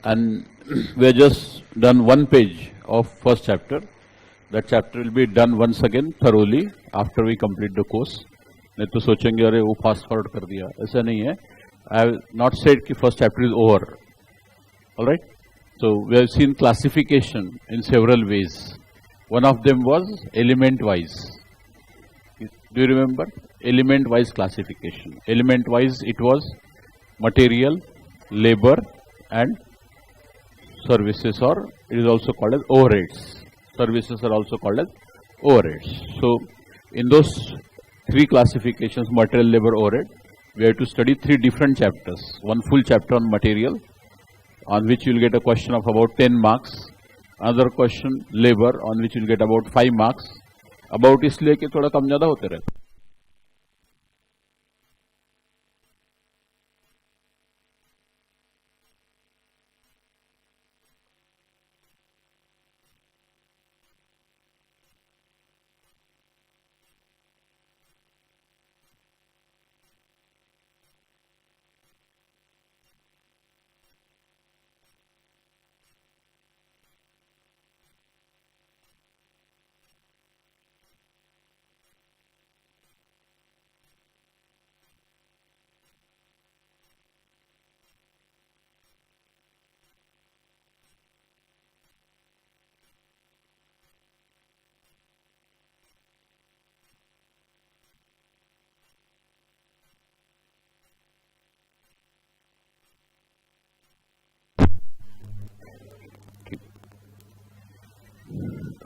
and we have just done one page of first chapter. That chapter will be done once again thoroughly after we complete the course. नहीं तो सोचेंगे अरे वो fast forward कर दिया, ऐसा नहीं है. I have not said कि first chapter is over. All right. So we have seen classification in several ways. One of them was element wise. Do you remember? Element wise classification. Element wise it was material, labor and services, or it is also called as overheads. Services are also called as overheads. So in those three classifications, material, labor, overhead, we have to study three different chapters. One full chapter on material, on which you will get a question of about 10 marks. Another question labor, on which you will get about 5 marks. About इसलिए कि थोड़ा कम ज्यादा होते रहते.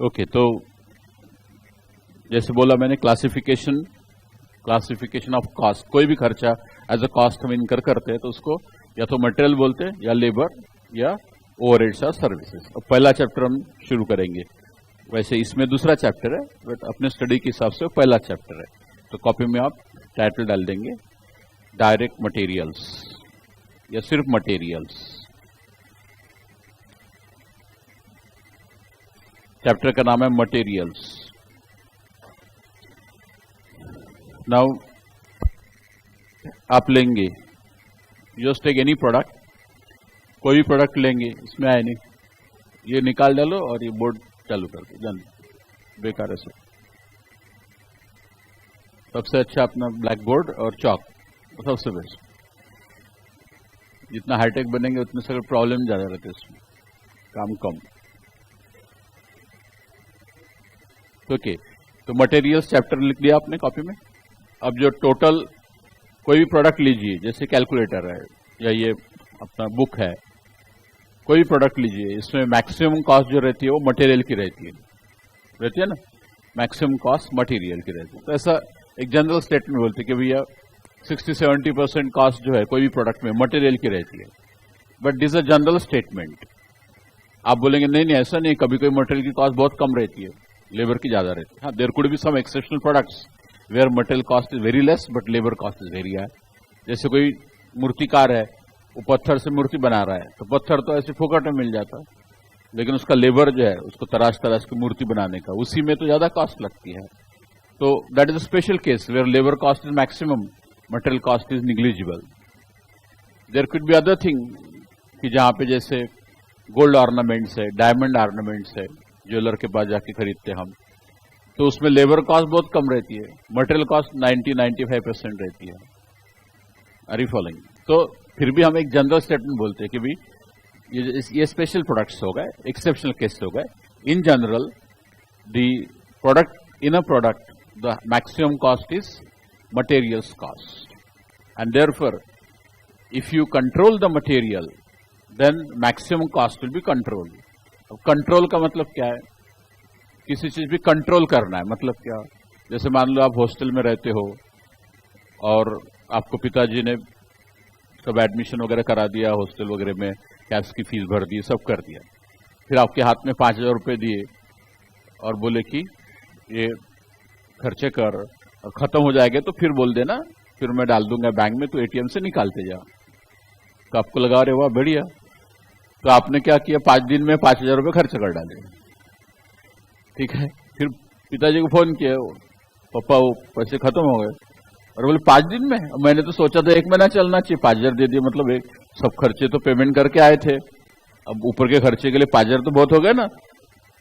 Okay, तो जैसे बोला मैंने क्लासिफिकेशन ऑफ कॉस्ट. कोई भी खर्चा एज अ कॉस्ट हम इनकर करते हैं तो उसको या तो मटेरियल बोलते हैं या लेबर या ओवरहेड्स और सर्विसेज. अब पहला चैप्टर हम शुरू करेंगे. वैसे इसमें दूसरा चैप्टर है, बट अपने स्टडी के हिसाब से पहला चैप्टर है. तो कॉपी में आप टाइटल डाल देंगे डायरेक्ट मटेरियल्स या सिर्फ मटेरियल्स. चैप्टर का नाम है मटेरियल्स. नाउ आप लेंगे जस्ट टेक एनी प्रोडक्ट, कोई भी प्रोडक्ट लेंगे, इसमें आए नहीं, ये निकाल डालो और ये बोर्ड चालू कर दो. जान बेकार है सब. सबसे अच्छा अपना ब्लैक बोर्ड और चॉक, सबसे बेस्ट. जितना हाईटेक बनेंगे उतने सारे प्रॉब्लम ज्यादा रहते हैं इसमें, काम कम. ओके, तो मटेरियल्स चैप्टर लिख दिया आपने कॉपी में. अब जो टोटल कोई भी प्रोडक्ट लीजिए, जैसे कैलकुलेटर है या ये अपना बुक है, कोई भी प्रोडक्ट लीजिए, इसमें मैक्सिमम कॉस्ट जो रहती है वो मटेरियल की रहती है ना. मैक्सिमम कॉस्ट मटेरियल की रहती है. तो ऐसा एक जनरल स्टेटमेंट बोलते हैं कि भैया 60-70% कॉस्ट जो है कोई भी प्रोडक्ट में मटेरियल की रहती है. But this a general statement. आप बोलेंगे नहीं नहीं ऐसा नहीं, कभी कोई मटेरियल की कॉस्ट बहुत कम रहती है, लेबर की ज्यादा रहती है. हाँ, there could be some exceptional products where material cost is very less but labour cost is very high. जैसे कोई मूर्तिकार है, वो पत्थर से मूर्ति बना रहा है, तो पत्थर तो ऐसे फोकट में मिल जाता है, लेकिन उसका लेबर जो है उसको तराश की मूर्ति बनाने का, उसी में तो ज्यादा कॉस्ट लगती है. तो that is a special case where labour cost is maximum, material cost is negligible. There could be other thing कि जहां पे जैसे गोल्ड ऑर्नामेंट्स है, डायमंड ऑर्नामेंट्स है, ज्वेलर के पास जाके खरीदते हम, तो उसमें लेबर कॉस्ट बहुत कम रहती है, मटेरियल कॉस्ट 90-95% रहती है. Are you following? तो फिर भी हम एक जनरल स्टेटमेंट बोलते हैं कि भाई ये स्पेशल प्रोडक्ट्स हो गए, एक्सेप्शनल केस हो गए. In general the product in a product the maximum cost is materials cost, and therefore if you control the material then maximum cost will be control. अब कंट्रोल का मतलब क्या है? किसी चीज भी कंट्रोल करना है. मतलब क्या? जैसे मान लो आप हॉस्टल में रहते हो और आपको पिताजी ने सब एडमिशन वगैरह करा दिया हॉस्टल वगैरह में, कैब्स की फीस भर दी, सब कर दिया. फिर आपके हाथ में 5,000 रुपये दिए और बोले कि ये खर्चे कर और खत्म हो जाएगा तो फिर बोल देना, फिर मैं डाल दूंगा बैंक में, तो एटीएम से निकालते जा. तो आपको लगा रहे वाह बढ़िया. तो आपने क्या किया, 5 दिन में 5,000 रुपये खर्च कर डाले. ठीक है. फिर पिताजी को फोन किया, पापा वो पैसे खत्म हो गए. और बोले 5 दिन में? मैंने तो सोचा था 1 महीना चलना चाहिए, 5,000 दे दिए, मतलब एक सब खर्चे तो पेमेंट करके आए थे. अब ऊपर के खर्चे के लिए 5,000 तो बहुत हो गए ना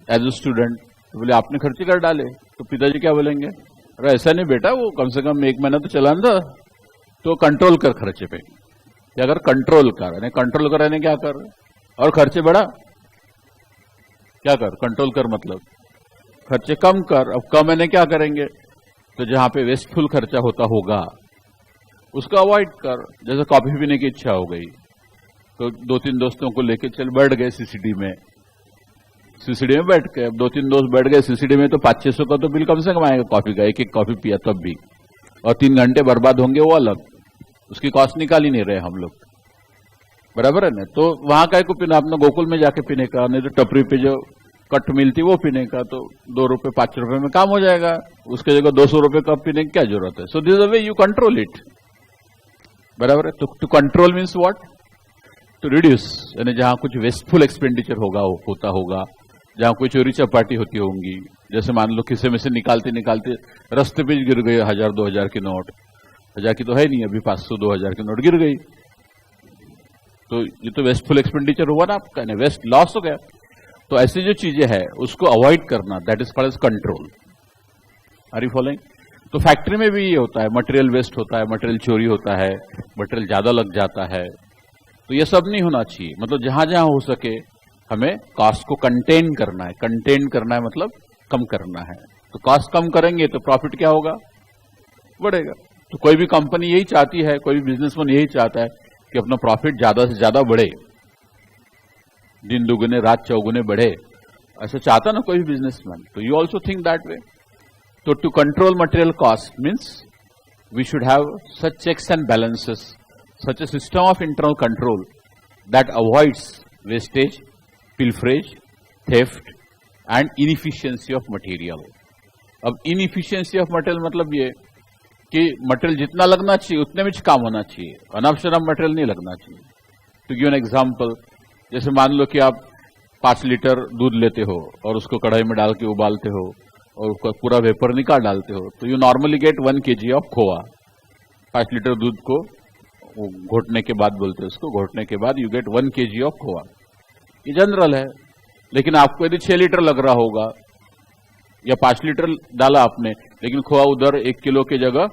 एज ए स्टूडेंट। तो बोले आपने खर्चे कर डाले, तो पिताजी क्या बोलेंगे, अरे ऐसा नहीं बेटा, वो कम से कम 1 महीना तो चलाना था, तो कंट्रोल कर खर्चे पे। क्या कर, कंट्रोल कर, कंट्रोल कर यानी क्या कर, और खर्चे बढ़ा, क्या कर, कंट्रोल कर मतलब खर्चे कम कर। अब कम यानी क्या करेंगे, तो जहां पे वेस्टफुल खर्चा होता होगा उसको अवॉइड कर। जैसे कॉफी पीने की इच्छा हो गई तो 2-3 दोस्तों को लेके चल बैठ गए सीसीडी में, सीसीडी में बैठ के, अब 2-3 दोस्त बैठ गए सीसीडी में, तो 500-600 का तो बिल कम से कम आएगा कॉफी का, एक कॉफी पिया तब भी, और 3 घंटे बर्बाद होंगे वो अलग, उसकी कॉस्ट निकाल ही नहीं रहे हम लोग, बराबर है ना। तो वहां का को पीना, अपना गोकुल में जाके पीने का, नहीं तो टपरी पे जो कट मिलती वो पीने का, तो 2 रुपए 5 रुपए में काम हो जाएगा, उसके जगह 200 रुपए कप पीने की क्या जरूरत है। So this the way you control it, बराबर है। तो to control means what, to reduce, यानी जहां कुछ वेस्टफुल एक्सपेंडिचर होता होगा, जहां कोई चोरी चपाटी होती होंगी, जैसे मान लो खिसे में से निकालते निकालते रास्ते पे गिर गए 1,000-2,000 की नोट, 1,000 की तो है नहीं अभी, 500-2,000 की नोट गिर गई, तो ये तो वेस्टफुल एक्सपेंडिचर हुआ ना आपका, वेस्ट लॉस हो गया। तो ऐसी जो चीजें है उसको अवॉइड करना, that is called as control. Are you following? तो फैक्ट्री में भी ये होता है, मटेरियल वेस्ट होता है, मटेरियल चोरी होता है, मटेरियल ज्यादा लग जाता है, तो ये सब नहीं होना चाहिए। मतलब जहां जहां हो सके हमें कॉस्ट को कंटेन करना है। कंटेन करना है मतलब कम करना है। तो कॉस्ट कम करेंगे तो प्रॉफिट क्या होगा, बढ़ेगा। तो कोई भी कंपनी यही चाहती है, कोई भी बिजनेसमैन यही चाहता है कि अपना प्रॉफिट ज्यादा से ज्यादा बढ़े, दिन दुगुने रात चौगुने बढ़े, ऐसा चाहता ना कोई भी बिजनेसमैन। तो you also think that way. तो to control material cost means we should have such checks and balances, such a system of internal control that avoids wastage, pilferage, theft and inefficiency of material. अब inefficiency of material मतलब ये कि material जितना लगना चाहिए उतने में काम होना चाहिए, अनाप शनाप मटेरियल नहीं लगना चाहिए। टू गिव एन एग्जांपल, जैसे मान लो कि आप 5 लीटर दूध लेते हो और उसको कढ़ाई में डाल के उबालते हो और उसका पूरा वेपर निकाल डालते हो, तो you normally get 1 kg of खोआ। 5 लीटर दूध को घोटने के बाद, बोलते हैं उसको, घोटने के बाद यू गेट 1 kg ऑफ खोआ। ये जनरल है। लेकिन आपको यदि 6 लीटर लग रहा होगा या 5 लीटर डाला आपने, लेकिन खोआ उधर 1 किलो की जगह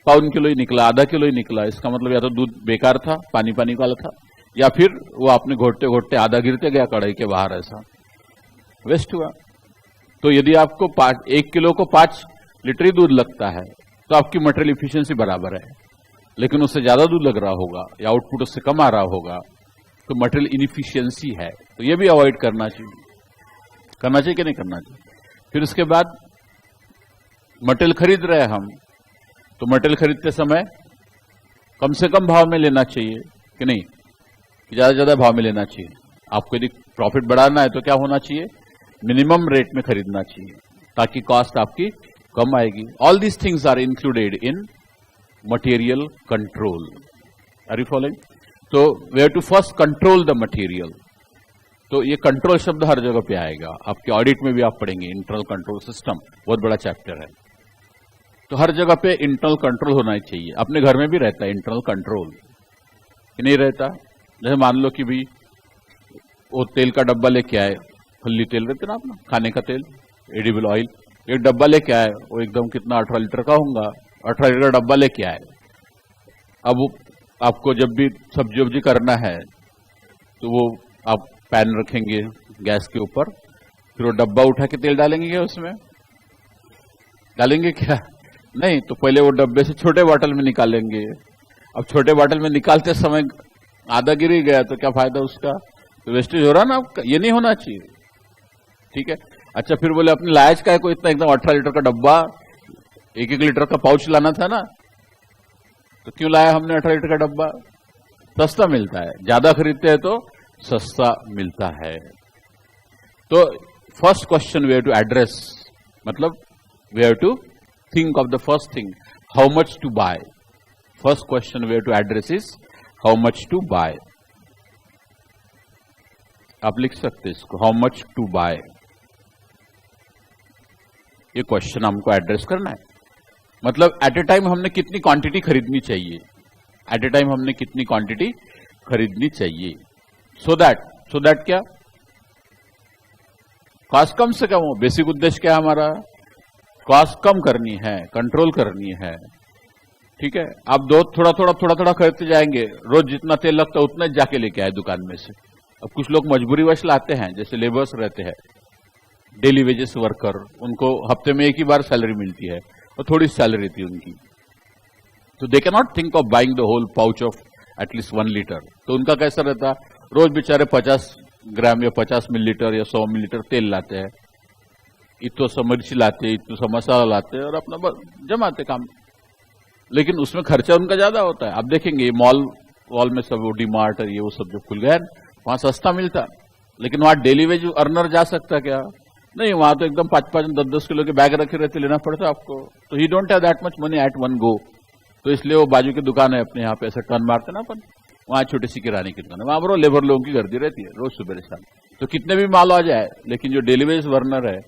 1.25 किलो ही निकला, आधा किलो ही निकला, इसका मतलब या तो दूध बेकार था, पानी पानी वाला था, या फिर वो आपने घोटते घोटते आधा गिरते गया कढ़ाई के बाहर, ऐसा वेस्ट हुआ। तो यदि आपको 1 किलो को 5 लीटर ही दूध लगता है तो आपकी मटेरियल इफिशियंसी बराबर है। लेकिन उससे ज्यादा दूध लग रहा होगा या आउटपुट उससे कम आ रहा होगा तो मटेरियल इनएफिशिएंसी है। तो ये भी अवॉइड करना चाहिए। करना चाहिए कि नहीं करना चाहिए? फिर उसके बाद मटेरियल खरीद रहे हैं हम, तो मटेरियल खरीदते समय कम से कम भाव में लेना चाहिए कि नहीं, कि ज्यादा ज्यादा भाव में लेना चाहिए। आपको यदि प्रॉफिट बढ़ाना है तो क्या होना चाहिए, मिनिमम रेट में खरीदना चाहिए ताकि कॉस्ट आपकी कम आएगी। All these things are included in material control. Are you following? तो we have to first control the material. तो ये कंट्रोल शब्द हर जगह पे आएगा, आपके ऑडिट में भी आप पढ़ेंगे। इंटरनल कंट्रोल सिस्टम बहुत बड़ा चैप्टर है। तो हर जगह पे इंटरनल कंट्रोल होना ही चाहिए। अपने घर में भी रहता है इंटरनल कंट्रोल कि नहीं रहता? जैसे मान लो कि भाई वो तेल का डब्बा लेके आए, फल्ली तेल रहते ना अपना खाने का तेल, एडिबल ऑयल, एक डब्बा लेके आए, वो एकदम कितना 18 लीटर का होगा, 18 लीटर डब्बा लेके आए। अब आपको जब भी सब्जी वब्जी करना है तो वो आप पैन रखेंगे गैस के ऊपर, फिर वो डब्बा उठा के तेल डालेंगे क्या उसमें? डालेंगे क्या? नहीं। तो पहले वो डब्बे से छोटे बॉटल में निकालेंगे। अब छोटे बॉटल में निकालते समय आधा गिर ही गया तो क्या फायदा उसका? तो वेस्टेज हो रहा ना आपका, ये नहीं होना चाहिए। ठीक है। अच्छा, फिर बोले अपने लायज का है कोई इतना एकदम 18 लीटर का डब्बा, 1-1 लीटर का पाउच लाना था ना, तो क्यों लाया हमने 18 लीटर का डब्बा? सस्ता मिलता है, ज्यादा खरीदते हैं तो सस्ता मिलता है। तो first question we have to address, मतलब we have to think of the first thing, how much to buy. First question we have to address is how much to buy. आप लिख सकते हैं इसको, how much to buy. ये question हमको address करना है। मतलब एट ए टाइम हमने कितनी क्वांटिटी खरीदनी चाहिए, एट ए टाइम हमने कितनी क्वांटिटी खरीदनी चाहिए, सो दैट सो दैट क्या कॉस्ट कम से कम हो। बेसिक उद्देश्य क्या है हमारा, कॉस्ट कम करनी है, कंट्रोल करनी है। ठीक है, आप दो थोड़ा थोड़ा खरीदते जाएंगे, रोज जितना तेल लगता है उतना जाके लेके आए दुकान में से। अब कुछ लोग मजबूरीवश लाते हैं, जैसे लेबर्स रहते हैं, डेली वेजेस वर्कर, उनको हफ्ते में एक ही बार सैलरी मिलती है और थोड़ी सैलरी रहती है उनकी, तो they can not think of buying the whole pouch of at least 1 litre. तो उनका कैसा रहता, रोज बेचारे 50 ग्राम या 50 मिलीलीटर या 100 मिलीलीटर तेल लाते हैं, इतो सा मिर्ची लाते, इतो सा मसाला लाते और अपना जमाते काम। लेकिन उसमें खर्चा उनका ज्यादा होता है। आप देखेंगे मॉल में सब वो डीमार्ट और ये वो सब जो खुल गया, वहां सस्ता मिलता, लेकिन वहां डेली वेज अर्नर जा सकता क्या? नहीं, वहां तो एकदम 5-5, 10-10 किलो के बैग रखे रहते, लेना पड़ता आपको। तो ही don't have that much money at one go. तो इसलिए वो बाजू की दुकान है अपने यहाँ पे ऐसे टर्न मारते ना अपन, वहां छोटी सी किराने की दुकान है, वहां पर लेबर लोगों की गर्दी रहती है रोज सुबह शाम। तो कितने भी माल आ जाए, लेकिन जो डेली वेज वर्नर है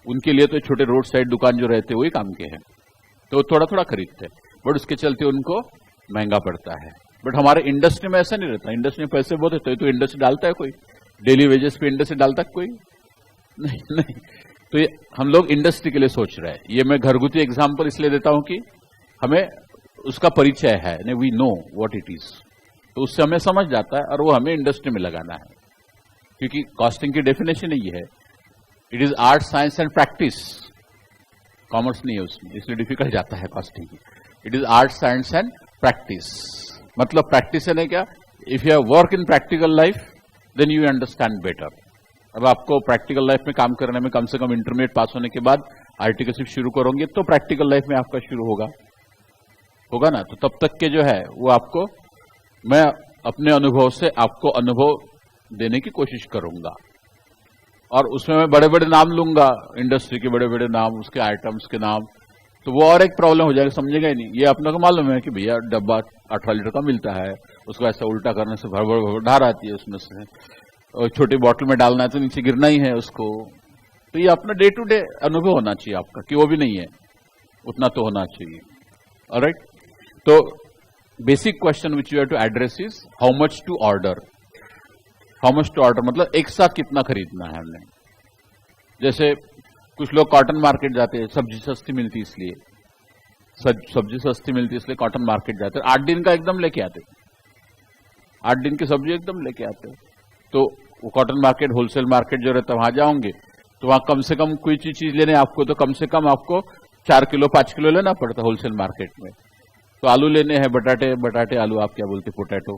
उनके लिए तो छोटे रोड साइड दुकान जो रहते हैं वही काम के हैं, तो थोड़ा थोड़ा खरीदते हैं, बट उसके चलते उनको महंगा पड़ता है। बट हमारे इंडस्ट्री में ऐसा नहीं रहता। इंडस्ट्री में पैसे बहुत होते हैं, तो इंडस्ट्री डालता है कोई डेली वेजेस पे? इंडस्ट्री डालता है कोई? नहीं। तो ये हम लोग इंडस्ट्री के लिए सोच रहे हैं। ये मैं घरगुती एग्जाम्पल इसलिए देता हूं कि हमें उसका परिचय है, नहीं, we know what it is, तो उससे हमें समझ जाता है और वो हमें इंडस्ट्री में लगाना है। क्योंकि कॉस्टिंग की डेफिनेशन ही है, it is art, science and practice. Commerce नहीं है उसमें, इसलिए डिफिकल्ट जाता है कॉस्टिंग की। It is art, science and practice. मतलब प्रैक्टिस है क्या, if you work in practical life then you understand better. अब आपको प्रैक्टिकल लाइफ में काम करने में कम से कम इंटरमीडिएट पास होने के बाद आर्टिकलशिप शुरू करोगे तो प्रैक्टिकल लाइफ में आपका शुरू होगा ना। तो तब तक के जो है वो आपको मैं अपने अनुभव से आपको अनुभव देने की कोशिश करूंगा, और उसमें मैं बड़े बड़े नाम लूंगा, इंडस्ट्री के बड़े बड़े नाम, उसके आइटम्स के नाम, तो वो और एक प्रॉब्लम हो जाएगा, समझेगा ही नहीं। ये अपने को मालूम है कि भैया डब्बा 18 लीटर का मिलता है, उसको ऐसा उल्टा करने से भड़बड़ धार आती है उसमें से, और छोटी बॉटल में डालना है तो नीचे गिरना ही है उसको। तो ये अपना डे टू डे अनुभव होना चाहिए आपका, कि वो भी नहीं है, उतना तो होना चाहिए। ऑलराइट, तो basic question which you have to address is how much to order. How much to order मतलब एक साथ कितना खरीदना है हमने। जैसे कुछ लोग कॉटन मार्केट जाते हैं, सब्जी सस्ती मिलती इसलिए, सब्जी सस्ती मिलती इसलिए कॉटन मार्केट जाते हैं, 8 दिन का एकदम लेके आते, 8 दिन की सब्जी एकदम लेके आते। तो वो कॉटन मार्केट, होलसेल मार्केट जो रहता है वहां जाओगे तो वहां कम से कम कोई चीज लेने आपको, तो कम से कम आपको 4 किलो 5 किलो लेना पड़ता है होलसेल मार्केट में। तो आलू लेने हैं, बटाटे आलू आप क्या बोलते, पोटैटो,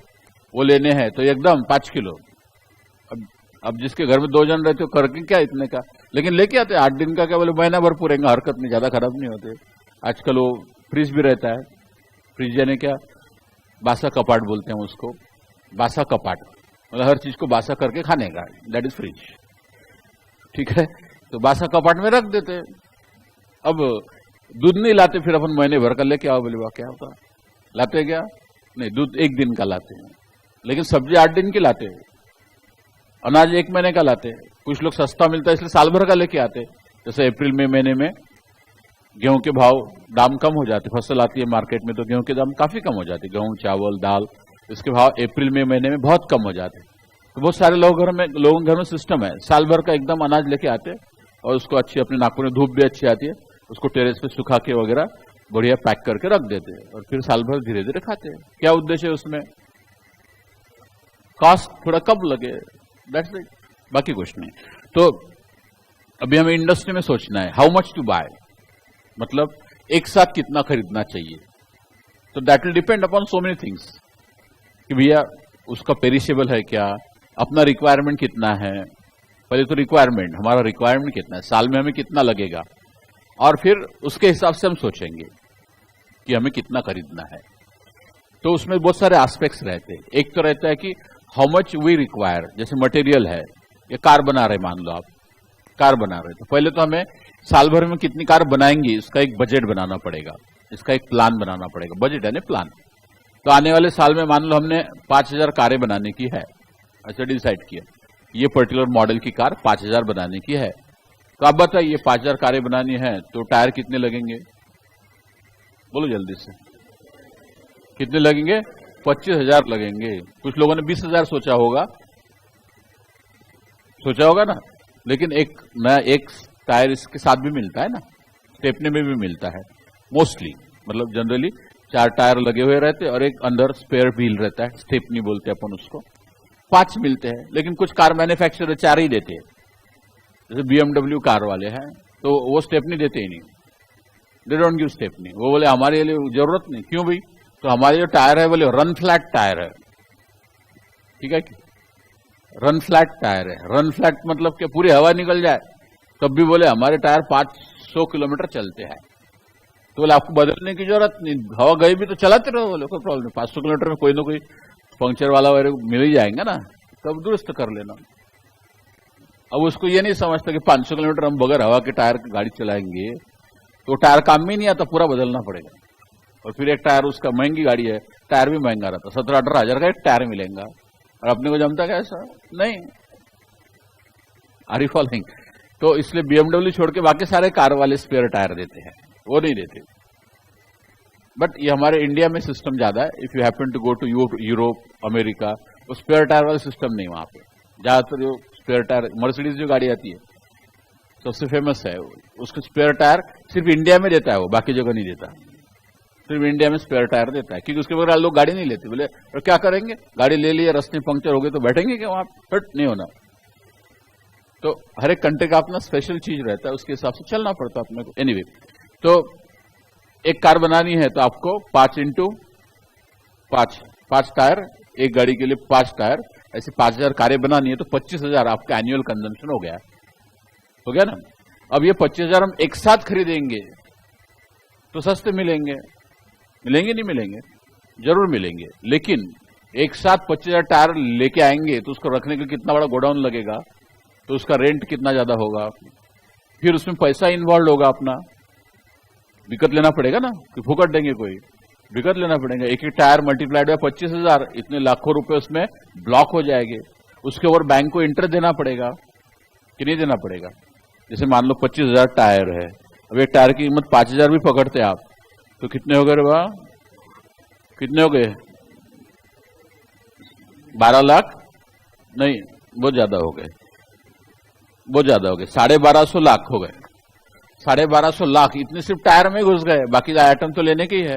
वो लेने हैं तो एकदम 5 किलो। अब जिसके घर में 2 जन रहते हो करके क्या इतने का, लेकिन लेके आते 8 दिन का, क्या बोले महीना भर पूरेंगे, हरकत नहीं, ज्यादा खराब नहीं होते। आजकल वो फ्रिज भी रहता है, फ्रिज यानी क्या, बासा कपाट बोलते हैं उसको, बासा कपाट मतलब हर चीज को बासा करके खाने का, दैट इज फ्रिज। ठीक है, तो बासा कपाट में रख देते। अब दूध नहीं लाते, फिर अपन महीने भर का लेके आओ, बोले वाह क्या होता, लाते क्या? नहीं, दूध 1 दिन का लाते हैं, लेकिन सब्जी 8 दिन की लाते हैं, अनाज 1 महीने का लाते हैं। कुछ लोग सस्ता मिलता है इसलिए साल भर का लेके आते। जैसे अप्रैल मई महीने में गेहूं के भाव दाम कम हो जाते, फसल आती है मार्केट में तो गेहूं के दाम काफी कम हो जाते, गेहूं, चावल, दाल, इसके भाव अप्रैल मई महीने में बहुत कम हो जाते। तो बहुत सारे लोगों के घर में सिस्टम है, साल भर का एकदम अनाज लेके आते और उसको अच्छी, अपने नाखून में धूप भी अच्छी आती है, उसको टेरेस पे सुखा के वगैरह बढ़िया पैक करके रख देते हैं और फिर साल भर धीरे धीरे खाते हैं। क्या उद्देश्य है उसमें? कॉस्ट थोड़ा कम लगे, दैट्स इट, बाकी कुछ नहीं। तो अभी हमें इंडस्ट्री में सोचना है हाउ मच टू बाय, मतलब एक साथ कितना खरीदना चाहिए। तो that will depend upon so many things, कि भैया उसका पेरिशेबल है क्या, अपना रिक्वायरमेंट कितना है। पहले तो रिक्वायरमेंट, हमारा रिक्वायरमेंट कितना है, साल में हमें कितना लगेगा, और फिर उसके हिसाब से हम सोचेंगे कि हमें कितना खरीदना है। तो उसमें बहुत सारे एस्पेक्ट्स रहते हैं। एक तो रहता है कि हाउ मच वी रिक्वायर, जैसे मटेरियल है, ये कार बना रहे, मान लो आप कार बना रहे, तो पहले तो हमें साल भर में कितनी कार बनाएंगे इसका एक बजट बनाना पड़ेगा, इसका एक प्लान बनाना पड़ेगा। बजट यानी प्लान। तो आने वाले साल में मान लो हमने 5000 कारें बनाने की है, ऐसा डिसाइड किया, ये पर्टिकुलर मॉडल की कार 5000 बनाने की है। तो आप बताइए 5000 कारें बनानी है तो टायर कितने लगेंगे, बोलो जल्दी से, कितने लगेंगे? 25,000 लगेंगे। कुछ लोगों ने 20,000 सोचा होगा, सोचा होगा ना। लेकिन एक नया एक टायर इसके साथ भी मिलता है ना, स्टेपनी में भी मिलता है मोस्टली, मतलब जनरली 4 टायर लगे हुए रहते हैं और एक अंदर स्पेयर व्हील रहता है, स्टेपनी बोलते हैं अपन उसको। 5 मिलते हैं, लेकिन कुछ कार मैन्युफैक्चरर 4 ही देते हैं। जैसे BMW कार वाले हैं तो वो स्टेपनी देते ही नहीं, दे डोंट गिव स्टेपनी। वो बोले हमारे लिए जरूरत नहीं। क्यों भाई? तो हमारे जो टायर है बोले रन फ्लैट टायर है, ठीक है, रन फ्लैट टायर है। रन फ्लैट मतलब कि पूरी हवा निकल जाए तब भी बोले हमारे टायर 500 किलोमीटर चलते हैं। तो बोले आपको बदलने की जरूरत नहीं, हवा गई भी तो चलाते रहो, बोले कोई प्रॉब्लम नहीं। 500 किलोमीटर में कोई ना कोई पंक्चर वाला वगैरह मिल ही जाएंगे ना, तब दुरुस्त कर लेना। अब उसको ये नहीं समझता कि 500 किलोमीटर हम बगैर हवा के टायर की गाड़ी चलाएंगे तो टायर काम में नहीं आता, पूरा बदलना पड़ेगा। और फिर एक टायर उसका महंगी गाड़ी है, टायर भी महंगा रहता, 17-18 हजार का एक टायर मिलेगा, और अपने को जमता कैसा नहीं। Are you following? तो इसलिए BMW छोड़ के बाकी सारे कार वाले स्पेयर टायर देते हैं, वो नहीं देते। बट ये हमारे इंडिया में सिस्टम ज्यादा है। If you happen to go to Europe, America, वो स्पेयर टायर वाला सिस्टम नहीं वहां पे। ज्यादातर जो स्पेयर टायर, मर्सिडीज जो गाड़ी आती है सबसे फेमस है, उसके स्पेयर टायर सिर्फ इंडिया में देता है, वो बाकी जगह नहीं देता, सिर्फ इंडिया में स्पेयर टायर देता है। क्योंकि उसके बगैर लोग गाड़ी नहीं लेते। बोले और क्या करेंगे, गाड़ी ले लिए, रास्ते में पंक्चर हो गए तो बैठेंगे क्या वहां? फिट नहीं होना। तो हर एक कंट्री का अपना स्पेशल चीज रहता है, उसके हिसाब से चलना पड़ता है अपने को। एनीवे, तो एक कार बनानी है तो आपको 5x5 टायर, एक गाड़ी के लिए 5 टायर, ऐसे 5000 कारें बनानी है तो 25,000 आपका एनुअल कंजम्पशन हो गया ना। अब ये 25,000 हम एक साथ खरीदेंगे तो सस्ते मिलेंगे नहीं मिलेंगे? जरूर मिलेंगे, लेकिन एक साथ 25,000 टायर लेके आएंगे तो उसको रखने के लिए कितना बड़ा गोडाउन लगेगा, तो उसका रेंट कितना ज्यादा होगा, फिर उसमें पैसा इन्वॉल्व होगा अपना, विकत लेना पड़ेगा ना, कि फुकट देंगे कोई, विकत लेना पड़ेगा। एक एक टायर मल्टीप्लाइड बाय 25,000, इतने लाखों रुपए उसमें ब्लॉक हो जाएंगे। उसके ऊपर बैंक को इंटरेस्ट देना पड़ेगा कि नहीं देना पड़ेगा? जैसे मान लो 25,000 टायर है, अब एक टायर की कीमत 5,000 भी पकड़ते आप तो कितने हो गए रे बा? कितने हो गए? 12 लाख नहीं, बहुत ज्यादा हो गए, 1250 लाख हो गए। 1250 लाख इतने सिर्फ टायर में घुस गए, बाकी आइटम तो लेने के ही है।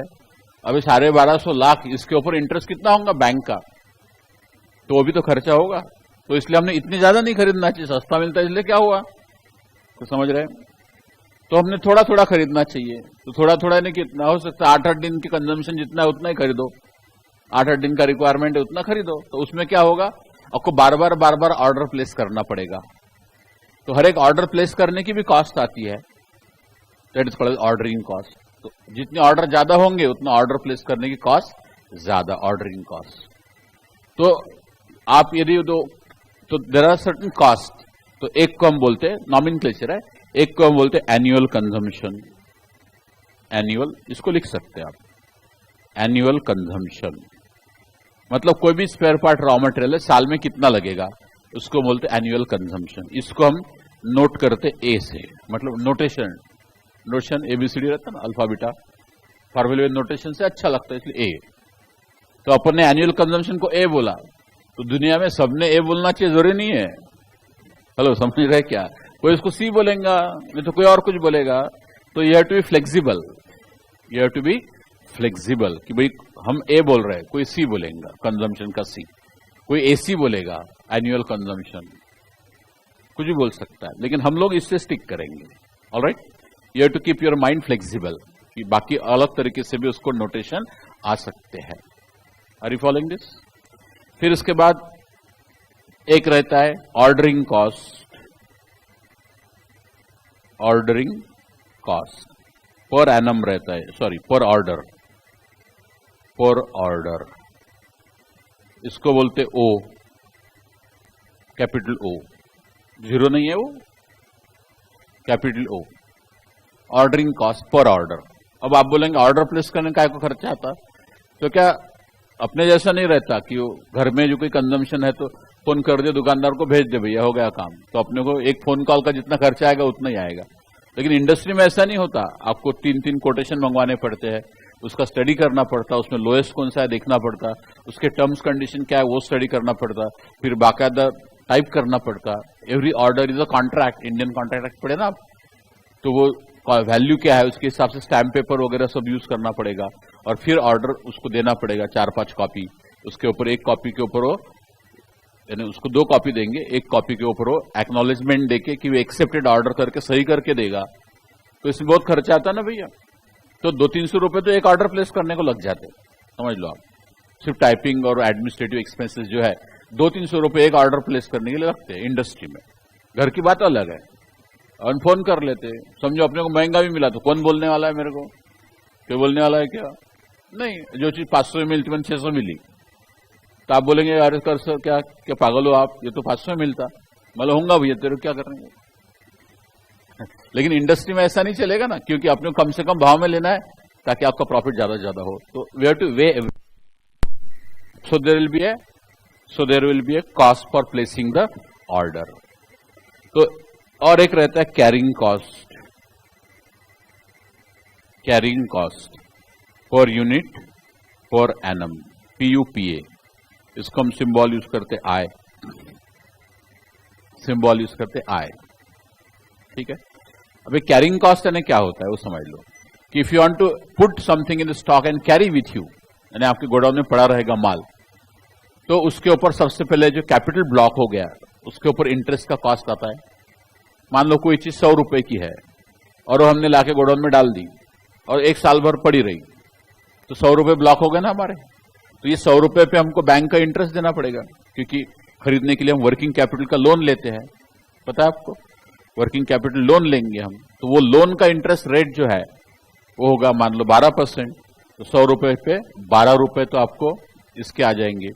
अभी 1250 लाख, इसके ऊपर इंटरेस्ट कितना होगा बैंक का, तो वो भी तो खर्चा होगा। तो इसलिए हमने इतनी ज्यादा नहीं खरीदना चाहिए, सस्ता मिलता है इसलिए क्या हुआ, तो समझ रहे हैं? तो हमने थोड़ा थोड़ा खरीदना चाहिए। तो थोड़ा थोड़ा नहीं, कितना हो सकता है 8-8 दिन की कंजम्पशन जितना है उतना ही खरीदो, 8-8 दिन का रिक्वायरमेंट है उतना खरीदो। तो उसमें क्या होगा, आपको बार बार ऑर्डर प्लेस करना पड़ेगा। तो हर एक ऑर्डर प्लेस करने की भी कॉस्ट आती है, that is called ordering cost. तो जितने ऑर्डर ज्यादा होंगे उतना ऑर्डर प्लेस करने की कॉस्ट ज्यादा, ऑर्डरिंग कॉस्ट। तो आप यदि तो देयर आर सर्टेन कॉस्ट। तो एक को हम बोलते हैं, नॉमेनक्लेचर है, एक को हम बोलते हैं एनुअल कंजम्पशन। एनुअल, इसको लिख सकते हैं आप, एनुअल कंजम्पशन मतलब कोई भी स्पेयर पार्ट रॉ मटेरियल है, साल में कितना लगेगा, उसको बोलते हैं एनुअल कंजम्पशन। इसको हम नोट करते ए से, मतलब नोटेशन ABCD रहता है ना, अल्फा बीटा, फॉर्मूले नोटेशन से अच्छा लगता है इसलिए ए। तो अपन ने एनुअल कंजम्पशन को ए बोला, तो दुनिया में सबने ए बोलना चाहिए जरूरी नहीं है। हेलो, समझ रहे क्या? कोई इसको सी बोलेगा, नहीं तो कोई और कुछ बोलेगा। तो you have to be flexible, you have to be flexible कि भाई हम ए बोल रहे हैं, कोई सी बोलेगा कंजम्पशन का सी, कोई AC बोलेगा एनुअल कंजम्पशन, कुछ भी बोल सकता है, लेकिन हम लोग इससे स्टिक करेंगे। Alright, you have to keep your mind flexible कि बाकी अलग तरीके से भी उसको नोटेशन आ सकते हैं। Are you following this? फिर उसके बाद एक रहता है ordering cost. Ordering cost per annum रहता है, सॉरी पर ऑर्डर, पर ऑर्डर, इसको बोलते ओ, कैपिटल O, जीरो नहीं है वो, capital O, ordering cost per order. अब आप बोलेंगे ऑर्डर प्लेस करने का को खर्चा आता, तो क्या अपने जैसा नहीं रहता कि वो घर में जो कोई कंजम्पशन है तो फोन कर दे दुकानदार को, भेज दे भैया हो गया काम, तो अपने को एक फोन कॉल का जितना खर्चा आएगा उतना ही आएगा। लेकिन इंडस्ट्री में ऐसा नहीं होता, आपको 3-3 कोटेशन मंगवाने पड़ते हैं, उसका स्टडी करना पड़ता, उसमें लोएस्ट कौन सा है देखना पड़ता, उसके टर्म्स कंडीशन क्या है वो स्टडी करना पड़ता, फिर बाकायदा टाइप करना पड़ता। Every order is a contract, Indian contract पढ़े ना आप, तो वो वैल्यू क्या है उसके हिसाब से स्टैम्प पेपर वगैरह सब यूज करना पड़ेगा और फिर ऑर्डर उसको देना पड़ेगा 4-5 कॉपी, उसके ऊपर एक कॉपी के ऊपर वो, यानी उसको 2 कॉपी देंगे, एक कॉपी के ऊपर वो एक्नॉलेजमेंट देके कि वो एक्सेप्टेड ऑर्डर करके सही करके देगा, तो इसमें बहुत खर्चा आता है ना भैया। तो 200-300 रुपए तो एक ऑर्डर प्लेस करने को लग जाते, समझ लो आप। सिर्फ टाइपिंग और एडमिनिस्ट्रेटिव एक्सपेंसेस जो है 200-300 रुपए एक ऑर्डर प्लेस करने के लिए लगते हैं इंडस्ट्री में। घर की बात अलग है, और फोन कर लेते, समझो अपने को महंगा भी मिला तो कौन बोलने वाला है मेरे को, क्या बोलने वाला है क्या? नहीं, जो चीज 500 में मिलती मैंने 600 मिली, तो आप बोलेंगे यार कर सर क्या क्या पागल हो आप, ये तो 500 में मिलता, मतलब होगा भैया तेरे क्या करेंगे। लेकिन इंडस्ट्री में ऐसा नहीं चलेगा ना, क्योंकि अपने को कम से कम भाव में लेना है ताकि आपका प्रॉफिट ज्यादा से ज्यादा हो। तो we have to weigh, so there will be a cost for placing the order. तो और एक रहता है carrying cost, carrying cost per unit per annum, PUPA, इसको हम सिंबल यूज करते आय, सिंबल यूज करते आय, ठीक है। अभी कैरिंग कॉस्ट यानी क्या होता है वो समझ लो कि if you want to put something in the stock and carry with you, यानी आपके गोडाउन में पड़ा रहेगा माल, तो उसके ऊपर सबसे पहले जो कैपिटल ब्लॉक हो गया उसके ऊपर इंटरेस्ट का कॉस्ट आता है। मान लो कोई चीज 100 रुपए की है और वो हमने लाके गोडाउन में डाल दी और 1 साल भर पड़ी रही, तो 100 रुपए ब्लॉक हो गए ना हमारे। तो ये 100 रुपए पे हमको बैंक का इंटरेस्ट देना पड़ेगा, क्योंकि खरीदने के लिए हम वर्किंग कैपिटल का लोन लेते हैं, पता है आपको, वर्किंग कैपिटल लोन लेंगे हम, तो वो लोन का इंटरेस्ट रेट जो है वो होगा मान लो 12%, तो 100 रुपए पे 12 रुपए तो आपको इसके आ जाएंगे,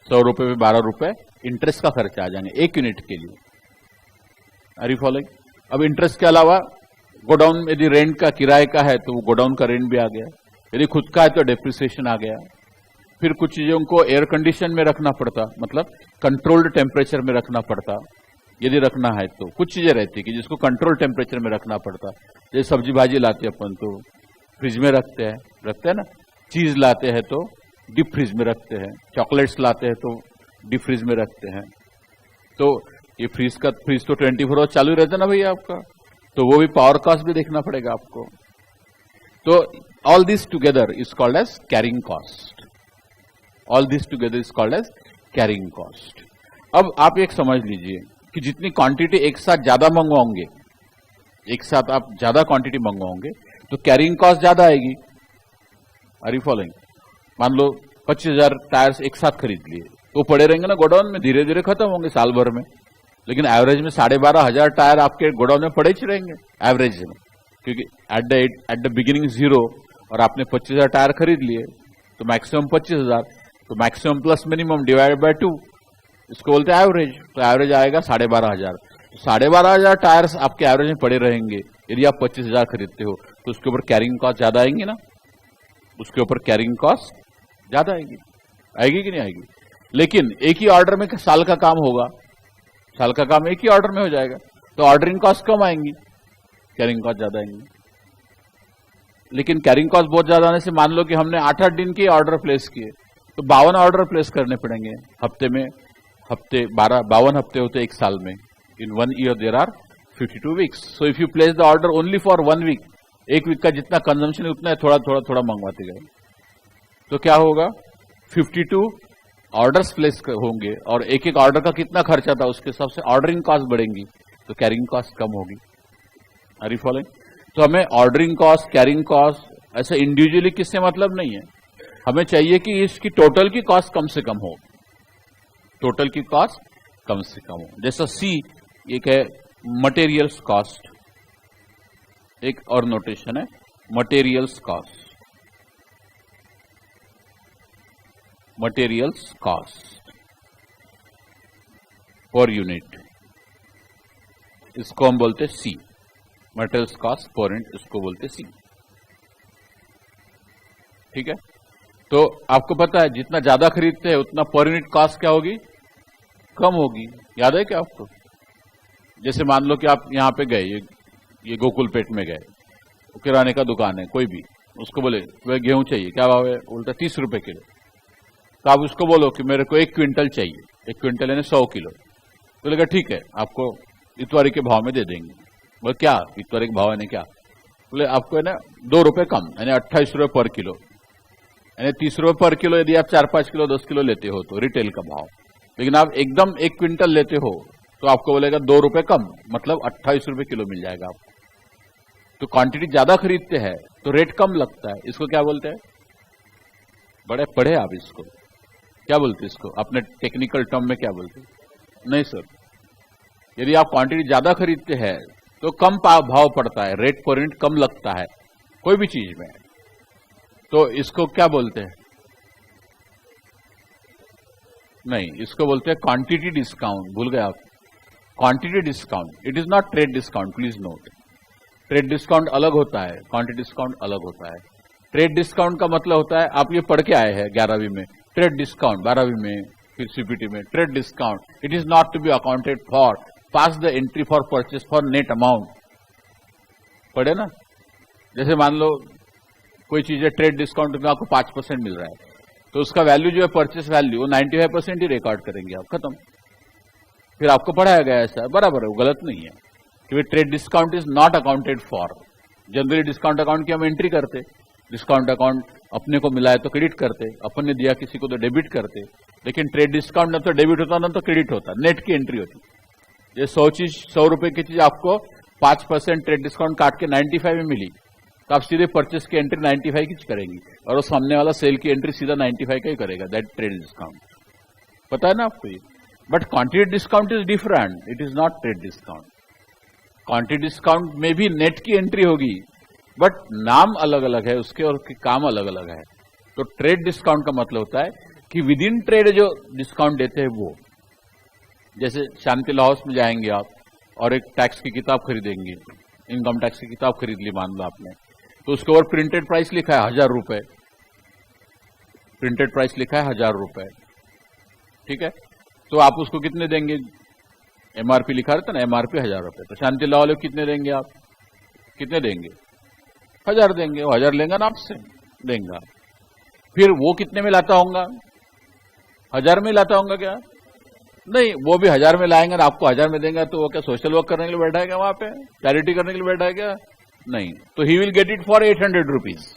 100 रुपए पे 12 रुपए इंटरेस्ट का खर्चा आ जाएंगे 1 यूनिट के लिए। Are you following? अब इंटरेस्ट के अलावा गोडाउन यदि रेंट का किराए का है तो वो गोडाउन का रेंट भी आ गया, यदि खुद का है तो डेप्रिसिएशन आ गया। फिर कुछ चीजों को एयर कंडीशन में रखना पड़ता, मतलब कंट्रोल्ड टेम्परेचर में रखना पड़ता, यदि रखना है तो कुछ चीजें रहती कि जिसको कंट्रोल टेम्परेचर में रखना पड़ता। जैसे सब्जी भाजी लाते हैं अपन तो फ्रिज में रखते हैं ना, चीज लाते हैं तो डीप फ्रिज में रखते हैं, चॉकलेट्स लाते हैं तो डीप फ्रिज में रखते हैं। तो ये फ्रिज तो 24 आवर चालू रहता है ना भैया आपका, तो वो भी पावर कॉस्ट भी देखना पड़ेगा आपको। तो all this together is called as carrying cost, all this together is called as carrying cost. अब आप एक समझ लीजिए कि जितनी क्वांटिटी एक साथ ज्यादा मंगवाओगे, एक साथ आप ज्यादा क्वांटिटी मंगवाओगे तो कैरिंग कॉस्ट ज्यादा आएगी। Are you following? मान लो 25,000 टायर्स एक साथ खरीद लिए तो पड़े रहेंगे ना गोडाउन में, धीरे धीरे खत्म होंगे साल भर में, लेकिन एवरेज में 12,500 टायर आपके गोडाउन में पड़े ही रहेंगे एवरेज में, क्योंकि एट द बिगिनिंग 0 और आपने 25,000 टायर खरीद लिए तो मैक्सिमम 25,000, तो maximum plus minimum divide by 2, इसको बोलते हैं एवरेज। तो एवरेज आएगा 12,500, तो 12,500 टायर्स आपके एवरेज में पड़े रहेंगे। यदि आप 25,000 खरीदते हो तो उसके ऊपर कैरिंग कॉस्ट ज्यादा आएंगी ना, उसके ऊपर कैरिंग कॉस्ट ज्यादा आएगी कि नहीं आएगी? लेकिन एक ही ऑर्डर में साल का काम होगा, साल का काम एक ही ऑर्डर में हो जाएगा, तो ऑर्डरिंग कॉस्ट कम आएंगी, कैरिंग कॉस्ट ज्यादा आएंगी। लेकिन कैरिंग कॉस्ट बहुत ज्यादा आने से मान लो कि हमने 8-8 दिन के ऑर्डर प्लेस किए तो 52 ऑर्डर प्लेस करने पड़ेंगे हफ्ते में, 52 हफ्ते होते एक साल में। In 1 year there are 52 weeks, so if you place the order only for 1 week, एक वीक का जितना कंजम्पशन है उतना थोड़ा मंगवाते गए, तो क्या होगा 52 ऑर्डर्स प्लेस होंगे और एक एक ऑर्डर का कितना खर्चा था उसके हिसाब से ऑर्डरिंग कॉस्ट बढ़ेंगी, तो कैरिंग कॉस्ट कम होगी। Are you following? तो हमें ऑर्डरिंग कॉस्ट, कैरिंग कॉस्ट ऐसे इंडिविजुअली किससे मतलब नहीं है, हमें चाहिए कि इसकी टोटल की कॉस्ट कम से कम हो, टोटल की कॉस्ट कम से कम हो। जैसा C एक है मटेरियल्स कॉस्ट, एक और नोटेशन है materials cost, materials cost per unit, इसको हम बोलते C, materials cost per unit इसको बोलते C, ठीक है। तो आपको पता है जितना ज्यादा खरीदते हैं उतना पर यूनिट कॉस्ट क्या होगी, कम होगी। याद है क्या आपको? जैसे मान लो कि आप यहाँ पे गए, ये गोकुलपेट में गए, किराने का दुकान है कोई भी, उसको बोले वह गेहूं चाहिए, क्या भाव है? बोलता 30 रुपए किलो। तो आप उसको बोलो कि मेरे को 1 क्विंटल चाहिए, 1 क्विंटल यानी 100 किलो। तो लगा ठीक है, आपको इतवारी के भाव में दे देंगे। बोले क्या इतवारी के भाव है क्या? बोले आपको है ना 2 रुपए कम, यानी 28 रुपए पर किलो, यानी 30 रुपए पर किलो। यदि आप 4-5 किलो 10 किलो लेते हो तो रिटेल का भाव, लेकिन आप एकदम 1 क्विंटल लेते हो तो आपको बोलेगा 2 रुपए कम, मतलब 28 रुपए किलो मिल जाएगा आपको। तो क्वांटिटी ज्यादा खरीदते हैं तो रेट कम लगता है। इसको क्या बोलते हैं? बड़े पढ़े आप इसको, क्या बोलते हैं इसको? अपने टेक्निकल टर्म में क्या बोलते हैं? नहीं सर, यदि आप क्वांटिटी ज्यादा खरीदते हैं तो कम भाव पड़ता है, रेट पर यूनिट कम लगता है कोई भी चीज में, तो इसको क्या बोलते हैं? नहीं, इसको बोलते हैं क्वांटिटी डिस्काउंट। भूल गए आप? Quantity discount, it is not trade discount, please note. Trade discount अलग होता है, क्वांटिटी डिस्काउंट अलग होता है। ट्रेड डिस्काउंट का मतलब होता है, आप ये पढ़ के आए हैं 11वीं में, ट्रेड डिस्काउंट 12वीं में, फिर सीपीटी में। Trade discount it is not to be accounted for, pass the entry for purchase for net amount. पढ़े ना? जैसे मान लो कोई चीज है ट्रेड डिस्काउंट में आपको 5% मिल रहा है, तो उसका वैल्यू जो है परचेस वैल्यू वो 95% ही रिकॉर्ड करेंगे आप, खत्म। फिर आपको पढ़ाया गया ऐसा, बराबर है, वो गलत नहीं है कि trade discount is not accounted for. Generally discount account की हम एंट्री करते, डिस्काउंट अकाउंट अपने को मिला है तो क्रेडिट करते, अपन ने दिया किसी को तो डेबिट करते, लेकिन ट्रेड डिस्काउंट न तो डेबिट होता न तो क्रेडिट होता, नेट की एंट्री होती। ये 100 रुपए की चीज आपको 5% ट्रेड डिस्काउंट काट के 95 में मिली, तो आप सीधे परचेस की एंट्री 95 की करेंगी, और वो सामने वाला सेल की एंट्री सीधा 95 का ही करेगा, दैट ट्रेड डिस्काउंट। पता है ना आपको ये? But quantity discount is different, it is not trade discount. Quantity discount में भी नेट की एंट्री होगी, बट नाम अलग अलग है उसके और उसके काम अलग अलग है। तो ट्रेड डिस्काउंट का मतलब होता है कि विद इन ट्रेड जो डिस्काउंट देते हैं वो, जैसे शांति लॉ हाउस में जाएंगे आप और एक टैक्स की किताब खरीदेंगे, इनकम टैक्स की किताब खरीद ली मान लो आपने, तो उसके ऊपर प्रिंटेड प्राइस लिखा है 1000 रुपए, प्रिंटेड प्राइस लिखा है 1000 रुपए, ठीक है। तो आप उसको कितने देंगे? एमआरपी लिखा रहता ना, एमआरपी 1000 रुपए, तो शांति लॉ वाले कितने देंगे आप? कितने देंगे? 1000 देंगे। वो 1000 लेंगे ना आपसे, देंगे। फिर वो कितने में लाता होगा? 1000 में लाता होगा क्या? नहीं, वो भी 1000 में लाएंगे ना आपको 1000 में देंगे, तो वो क्या सोशल वर्क करने के लिए बैठा है क्या वहां पे? चैरिटी करने के लिए बैठा है क्या? नहीं, तो he will get it for 800 rupees.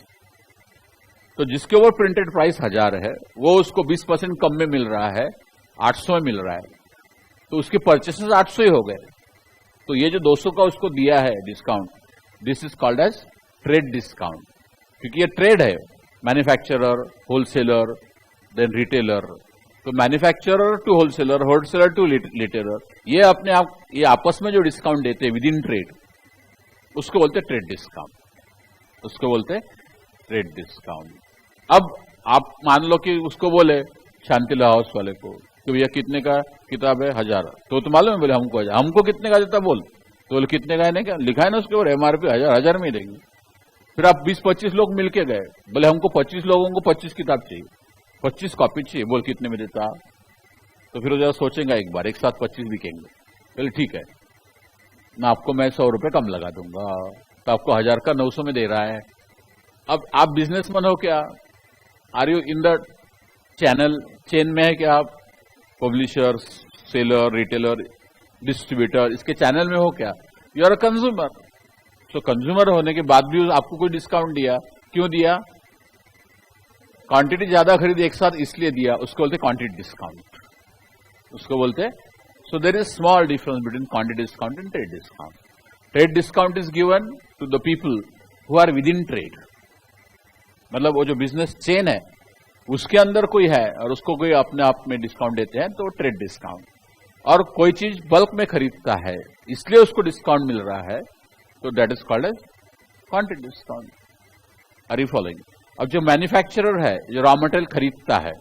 तो जिसके ऊपर प्रिंटेड प्राइस 1000 है, वो उसको 20% कम में मिल रहा है, 800 में मिल रहा है, तो उसके परचेसेस 800 ही हो गए। तो ये जो 200 का उसको दिया है discount, this is called as trade discount, क्योंकि ये ट्रेड है, मैन्युफैक्चरर, होलसेलर, देन रिटेलर। तो manufacturer to wholesaler, wholesaler to retailer, ये अपने आप ये आपस में जो डिस्काउंट देते हैं विद इन ट्रेड, उसको बोलते हैं ट्रेड डिस्काउंट, उसको बोलते हैं ट्रेड डिस्काउंट। अब आप मान लो कि उसको बोले शांति लॉ हाउस वाले को कि भैया कितने का किताब है? 1000। तो मालूम है? बोले हमको कितने का देता? बोल तो बोले कितने का है? क्या लिखा है ना उसके ऊपर? एमआरपी 1000 में ही देंगे। फिर आप 20-25 लोग मिलके गए, बोले हमको 25 लोगों को 25 किताब चाहिए, 25 कॉपी चाहिए, बोल कितने में देता? तो फिर वो जरा सोचेंगे एक बार, एक साथ 25 बिकेंगे, बोले ठीक है ना, आपको मैं 100 रुपए कम लगा दूंगा, तो आपको 1000 का 900 में दे रहा है। अब आप बिजनेसमैन हो क्या? Are you in the chain में है क्या आप? पब्लिशर, सेलर, रिटेलर, डिस्ट्रीब्यूटर, इसके चैनल में हो क्या? You are a consumer. तो कंज्यूमर होने के बाद भी आपको कोई डिस्काउंट दिया, क्यों दिया? क्वांटिटी ज्यादा खरीदी एक साथ इसलिए दिया, उसको बोलते क्वांटिटी डिस्काउंट, उसको बोलते। So there is small difference between quantity discount and trade discount. Trade discount is given to the people who are within trade, मतलब वो जो बिजनेस चेन है उसके अंदर कोई है और उसको कोई अपने आप में डिस्काउंट देते हैं, तो ट्रेड डिस्काउंट। और कोई चीज बल्क में खरीदता है इसलिए उसको डिस्काउंट मिल रहा है, तो that is called as quantity discount. Are you following? अब जो मैन्युफैक्चरर है, जो रॉ मटेरियल खरीदता है,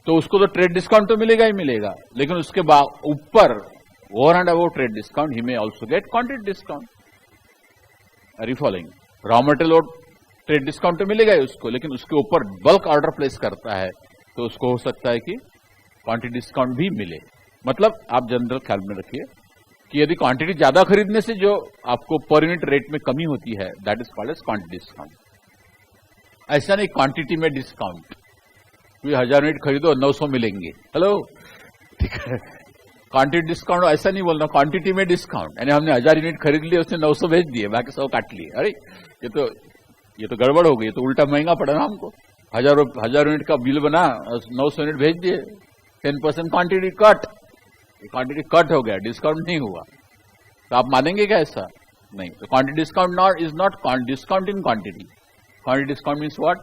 तो उसको तो ट्रेड डिस्काउंट तो मिलेगा ही मिलेगा, लेकिन उसके बाद ऊपर over and above trade discount ही may also get quantity discount. Are you following? Raw material और ट्रेड डिस्काउंट तो मिलेगा ही उसको, लेकिन उसके ऊपर बल्क ऑर्डर प्लेस करता है तो उसको हो सकता है कि क्वांटिटी डिस्काउंट भी मिले। मतलब आप जनरल ख्याल में रखिए कि यदि क्वांटिटी ज्यादा खरीदने से जो आपको पर यूनिट रेट में कमी होती है, that is called as quantity discount. ऐसा नहीं क्वांटिटी में डिस्काउंट, 1000 यूनिट खरीदो 900 मिलेंगे, हेलो, ठीक है। क्वांटिटी डिस्काउंट ऐसा नहीं बोलना, क्वांटिटी में डिस्काउंट, यानी हमने 1000 यूनिट खरीद लिए, उसने 900 भेज दिए, बाकी 100 काट लिए। अरे ये तो गड़बड़ हो गई, तो उल्टा महंगा पड़ा ना हमको। 1000 यूनिट का बिल बना, 900 यूनिट भेज दिए, 10% क्वांटिटी कट, क्वांटिटी कट हो गया, डिस्काउंट नहीं हुआ। तो आप मानेंगे क्या ऐसा? नहीं। तो quantity discount is not discount in quantity. Quantity discount means what?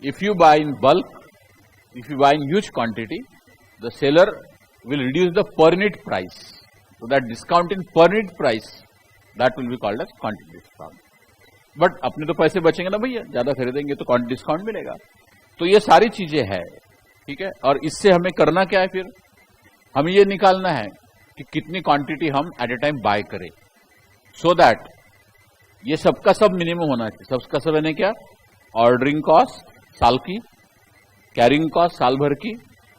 If you buy in bulk, if you buy in huge quantity, the seller will reduce the per unit price. So that discount in per unit price, that will be called as quantity discount. But अपने तो पैसे बचेंगे ना भैया, ज्यादा खरीदेंगे तो quantity discount मिलेगा। तो ये सारी चीजें है, ठीक है। और इससे हमें करना क्या है फिर? हमें ये निकालना है कि कितनी क्वांटिटी हम एट ए टाइम बाय करें, सो दैट ये सबका सब मिनिमम होना चाहिए। सबका सब यानी क्या? ऑर्डरिंग कॉस्ट साल की, कैरिंग कॉस्ट साल भर की,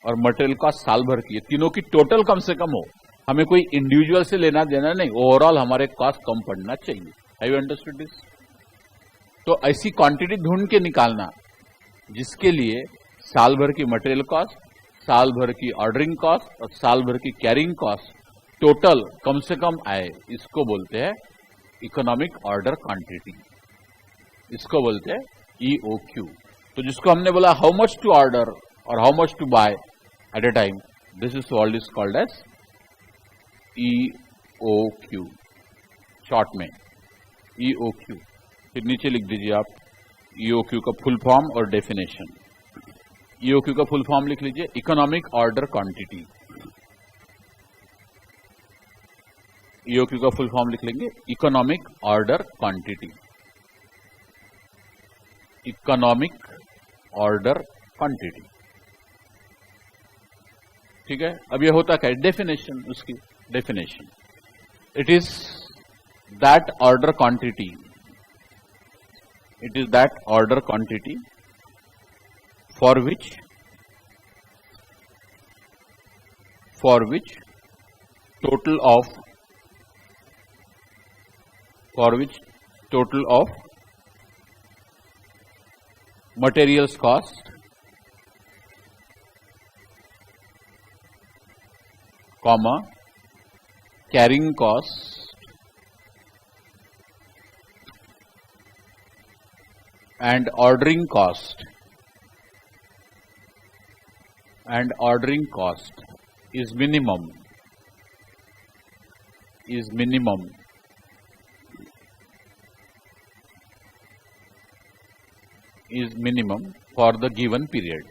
और मटेरियल कॉस्ट साल भर की, ये तीनों की टोटल कम से कम हो। हमें कोई इंडिविजुअल से लेना देना नहीं, ओवरऑल हमारे कॉस्ट कम पड़ना चाहिए। Have you understood this? तो ऐसी क्वांटिटी ढूंढ के निकालना जिसके लिए साल भर की मटेरियल कॉस्ट, साल भर की ऑर्डरिंग कॉस्ट और साल भर की कैरिंग कॉस्ट टोटल कम से कम आए, इसको बोलते हैं इकोनॉमिक ऑर्डर क्वांटिटी। इसको बोलते हैं EOQ। तो जिसको हमने बोला हाउ मच टू ऑर्डर और how much to buy at a time, this is called as EOQ, short में EOQ। फिर नीचे लिख दीजिए आप EOQ का फुल फॉर्म और डेफिनेशन। EOQ का फुल फॉर्म लिख लीजिए, इकोनॉमिक ऑर्डर क्वांटिटी। EOQ का फुल फॉर्म लिख लेंगे, economic order quantity. Economic order quantity, ठीक है। अब ये होता क्या है? डेफिनेशन, उसकी definition, it is that order quantity, it is that order quantity for which total of materials cost, comma, carrying cost and ordering cost is minimum for the given period,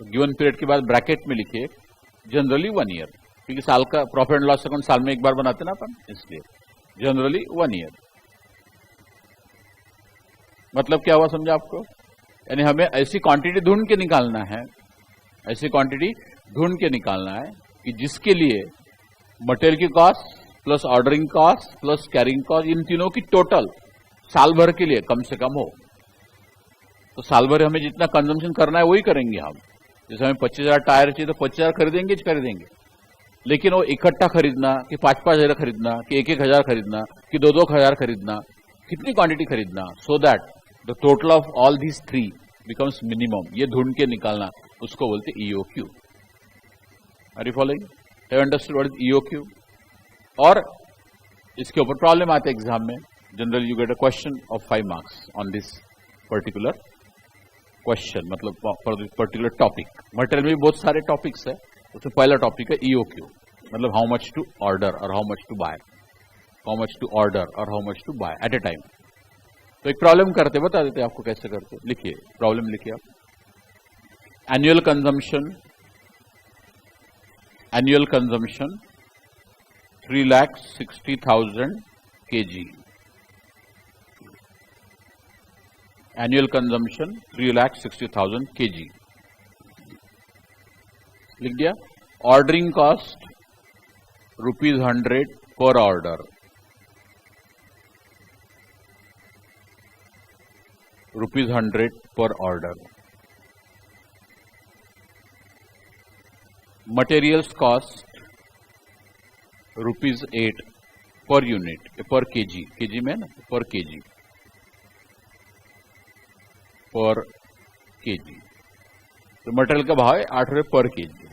given period के बाद bracket में लिखिए generally 1 year, क्योंकि साल का profit and loss account साल में एक बार बनाते ना अपन, इसलिए जनरली 1 ईयर। मतलब क्या हुआ समझा आपको? यानी हमें ऐसी क्वांटिटी ढूंढ के निकालना है कि जिसके लिए मटेरियल की cost plus ordering cost plus carrying cost, इन तीनों की टोटल साल भर के लिए कम से कम हो। तो साल भर हमें जितना कंजम्पशन करना है वही करेंगे हम। जैसे हमें 25,000 टायर चाहिए तो 25,000 खरीदेंगे, लेकिन वो इकट्ठा खरीदना कि 5-5 हजार खरीदना कि 1-1 हजार खरीदना कि 2-2 हजार खरीदना, कितनी क्वांटिटी खरीदना, so that the total of all these 3 becomes minimum, ये ढूंढ के निकालना, उसको बोलते EOQ। Are you following? Have understood what is EOQ? और इसके ऊपर प्रॉब्लम आते हैं एग्जाम में। Generally you get a question of 5 marks on this particular question, मतलब for this particular topic. Material में भी बहुत सारे टॉपिक्स है, उसमें पहला टॉपिक है EOQ, मतलब हाउ मच टू ऑर्डर और how much to buy, how much to order और how much to buy at a time. तो एक प्रॉब्लम करते, बता देते आपको कैसे करते। लिखिए प्रॉब्लम, लिखिए आप, annual consumption 3,60,000 kg, annual consumption 3,60,000 kg लिख दिया। ऑर्डरिंग कॉस्ट ₹100 पर ऑर्डर, ₹100 पर ऑर्डर। मटेरियल्स कॉस्ट ₹8 पर यूनिट, पर केजी, केजी में ना, पर केजी पर केजी। तो मटेरियल का भाव है 8 रुपये पर केजी,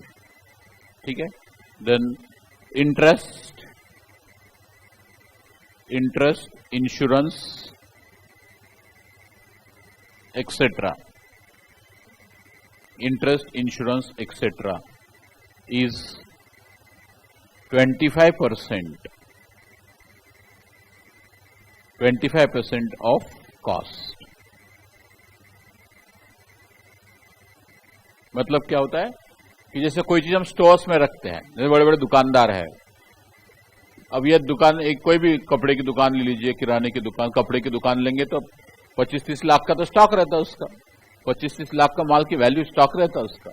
ठीक है। Then interest, insurance etcetera, interest, insurance, etc. is 25% of cost। मतलब क्या होता है कि जैसे कोई चीज हम स्टोर्स में रखते हैं, जैसे बड़े बड़े दुकानदार है, अब ये दुकान, एक कोई भी कपड़े की दुकान ले लीजिए, किराने की दुकान, कपड़े की दुकान लेंगे तो 25-30 लाख का तो स्टॉक रहता है उसका, 25-30 लाख का माल की वैल्यू स्टॉक रहता है उसका।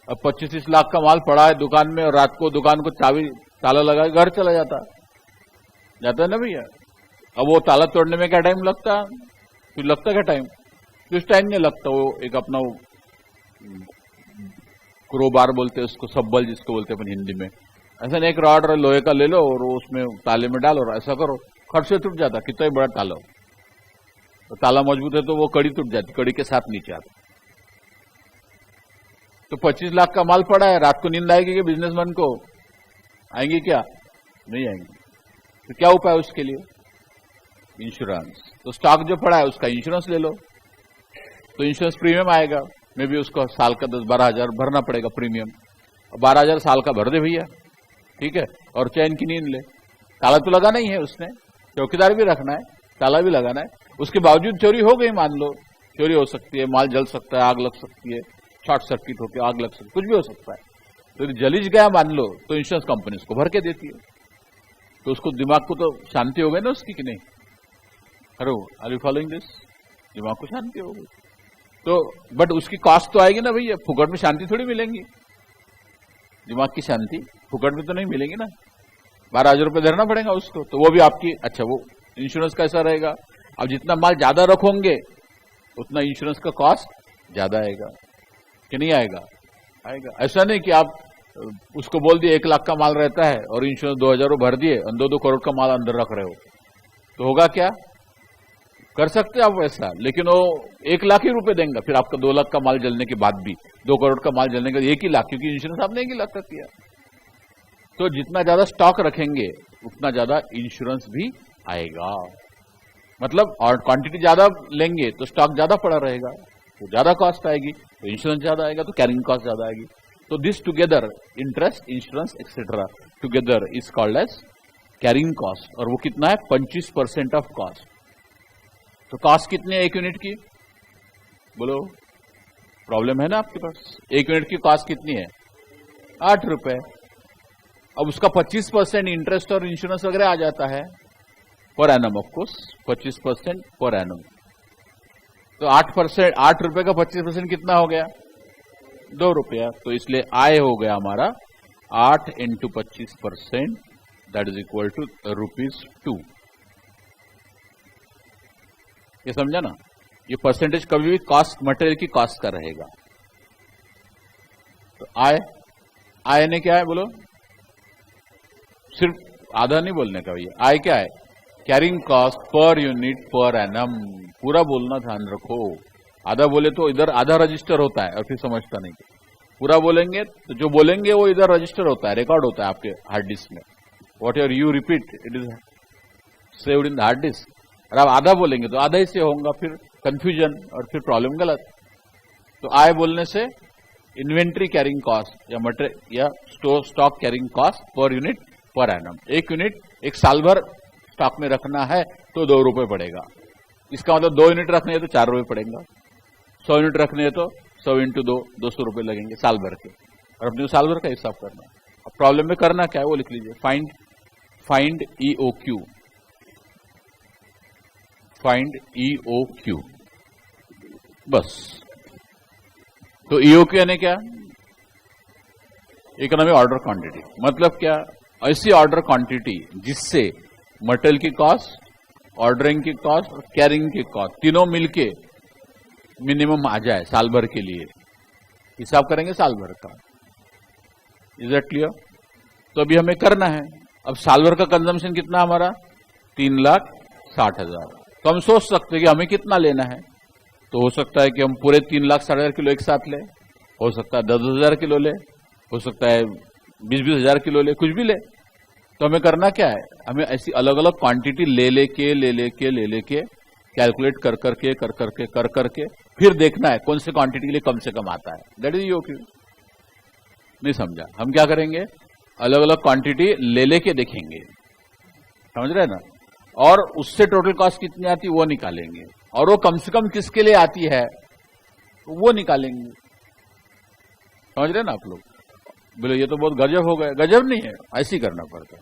अब 25-30 लाख का माल पड़ा है दुकान में और रात को दुकान को चाबी ताला लगा घर चला जाता है ना भैया। अब वो ताला तोड़ने में क्या टाइम लगता है? कुछ लगता क्या टाइम? कुछ टाइम नहीं लगता। वो एक अपना क्रोबार बोलते हैं उसको, सब्बल जिसको बोलते हैं अपन हिंदी में, ऐसा नहीं, एक रॉड लोहे का ले लो और उसमें ताले में डालो और ऐसा करो, खट से टूट जाता, कितना बड़ा ताला हो। तो ताला मजबूत है तो वो कड़ी टूट जाती, कड़ी के साथ नीचे आता। तो 25 लाख का माल पड़ा है, रात को नींद आएगी कि बिजनेसमैन को? आएंगी क्या? नहीं आएंगी। तो क्या उपाय है उसके लिए? इंश्योरेंस। तो स्टॉक जो पड़ा है उसका इंश्योरेंस ले लो, तो इंश्योरेंस प्रीमियम आएगा, मे भी उसको साल का 10-12 हजार भरना पड़ेगा प्रीमियम। 12 हजार साल का भर दे भैया, ठीक है, और चैन की नींद ले। ताला तो लगाना ही है उसने, चौकीदार भी रखना है, ताला भी लगाना है। उसके बावजूद चोरी हो गई, मान लो चोरी हो सकती है, माल जल सकता है, आग लग सकती है, शॉर्ट सर्किट होकर आग लग सकती है, कुछ भी हो सकता है। तो जलिज गया मान लो, तो इंश्योरेंस कंपनी उसको भर के देती है। तो उसको दिमाग को तो शांति हो गई ना उसकी, कि नहीं? Hello, are you following this? दिमाग को शांति हो गई। तो बट उसकी कॉस्ट तो आएगी ना भैया, फुकट में शांति थोड़ी मिलेंगी। दिमाग की शांति फुकट में तो नहीं मिलेगी ना, 12 हजार रुपये देना पड़ेगा उसको। तो वो भी आपकी, अच्छा वो इंश्योरेंस कैसा रहेगा? अब जितना माल ज्यादा रखोगे उतना इंश्योरेंस का कॉस्ट ज्यादा आएगा, कि नहीं आएगा? आएगा। ऐसा नहीं कि आप उसको बोल दिए 1 लाख का माल रहता है और इंश्योरेंस 2000 भर दिए और 2-2 करोड़ का माल अंदर रख रहे हो, तो होगा क्या? कर सकते आप वैसा, लेकिन वो 1 लाख ही रुपए देंगे, फिर आपका 2 लाख का माल जलने के बाद भी, 2 करोड़ का माल जलने के बाद 1 ही लाख, क्योंकि इंश्योरेंस आपने 1 ही लाख का किया। तो जितना ज्यादा स्टॉक रखेंगे उतना ज्यादा इंश्योरेंस भी आएगा। मतलब और क्वांटिटी ज्यादा लेंगे तो स्टॉक ज्यादा पड़ा रहेगा, तो ज्यादा कॉस्ट आएगी, तो इंश्योरेंस ज्यादा आएगा, तो कैरिंग कॉस्ट ज्यादा आएगी। तो this together, interest, insurance etcetera together is called as carrying cost. और वो कितना है? 25% ऑफ कॉस्ट। तो कॉस्ट कितनी है 1 यूनिट की? बोलो, प्रॉब्लम है ना आपके पास? 1 यूनिट की कॉस्ट कितनी है? 8 रुपए। अब उसका 25% इंटरेस्ट और इंश्योरेंस वगैरह आ जाता है पर एनम, ऑफ कोर्स 25% पर एनम। तो 8 रुपए का 25% कितना हो गया? 2 रुपया। तो इसलिए आय हो गया हमारा 8 × 25%, दैट इज इक्वल टू ₹2। ये समझा ना? ये परसेंटेज कभी भी कॉस्ट, मटेरियल की कॉस्ट का रहेगा। तो आय ने क्या है बोलो? सिर्फ आधा नहीं बोलने का भैया। आय क्या है? Carrying cost per unit per annum. पूरा बोलना, ध्यान रखो। आधा बोले तो इधर आधा रजिस्टर होता है और फिर समझता नहीं। पूरा बोलेंगे तो जो बोलेंगे वो इधर रजिस्टर होता है, रिकॉर्ड होता है आपके हार्ड डिस्क में। What ever you repeat it is saved in the hard disk. और आप आधा बोलेंगे तो आधा ही से होगा, फिर कंफ्यूजन और फिर प्रॉब्लम गलत। तो आय बोलने से इन्वेंट्री कैरिंग कॉस्ट या मटेरियल या stock carrying cost per unit per annum. 1 unit एक साल भर स्टॉक में रखना है तो 2 रुपए पड़ेगा। इसका मतलब 2 यूनिट रखने हैं तो 4 रुपए पड़ेगा। 100 यूनिट रखने हैं तो 100 × 2 200 रुपए लगेंगे साल भर के। और अपने साल भर का हिसाब करना। अब प्रॉब्लम में करना क्या है वो लिख लीजिए। फाइंड EOQ, फाइंड EOQ, बस। तो EOQ यानी क्या? Economic order quantity. मतलब क्या? ऐसी ऑर्डर क्वांटिटी जिससे मटेरियल की कॉस्ट, ऑर्डरिंग की कॉस्ट और कैरिंग की कॉस्ट तीनों मिलके मिनिमम आ जाए साल भर के लिए। हिसाब करेंगे साल भर का। Is that clear? तो अभी हमें करना है। अब साल भर का कंजम्पशन कितना हमारा? 3,60,000। तो हम सोच सकते हैं कि हमें कितना लेना है। तो हो सकता है कि हम पूरे 3,60,000 किलो एक साथ ले, हो सकता है 10,000 किलो ले, हो सकता है 20,000 किलो ले, कुछ भी ले। तो हमें करना क्या है, हमें ऐसी अलग अलग क्वांटिटी ले लेके कैलकुलेट कर करके फिर देखना है कौन से क्वांटिटी के लिए कम से कम आता है। That is EOQ. नहीं समझा? हम क्या करेंगे, अलग अलग क्वांटिटी ले लेके देखेंगे, समझ रहे हैं ना, और उससे टोटल कॉस्ट कितनी आती है वो निकालेंगे, और वो कम से कम किसके लिए आती है वो निकालेंगे। समझ रहे हैं ना आप लोग? बोले ये तो बहुत गजब हो गया। गजब नहीं है, ऐसे ही करना पड़ता है।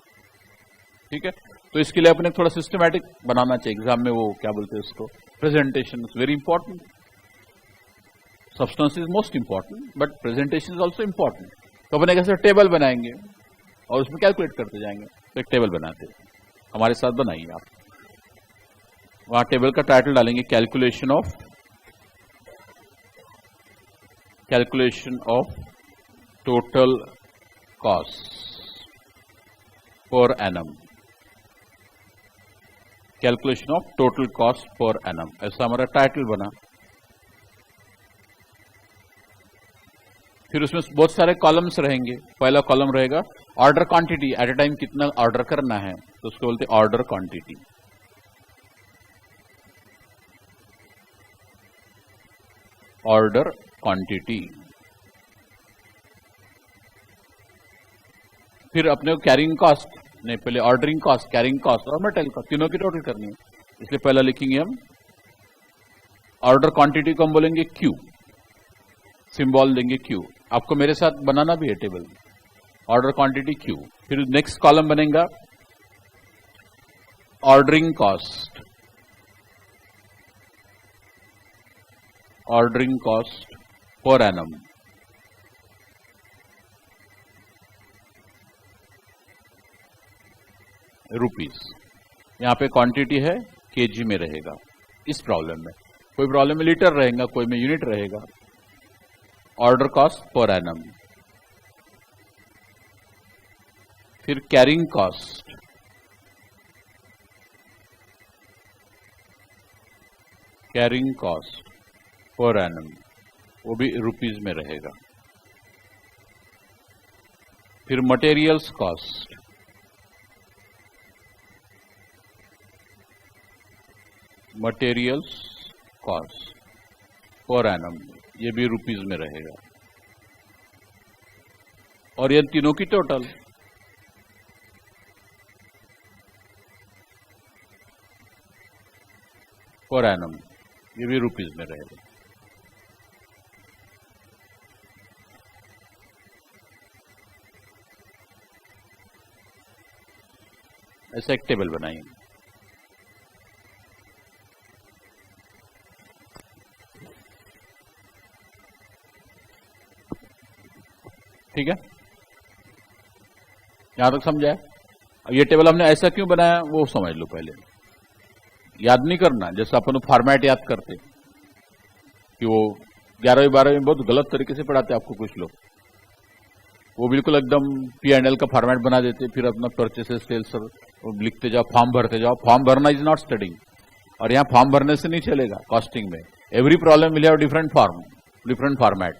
ठीक है, तो इसके लिए अपने थोड़ा सिस्टमैटिक बनाना चाहिए। एग्जाम में वो क्या बोलते हैं उसको, presentation is very important. Substance is most important but presentation is also important. तो अपने कैसे टेबल बनाएंगे और उसमें कैलकुलेट करते जाएंगे। तो एक टेबल बनाते हैं, हमारे साथ बनाइए आप। वहां टेबल का टाइटल डालेंगे calculation of total cost per annum. Calculation of total cost per annum, ऐसा हमारा टाइटल बना। फिर उसमें बहुत सारे कॉलम्स रहेंगे। पहला कॉलम रहेगा order quantity, at a time कितना ऑर्डर करना है, तो उसको बोलते हैं ऑर्डर क्वांटिटी। Order quantity. फिर अपने को कैरिंग कॉस्ट, नहीं पहले ऑर्डरिंग कॉस्ट, कैरिंग कॉस्ट और मटेरियल कॉस्ट, तीनों की टोटल करनी है। इसलिए पहला लिखेंगे हम ऑर्डर क्वांटिटी को हम बोलेंगे क्यू, सिंबल देंगे क्यू। आपको मेरे साथ बनाना भी है टेबल, ऑर्डर क्वांटिटी क्यू। फिर नेक्स्ट कॉलम बनेगा ordering cost, ordering cost per annum. Rupees, यहां पे क्वांटिटी है केजी में रहेगा। इस प्रॉब्लम में, कोई प्रॉब्लम में लीटर रहेगा, कोई में यूनिट रहेगा। Order cost per annum. फिर carrying cost, carrying cost per annum, वो भी रुपीस में रहेगा। फिर materials cost, materials cost per annum, ये भी रुपीस में रहेगा। और ये तीनों की टोटल। पर एनम, ये भी रुपीस में रहेगा। ऐसा एक टेबल बनाइए। ठीक है, यहां तक समझा है? अब ये टेबल हमने ऐसा क्यों बनाया वो समझ लो पहले। याद नहीं करना, जैसे अपन फॉर्मेट याद करते कि वो 11वीं 12वीं में बहुत गलत तरीके से पढ़ाते आपको कुछ लोग। वो बिल्कुल एकदम P&L का फॉर्मेट बना देते, फिर अपना परचेसेस सेल्स लिखते जाओ, फॉर्म भरते जाओ। फॉर्म भरना इज नॉट स्टडिंग। और यहाँ फॉर्म भरने से नहीं चलेगा कॉस्टिंग में। Every problem will have different form, different format.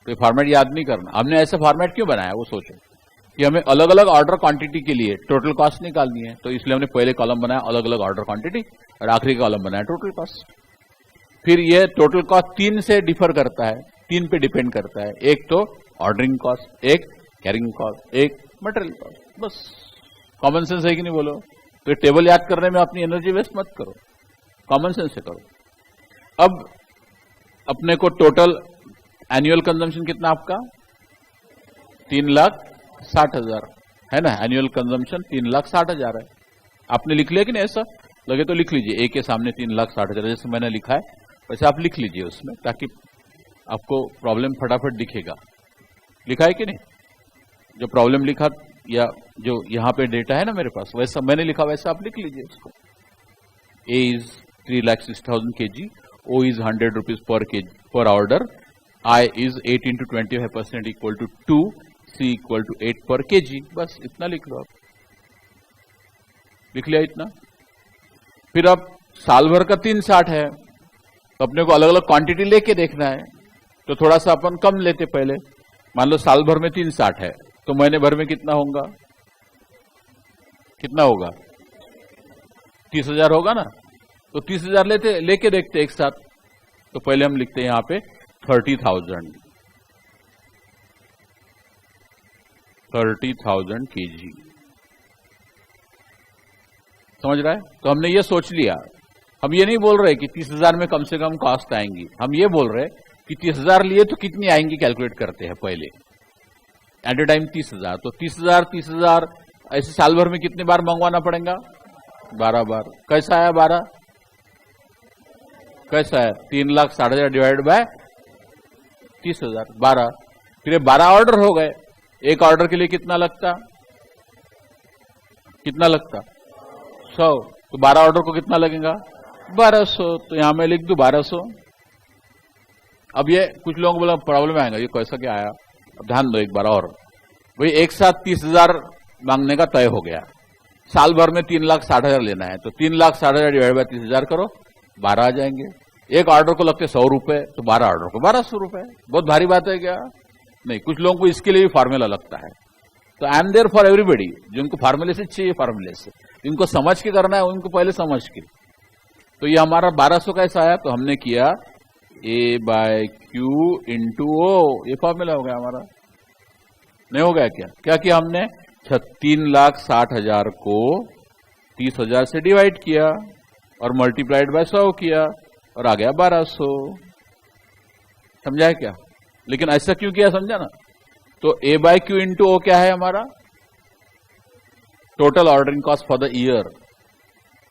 तो ये फॉर्मेट याद नहीं करना। हमने ऐसा फॉर्मेट क्यों बनाया वो सोचो कि हमें अलग अलग ऑर्डर क्वांटिटी के लिए टोटल कॉस्ट निकालनी है। तो इसलिए हमने पहले कॉलम बनाया अलग अलग ऑर्डर क्वांटिटी और आखिरी कॉलम बनाया टोटल कॉस्ट। फिर ये टोटल कॉस्ट 3 से डिफर करता है, 3 पे डिपेंड करता है। एक तो ऑर्डरिंग कॉस्ट, एक कैरिंग कॉस्ट, एक मटेरियल कॉस्ट। बस कॉमन सेंस है कि नहीं बोलो? तो ये टेबल याद करने में अपनी एनर्जी वेस्ट मत करो, कॉमन सेंस से करो। अब अपने को टोटल एनुअल कंजम्पशन कितना आपका 3,60,000 है ना। एनुअल कंजम्पशन 3,60,000 है। आपने लिख लिया कि नहीं? ऐसा लगे तो लिख लीजिए, ए के सामने 3,60,000 जैसे मैंने लिखा है वैसे आप लिख लीजिए उसमें, ताकि आपको प्रॉब्लम फटाफट दिखेगा। लिखा है कि नहीं? जो प्रॉब्लम लिखा या जो यहाँ पे डेटा है ना मेरे पास, वैसा मैंने लिखा वैसा आप लिख लीजिए उसको। ए is 3,60,000 kg, O is 100 rupees per order, I is 8 into 25% equal to 2, C equal to 8 per kg। बस इतना लिख लो आप। लिख लिया इतना? फिर अब साल भर का 360 है, तो अपने को अलग अलग क्वांटिटी लेके देखना है, तो थोड़ा सा अपन कम लेते पहले। मान लो साल भर में 360 है, तो महीने भर में कितना होगा, कितना होगा, 30,000 होगा ना। तो 30,000 लेके देखते एक साथ। तो पहले हम लिखते हैं यहां पे 30,000 kg। समझ रहा है? तो हमने ये सोच लिया, हम ये नहीं बोल रहे कि 30,000 में कम से कम कॉस्ट आएंगी, हम ये बोल रहे कि 30,000 लिए तो कितनी आएंगी कैलकुलेट करते हैं पहले, एट ए टाइम 30,000। तो 30,000 ऐसे साल भर में कितने बार मंगवाना पड़ेगा, 12 बार। कैसा आया 12, कैसा है, 3,60,000 डिवाइड बाय 30,000, 12। फिर ये 12 ऑर्डर हो गए, एक ऑर्डर के लिए कितना लगता, कितना लगता, 100। तो 12 ऑर्डर को कितना लगेगा, 1200। तो यहां मैं लिख दूं 1200। अब ये कुछ लोगों को बोला प्रॉब्लम आएगा, ये कैसा क्या आया। अब ध्यान दो एक बार और, भाई एक साथ 30,000 मांगने का तय हो गया, साल भर में 3,60,000 लेना है, तो 3,60,000 डिवाइड बाय 30,000 करो, 12 आ जाएंगे। एक ऑर्डर को लगते 100 रुपए, तो 12 ऑर्डर को 1200 रुपए। बहुत भारी बात है क्या, नहीं। कुछ लोगों को इसके लिए भी फार्मूला लगता है। तो I am there for everybody, जिनको फार्मूले से चाहिए फार्मूले से, इनको समझ के करना है उनको पहले समझ के। तो ये हमारा 1200 कैसा आया, तो हमने किया A/Q इंटू O, ये फॉर्मूला हो गया हमारा। नहीं हो गया क्या, क्या किया हमने, 3,60,000 को 30,000 से डिवाइड किया और मल्टीप्लाइड बाय 100 किया और आ गया 1200। समझा है क्या? लेकिन ऐसा क्यों किया, समझा ना। तो A/Q इंटू O क्या है हमारा, total ordering cost for the year.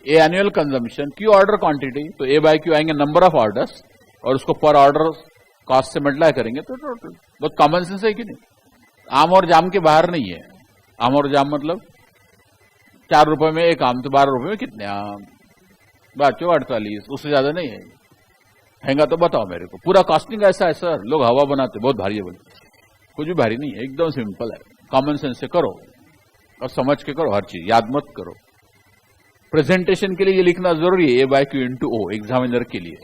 A annual consumption, Q order quantity, तो A/Q आएंगे नंबर ऑफ ऑर्डर्स और उसको पर ऑर्डर कॉस्ट से मल्टीप्लाई करेंगे तो टोटल। बहुत कॉमन सेंस है कि नहीं, आम और जाम के बाहर नहीं है। आम और जाम मतलब 4 रुपए में एक आम, तो 12 रुपए में कितने आम, 48, उससे ज्यादा नहीं है। महंगा तो बताओ मेरे को। पूरा कॉस्टिंग ऐसा है सर, लोग हवा बनाते, बहुत भारी है बोलते। कुछ भी भारी नहीं है, एकदम सिंपल है। कॉमन सेंस से करो और समझ के करो, हर चीज याद मत करो। प्रेजेंटेशन के लिए ये लिखना जरूरी है, A/Q इंटू O एग्जामिनर के लिए,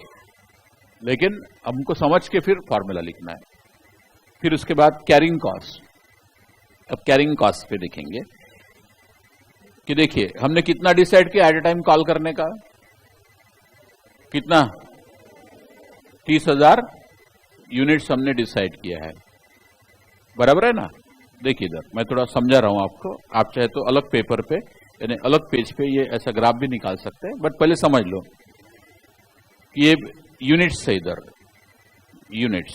लेकिन हमको समझ के फिर फॉर्मूला लिखना है। फिर उसके बाद कैरिंग कॉस्ट। अब कैरिंग कॉस्ट पे देखेंगे कि देखिए हमने कितना डिसाइड किया एट ए टाइम कॉल करने का, कितना, 30,000 यूनिट्स हमने डिसाइड किया है, बराबर है ना। देखिए इधर मैं थोड़ा समझा रहा हूं आपको, आप चाहे तो अलग पेपर पे यानी अलग पेज पे ये ऐसा ग्राफ भी निकाल सकते हैं, बट पहले समझ लो कि ये यूनिट्स है, इधर यूनिट्स,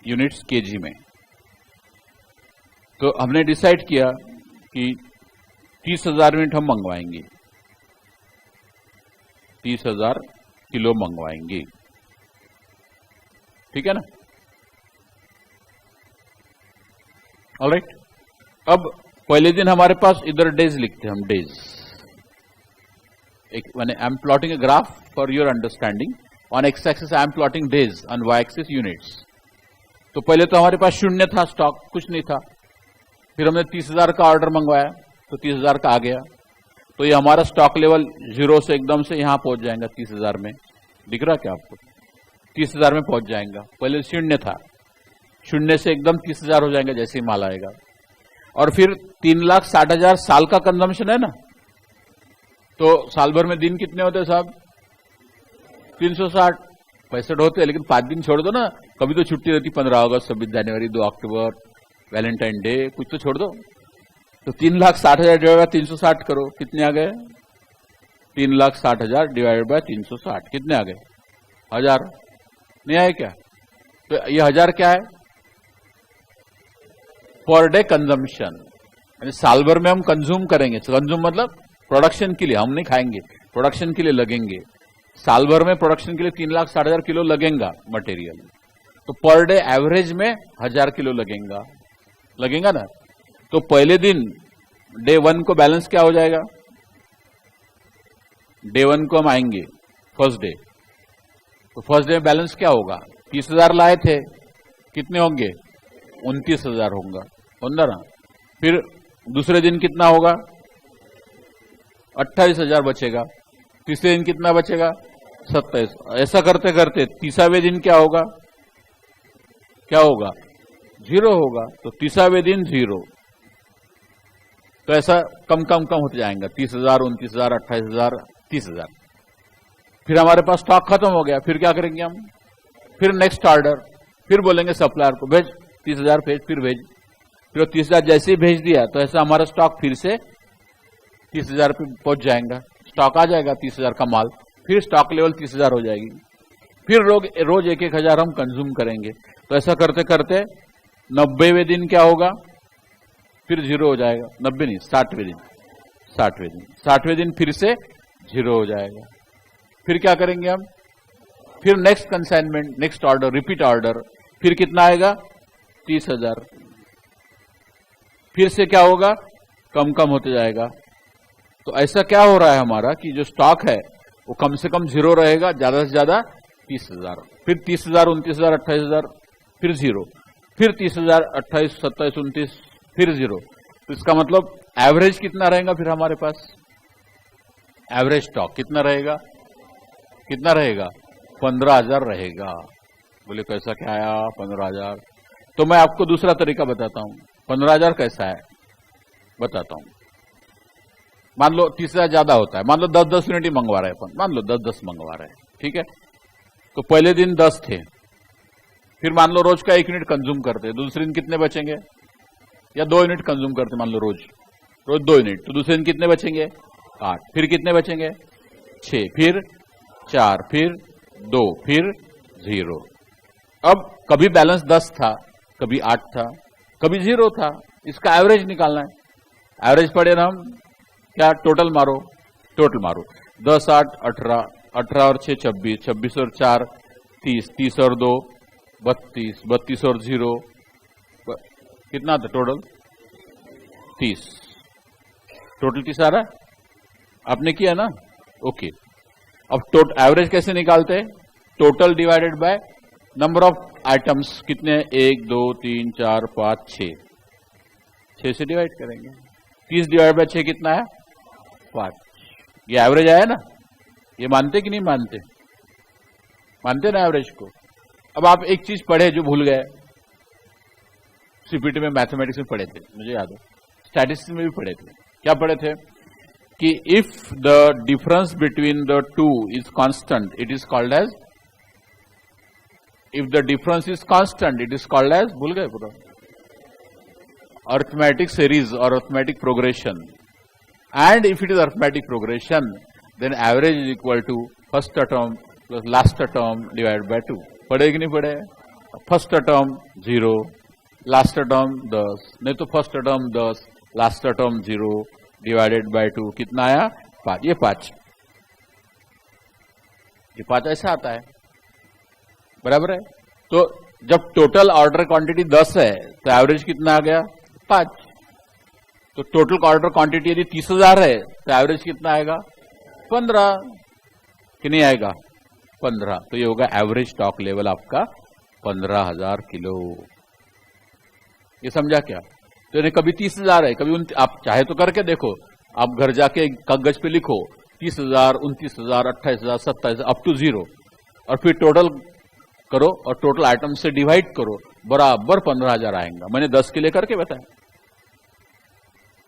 यूनिट्स केजी में। तो हमने डिसाइड किया कि 30,000 यूनिट हम मंगवाएंगे, 30,000 किलो मंगवाएंगे, ठीक है ना। ऑलराइट। अब पहले दिन हमारे पास इधर डेज लिखते हैं हम, डेज। एक मैंने I am plotting a graph for your understanding. On X axis I am plotting days, on Y axis units. तो पहले तो हमारे पास शून्य था, स्टॉक कुछ नहीं था। फिर हमने 30,000 का ऑर्डर मंगवाया, तो 30,000 का आ गया। तो ये हमारा स्टॉक लेवल 0 से एकदम से यहां पहुंच जाएगा 30,000 में। दिख रहा क्या आपको, 30,000 में पहुंच जाएगा। पहले शून्य था, शून्य से एकदम 30,000 हो जाएंगे जैसे ही माल आएगा। और फिर 3,60,000 साल का कंजम्पशन है ना, तो साल भर में दिन कितने होते हैं साहब, 360, 65 होते हैं। लेकिन 5 दिन छोड़ दो ना, कभी तो छुट्टी रहती, 15 अगस्त, 26 जनवरी, 2 अक्टूबर, वैलेंटाइन डे, कुछ तो छोड़ दो। तो 3,60,000 डिवाइड बाय 360 करो, कितने आ गए, 3,60,000 डिवाइड बाय 360 कितने आ गए, 1000। नहीं आए क्या? तो ये 1000 क्या है, पर डे कंजम्पशन, यानी साल भर में हम कंज्यूम करेंगे। कंज्यूम मतलब प्रोडक्शन के लिए, हम नहीं खाएंगे, प्रोडक्शन के लिए लगेंगे। साल भर में प्रोडक्शन के लिए 3,60,000 किलो लगेगा मटेरियल, तो पर डे एवरेज में 1000 किलो लगेगा ना। तो पहले दिन डे 1 को बैलेंस क्या हो जाएगा, डे 1 को हम आएंगे फर्स्ट डे, तो फर्स्ट डे में बैलेंस क्या होगा, 30,000 लाए थे, कितने होंगे, 29,000 होगा ना। फिर दूसरे दिन कितना होगा, 28,000 बचेगा। तीसरे दिन कितना बचेगा? 27। ऐसा करते करते 30वें दिन क्या होगा? क्या होगा? 0 होगा। तो 30वें दिन 0। तो ऐसा कम कम कम होते जाएंगे। 30,000, 29,000, 28,000, 30,000। फिर हमारे पास स्टॉक खत्म हो गया। फिर क्या करेंगे हम? फिर नेक्स्ट ऑर्डर, फिर बोलेंगे सप्लायर को भेज 30,000 भेज, फिर भेज। फिर 30,000 जैसे ही भेज दिया तो ऐसा हमारा स्टॉक फिर से 30,000 पे पहुंच जाएगा। स्टॉक आ जाएगा 30,000 का माल, फिर स्टॉक लेवल 30,000 हो जाएगी। फिर रोज 1,000 हम कंज्यूम करेंगे। तो ऐसा करते करते 90वें दिन क्या होगा? फिर 0 हो जाएगा। 90 नहीं, 60वें दिन। 60वें दिन फिर से 0 हो जाएगा। फिर क्या करेंगे हम? फिर next consignment, next order, repeat order. फिर कितना आएगा? 30,000। फिर से क्या होगा? कम कम होते जाएगा। तो ऐसा क्या हो रहा है हमारा कि जो स्टॉक है वो कम से कम 0 रहेगा, ज्यादा से ज्यादा 30,000। फिर 30,000, 29,000, 28,000, फिर 0। फिर 30,000, 28, 27, 29, फिर 0। तो इसका मतलब एवरेज कितना रहेगा फिर हमारे पास? एवरेज स्टॉक कितना रहेगा? कितना रहेगा? 15,000 रहेगा। बोले कैसा क्या आया 15,000? तो मैं आपको दूसरा तरीका बताता हूं। 15,000 कैसा है बताता हूं। मान लो 30,000 ज्यादा होता है। मान लो 10-10 यूनिट ही मंगवा रहे हैं अपन। मान लो 10-10 मंगवा रहे हैं, ठीक है। तो पहले दिन 10 थे। फिर मान लो रोज का 1 यूनिट कंज्यूम करते, दूसरे दिन कितने बचेंगे? या 2 यूनिट कंज्यूम करते, मान लो रोज 2 यूनिट, तो दूसरे दिन कितने बचेंगे? 8। फिर कितने बचेंगे? 6। फिर 4, फिर 2, फिर 0। अब कभी बैलेंस 10 था, कभी 8 था, कभी 0 था। इसका एवरेज निकालना है। एवरेज पढ़े ना हम क्या? टोटल मारो, टोटल मारो। 10, 8, 18, 18 और 6, 26, 26 और 4, 30, 30 और 2, 32, 32 और 0, कितना था टोटल? 30। टोटल 30 आ रहा है? आपने किया ना? ओके। अब टोटल एवरेज कैसे निकालते हैं? Total divided by number of items. कितने? 1, 2, 3, 4, 5, 6। 6 से डिवाइड करेंगे। 30 डिवाइड बाय 6 कितना है? 5। ये एवरेज आया ना? ये मानते कि नहीं मानते? मानते ना एवरेज को? अब आप एक चीज पढ़े जो भूल गए। सीपीटी में मैथमेटिक्स में पढ़े थे, मुझे याद है। स्टैटिस्टिक्स में भी पढ़े थे। क्या पढ़े थे? कि if the difference between the two is constant it is called as, if the difference is constant it is called as, भूल गए पूरा, अरिथमेटिक सीरीज और arithmetic progression. And if it is arithmetic progression then average is equal to first term plus last term divide by 2। पढ़े कि नहीं पढ़े? First term 0, last term 10, नहीं तो first term 10, last term 0 divided by 2। कितना आया? 5। ये 5 ऐसा आता है, बराबर है। तो जब टोटल ऑर्डर क्वांटिटी 10 है तो एवरेज कितना आ गया? 5। तो टोटल ऑर्डर क्वांटिटी यदि 30,000 है तो एवरेज कितना आएगा? 15। कि नहीं आएगा? 15। तो ये होगा एवरेज स्टॉक लेवल आपका 15,000 किलो। ये समझा क्या? तो इन्हें कभी 30,000 है, कभी आप चाहे तो करके देखो। आप घर जाके कागज पे लिखो 30,000, 29,000, 28,000, 27 अप टू 0 और फिर टोटल करो और टोटल आइटम से डिवाइड करो, बराबर 15,000 आएगा। मैंने 10 के लिए करके बताया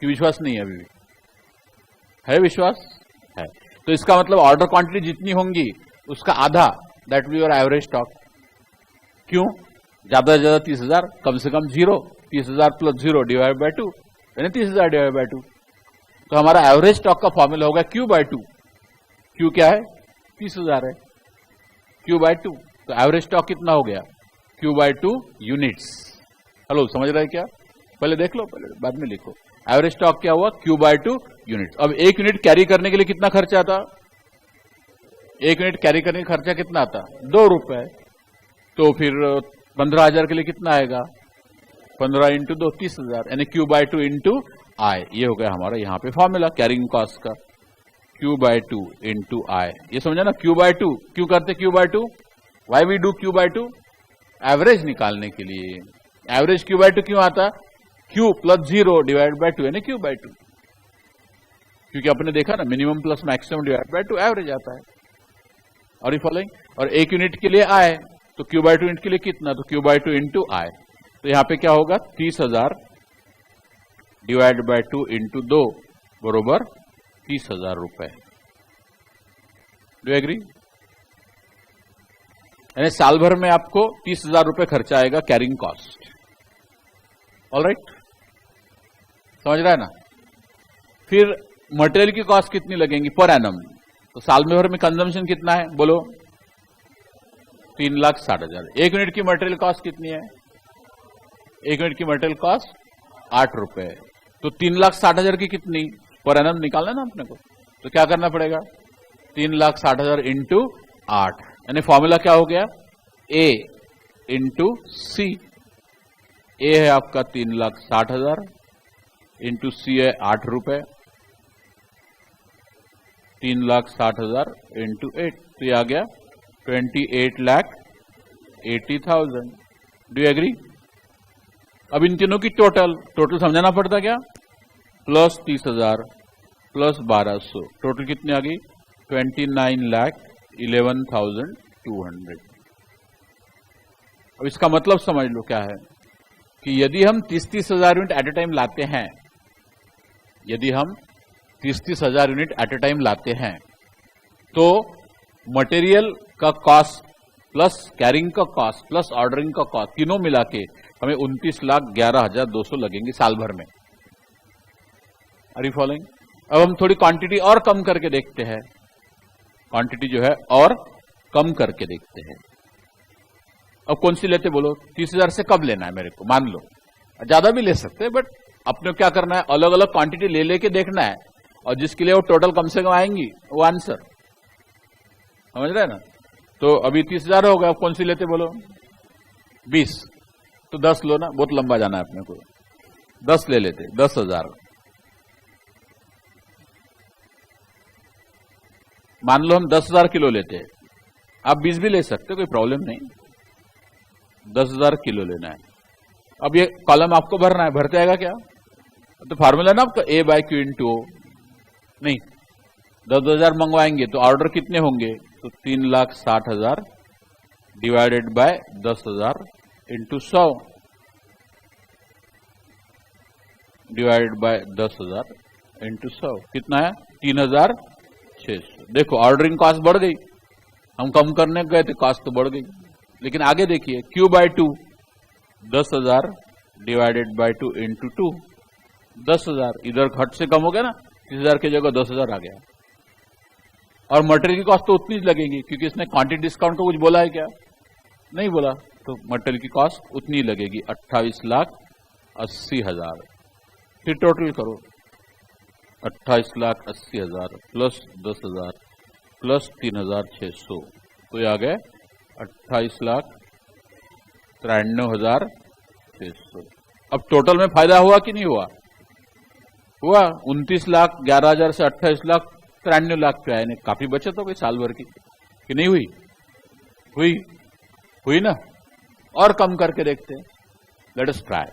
कि विश्वास नहीं है? अभी भी है विश्वास? है। तो इसका मतलब ऑर्डर क्वांटिटी जितनी होंगी उसका आधा, that will your average stock. क्यों? ज्यादा से ज्यादा 30,000, कम से कम 0, 30,000 प्लस 0 डिवाइड बाय 2, यानी 30,000 डिवाइड बाय 2। तो हमारा एवरेज स्टॉक का फॉर्मूला होगा Q/2। Q क्या है? 30,000 है। Q/2। तो एवरेज स्टॉक कितना हो गया? Q/2 units. हेलो, समझ रहे हैं क्या? पहले देख लो, पहले बाद में लिखो। एवरेज स्टॉक क्या हुआ? Q/2 units. अब 1 यूनिट कैरी करने के लिए कितना खर्चा आता? 1 यूनिट कैरी करने का खर्चा कितना आता? 2 रुपए। तो फिर 15,000 के लिए कितना आएगा? 15 इंटू 2, 30,000, यानी Q/2 इंटू आई। ये हो गया हमारा यहाँ पे फॉर्मूला कैरिंग कॉस्ट का, Q/2 इंटू आई। ये समझा ना? Q/2 क्यों करते? Q/2 why we do Q/2? Average निकालने के लिए। एवरेज Q/2 क्यों आता? Q प्लस 0 डिवाइड बाय 2 यानी Q/2। क्योंकि अपने देखा ना minimum plus maximum divide by 2 average आता है। और ये फॉलोइंग, और 1 यूनिट के लिए आए तो Q बाय 2 यूनिट के लिए कितना, तो Q बाय 2 इंटू आए, तो यहां पे क्या होगा 30,000 डिवाइड बाय 2 इंटू 2 बरोबर 30,000 रुपए। Do agree? यानी साल भर में आपको 30,000 रुपए खर्चा आएगा कैरिंग कॉस्ट। ऑलराइट, समझ रहा है ना? फिर मटेरियल की कॉस्ट कितनी लगेंगी पर एनम, तो साल में भर में कंजम्पशन कितना है बोलो, 3,60,000। 1 यूनिट की मटेरियल कॉस्ट कितनी है, 1 यूनिट की मटेरियल कॉस्ट 8 रुपए, तो 3,60,000 की कितनी पर एनम निकालना ना अपने को, तो क्या करना पड़ेगा 3,60,000 इंटू 8, यानी फॉर्मूला क्या हो गया A इंटू सी। ए है आपका 3,60,000 इंटू सी है 8 रुपए, 3,60,000 इंटू 8, तो ये आ गया 28,80,000। Do you agree? अब इन तीनों की टोटल समझाना पड़ता क्या, प्लस 30,000 प्लस 1,200, टोटल कितनी आ गई 29,11,200। अब इसका मतलब समझ लो क्या है कि यदि हम 30,000 यूनिट एट ए टाइम लाते हैं, यदि हम 30,000 यूनिट एट ए टाइम लाते हैं, तो मटेरियल का कॉस्ट प्लस कैरिंग का कॉस्ट प्लस ऑर्डरिंग का कॉस्ट तीनों मिला के हमें 29,11,200 लगेंगे साल भर में। Are you following? अब हम थोड़ी क्वांटिटी और कम करके देखते हैं, क्वांटिटी जो है और कम करके देखते हैं। अब कौन सी लेते बोलो, 30,000 से कब लेना है मेरे को, मान लो ज्यादा भी ले सकते हैं, बट अपने क्या करना है अलग अलग क्वांटिटी ले लेके देखना है, और जिसके लिए वो टोटल कम से कम आएंगी वो आंसर, समझ रहे हैं ना? तो अभी 30,000 हो गया, अब कौन सी लेते बोलो 20, तो 10 लो ना, बहुत लंबा जाना है अपने को, 10 ले लेते, 10,000। मान लो हम 10,000 किलो लेते हैं, आप 20 भी ले सकते, कोई प्रॉब्लम नहीं, 10,000 किलो लेना है। अब ये कॉलम आपको भरना है, भरते आएगा क्या, तो फार्मूला ना आपका A by Q into O, नहीं 10,000 मंगवाएंगे तो ऑर्डर कितने होंगे, तो 3,60,000 divided by 10,000 into 100 divided by 10,000 into 100 कितना है 3,600। देखो ऑर्डरिंग कॉस्ट बढ़ गई, हम कम करने गए थे कॉस्ट तो बढ़ गई, लेकिन आगे देखिए Q by 2 10,000 divided by 2 into 2 10,000, इधर घट से कम हो गया ना, 30,000 की जगह 10,000 आ गया। और मटेरियल की कॉस्ट तो उतनी लगेगी, क्योंकि इसने क्वांटिटी डिस्काउंट को कुछ बोला है क्या, नहीं बोला, तो मटेरियल की कॉस्ट उतनी लगेगी 28,80,000। फिर टोटल करो 28,80,000 प्लस 10,000 प्लस 3,600, तो ये आ गए 28,93,600। अब टोटल में फायदा हुआ कि नहीं हुआ, हुआ 29,11,000 से 28,93,00,000 पे आए, काफी बचत हो गई साल भर की, कि नहीं हुई, हुई हुई ना। और कम करके देखते हैं, लेट अस ट्राई,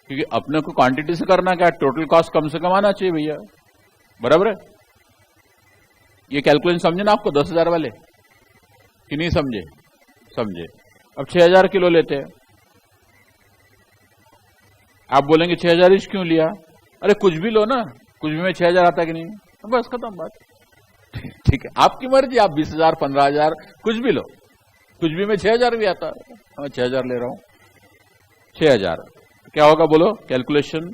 क्योंकि अपने को क्वांटिटी से करना क्या, टोटल कॉस्ट कम से कम आना चाहिए भैया, बराबर है। ये कैलकुलेशन समझे ना आपको 10,000 वाले कि नहीं समझे, समझे। अब 6,000 किलो लेते हैं, आप बोलेंगे 6,000 इंच क्यों लिया, अरे कुछ भी लो ना, कुछ भी में 6,000 आता है कि नहीं, तो बस खत्म बात, ठीक है आपकी मर्जी, आप 20,000 15,000 कुछ भी लो, कुछ भी में 6,000 भी आता है, मैं 6,000 ले रहा हूं, 6,000 क्या होगा बोलो कैलकुलेशन,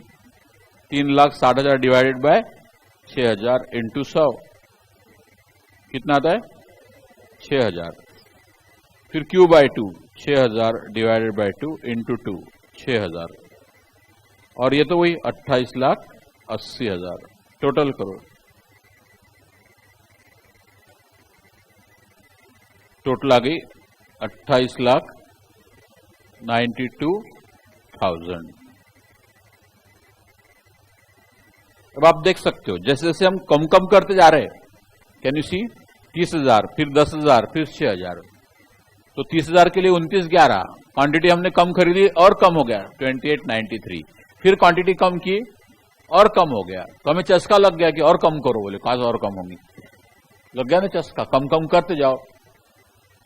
3,60,000 डिवाइडेड बाय 6,000 इंटू 100 कितना आता है 6,000। फिर Q by 2 6,000 divided by 2 into 2 6,000, और ये तो वही 28,80,000। टोटल करो, टोटल आ गई 28,92,000। अब आप देख सकते हो जैसे जैसे हम कम कम करते जा रहे हैं, कैन यू सी 30,000 फिर 10,000 फिर 6,000, तो 30,000 के लिए 29,11 क्वांटिटी हमने कम खरीदी और कम हो गया 28,93, फिर क्वांटिटी कम की और कम हो गया, तो हमें चस्का लग गया कि और कम करो। बोले कहां से और कम होंगी, लग गया ना चस्का, कम कम करते जाओ।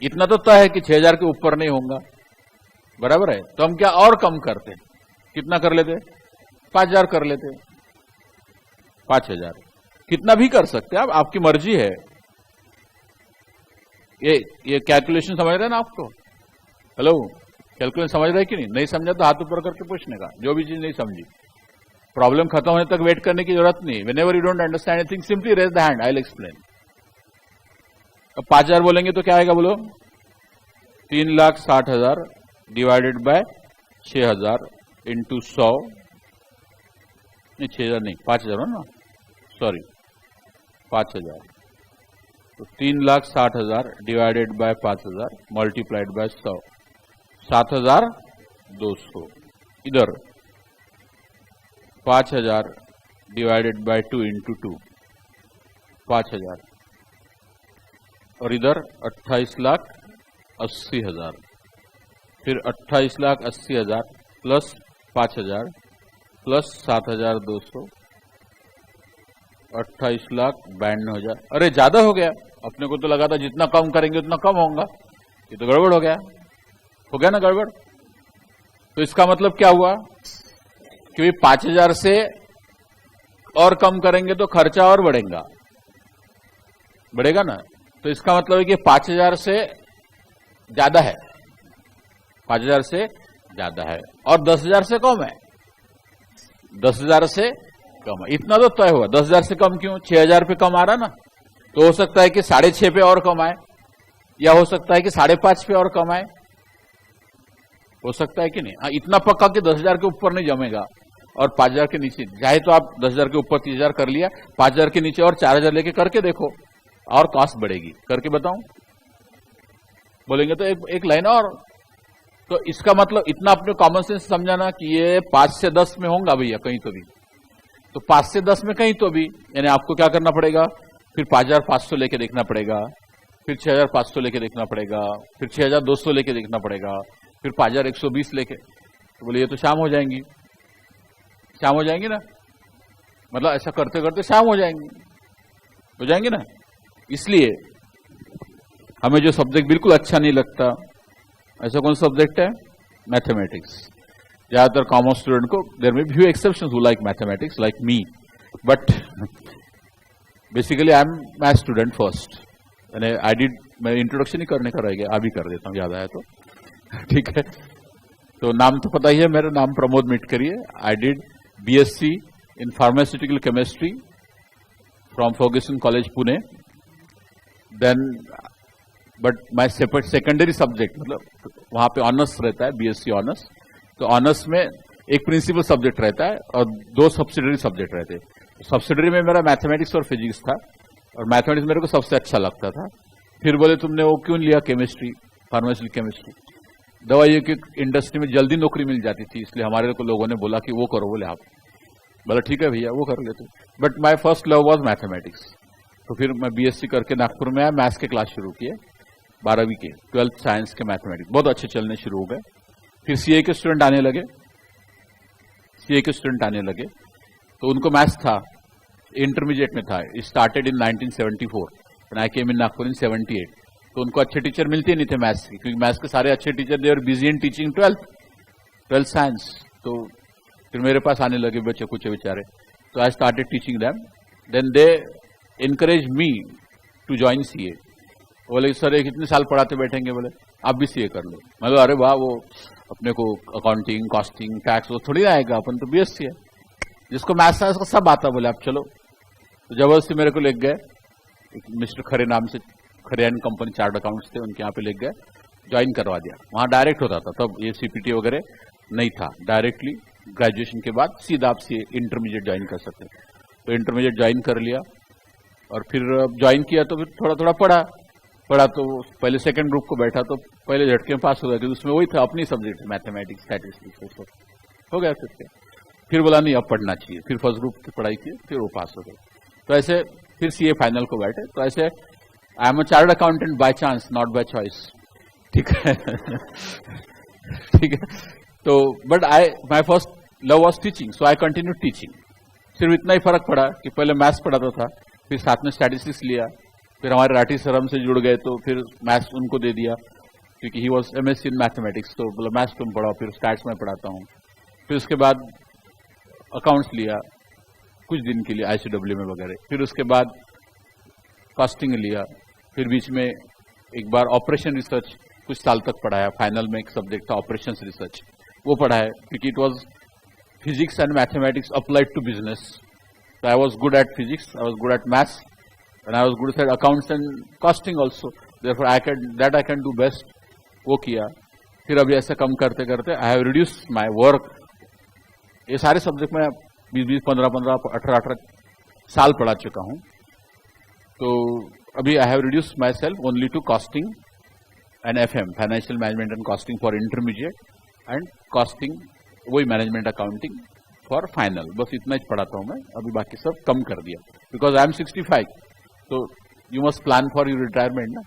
इतना तो तय है कि 6000 के ऊपर नहीं होगा, बराबर है। तो हम क्या और कम करते, कितना कर लेते, 5000 कर लेते, 5000 कितना भी कर सकते हैं आप, आपकी मर्जी है। ये कैलकुलेशन समझ रहे हैं ना आपको? हेलो, कैलकुलेशन समझ रहे कि नहीं? नहीं समझा तो हाथ ऊपर करके पूछने का, जो भी चीज नहीं समझी। प्रॉब्लम खत्म होने तक वेट करने की जरूरत नहीं। Whenever you don't understand anything, simply raise the hand, I will explain. अब 5000 बोलेंगे तो क्या आएगा बोलो? 3,60,000 डिवाइडेड बाय 6000 इंटू 100, नहीं 6000 नहीं 5000 हो ना, सॉरी 5000। तो 3,60,000 डिवाइडेड बाय 5000 मल्टीप्लाइड बाय 100, 7,200। इधर 5000 डिवाइडेड बाय 2 इंटू 2, 5000। और इधर 28,80,000, फिर 28,80,000 प्लस 5000 प्लस 7,200, 28,92,000। अरे ज्यादा हो गया, अपने को तो लगा था जितना कम करेंगे उतना कम होगा, ये तो गड़बड़ हो गया ना गड़बड़। तो इसका मतलब क्या हुआ कि 5,000 से और कम करेंगे तो खर्चा और बढ़ेगा ना। तो इसका मतलब है कि 5,000 से ज्यादा है, 5,000 से ज्यादा है और 10,000 से कम है, 10,000 से कम है। इतना तो तय हुआ। 10,000 से कम क्यों? 6,000 पे कम आ रहा ना, तो हो सकता है कि 6.5 पे और कम आए, या हो सकता है कि 5.5 पे और कम आए, हो सकता है कि नहीं? हाँ, इतना पक्का कि 10,000 के ऊपर नहीं जमेगा और 5,000 के नीचे। चाहे तो आप 10,000 के ऊपर 30,000 कर लिया, 5,000 के नीचे और 4,000 लेके करके देखो, और कॉस्ट बढ़ेगी। करके बताऊं? बोलेंगे तो एक लाइन और। तो इसका मतलब इतना अपने कॉमन सेंस समझाना कि ये 5 से 10 में होगा भैया कहीं तो भी। तो 5 से 10 में कहीं तो भी, यानी आपको क्या करना पड़ेगा? फिर 5,500 लेके देखना पड़ेगा, फिर 6,500 लेके देखना पड़ेगा, फिर 6,200 लेके देखना पड़ेगा, फिर 5,120 लेके। तो बोले ये तो शाम हो जाएंगी, शाम हो जाएंगी ना, मतलब ऐसा करते करते शाम हो जाएंगे ना। इसलिए हमें जो सब्जेक्ट बिल्कुल अच्छा नहीं लगता, ऐसा कौन सब्जेक्ट है? मैथमेटिक्स। ज्यादातर कॉमर्स स्टूडेंट को, देयर में few exceptions who like mathematics like me, but basically I am math student first. मैं इंट्रोडक्शन ही करने का रह गया, अभी कर देता हूँ, याद आया तो। ठीक है, तो नाम तो पता ही है, मेरा नाम प्रमोद मिटकरी है। I did BSc in pharmaceutical chemistry from Fergusson college Pune. Then but my secondary subject, मतलब वहां पे ऑनर्स रहता है, BSc ऑनर्स। तो ऑनर्स में एक प्रिंसिपल सब्जेक्ट रहता है और 2 सब्सिडरी सब्जेक्ट रहते हैं। सब्सिडरी में मेरा मैथमेटिक्स और फिजिक्स था, और मैथमेटिक्स मेरे को सबसे अच्छा लगता था। फिर बोले तुमने वो क्यों लिया केमिस्ट्री, फार्मास्यूटिकल केमिस्ट्री? दवाइयों की इंडस्ट्री में जल्दी नौकरी मिल जाती थी, इसलिए हमारे को लोगों ने बोला कि वो करो। बोले आप, बोला ठीक है भैया वो कर लेते। But my first love was mathematics. तो फिर मैं BSc करके नागपुर में आया, मैथ्स के क्लास शुरू किए, 12वीं के 12th साइंस के मैथमेटिक्स बहुत अच्छे चलने शुरू हो गए। फिर CA के स्टूडेंट आने लगे, तो उनको मैथ्स था, इंटरमीडिएट में था। It started in 1974 and I came in Nagpur in 78। तो उनको अच्छे टीचर मिलते नहीं थे मैथ्स के, क्योंकि मैथ्स के सारे अच्छे teacher they are busy in teaching 12th science. तो फिर मेरे पास आने लगे बच्चे कुछ बेचारे, तो I started teaching them. Then they encourage me to join CA। बोले सर एक इतने साल पढ़ाते बैठेंगे, बोले आप भी CA कर लो। मैं बोला अरे वाह, वो अपने को अकाउंटिंग, कॉस्टिंग, टैक्स वो थोड़ी आएगा, अपन तो BSc है, जिसको मैथ्स है उसको सब आता। बोले आप चलो। तो जबरदस्ती मेरे को ले गए, मिस्टर खरे नाम से, खरे एंड कंपनी चार्ट अकाउंट्स थे, उनके यहाँ पे ले गए, ज्वाइन करवा दिया। वहां डायरेक्ट होता था, तब ये CPT वगैरह नहीं था, डायरेक्टली ग्रेजुएशन के बाद सीधा आप इंटरमीडिएट ज्वाइन कर सकते। तो इंटरमीडिएट ज्वाइन कर लिया, और फिर ज्वाइन किया तो फिर थोड़ा थोड़ा पढ़ा तो पहले सेकंड ग्रुप को बैठा, तो पहले झटके में पास हो गया, क्योंकि उसमें वही था अपनी सब्जेक्ट, मैथमेटिक्स, स्टैटिस्टिक्स, हो गया। फिर बोला नहीं अब पढ़ना चाहिए, फिर फर्स्ट ग्रुप की पढ़ाई की, फिर वो पास हो गए। तो ऐसे फिर CA फाइनल को बैठे। तो ऐसे I am a chartered accountant by chance, not by choice. ठीक है ठीक है। तो but my first love was teaching, so I continue teaching. सिर्फ इतना ही फर्क पड़ा कि पहले मैथ्स पढ़ाता था, फिर साथ में स्टैटिस्टिक्स लिया, फिर हमारे राठी सर हमसे जुड़ गए तो फिर मैथ्स उनको दे दिया, क्योंकि he was MSc in mathematics, तो बोला मैथ्स तुम पढ़ाओ, फिर स्टैट्स में पढ़ाता हूँ। फिर उसके बाद अकाउंट्स लिया कुछ दिन के लिए ICW में वगैरह, फिर उसके बाद कॉस्टिंग लिया, फिर बीच में एक बार ऑपरेशन रिसर्च कुछ साल तक पढ़ाया, फाइनल में एक सब्जेक्ट था ऑपरेशन रिसर्च, वो पढ़ाया, क्योंकि it was physics and mathematics applied to business. So I was good at physics, I was good at maths, and I was good at accounts and costing also. Therefore, I can do best. वो किया। फिर अभी ऐसे कम करते करते I have reduced my work. ये सारे subject में 20, 15, 18 साल पढ़ा चुका हूँ। तो अभी I have reduced myself only to costing and FM, financial management and costing for intermediate, and costing वही मैनेजमेंट अकाउंटिंग फॉर फाइनल, बस इतना ही पढ़ाता हूँ मैं। अभी बाकी सब कम कर दिया, बिकॉज आई एम 65, तो you must plan for your retirement ना।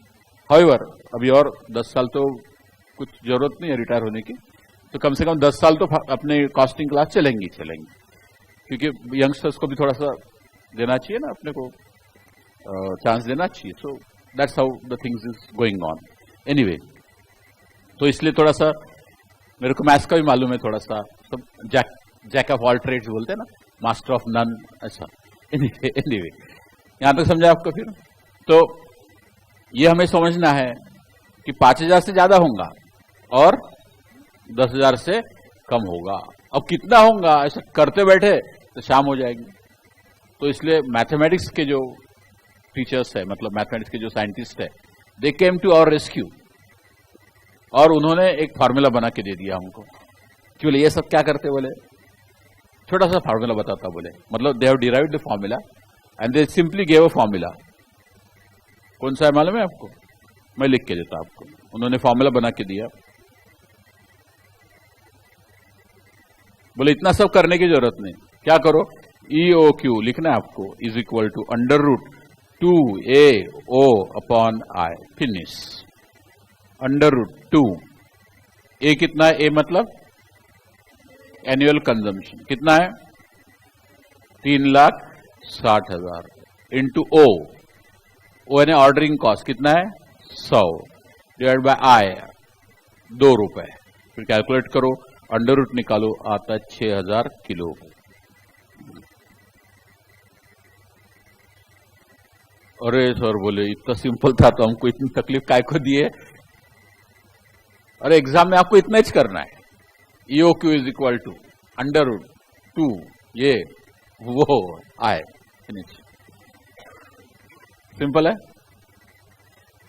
हाउएवर अभी और 10 साल तो कुछ जरूरत नहीं है रिटायर होने की, तो कम से कम 10 साल तो अपने कॉस्टिंग क्लास चलेंगी, क्योंकि यंगस्टर्स को भी थोड़ा सा देना चाहिए ना, अपने को चांस देना चाहिए। So that's how the things is going on anyway. तो इसलिए थोड़ा सा मेरे को मैथ्स का भी मालूम है, थोड़ा सा सब जैक ऑफ ऑल ट्रेड्स बोलते हैं ना, मास्टर ऑफ नन, ऐसा। एनीवे यहां तक समझा आपको। फिर तो ये हमें समझना है कि 5000 से ज्यादा होगा और 10,000 से कम होगा। अब कितना होगा ऐसा करते बैठे तो शाम हो जाएगी। तो इसलिए मैथमेटिक्स के जो टीचर्स है, मतलब मैथमेटिक्स के जो साइंटिस्ट है, दे केम टू आवर रेस्क्यू, और उन्होंने एक फार्मूला बना के दे दिया हमको कि बोले ये सब क्या करते, बोले छोटा सा फार्मूला बताता, बोले मतलब they have derived the formula and they simply gave a formula. कौन सा है मालूम है आपको? मैं लिख के देता आपको। उन्होंने फार्मूला बना के दिया, बोले इतना सब करने की जरूरत नहीं, क्या करो, EOQ लिखना है आपको, is equal to √2AO upon I, finish. √2, A कितना है? ए मतलब एनुअल कंजम्पशन कितना है? 3,60,000 इंटू O यानी ऑर्डरिंग कॉस्ट कितना है? 100 डिवाइड बाय I, 2 रुपए। फिर कैलकुलेट करो, अंडर रूट निकालो, आता है 6,000 किलो। अरे सर बोले इतना सिंपल था तो हमको इतनी तकलीफ काय को दिए? अरे एग्जाम में आपको इतना ही करना है, EOQ इज इक्वल टू √2 ये वो I, फिनिश। सिंपल है।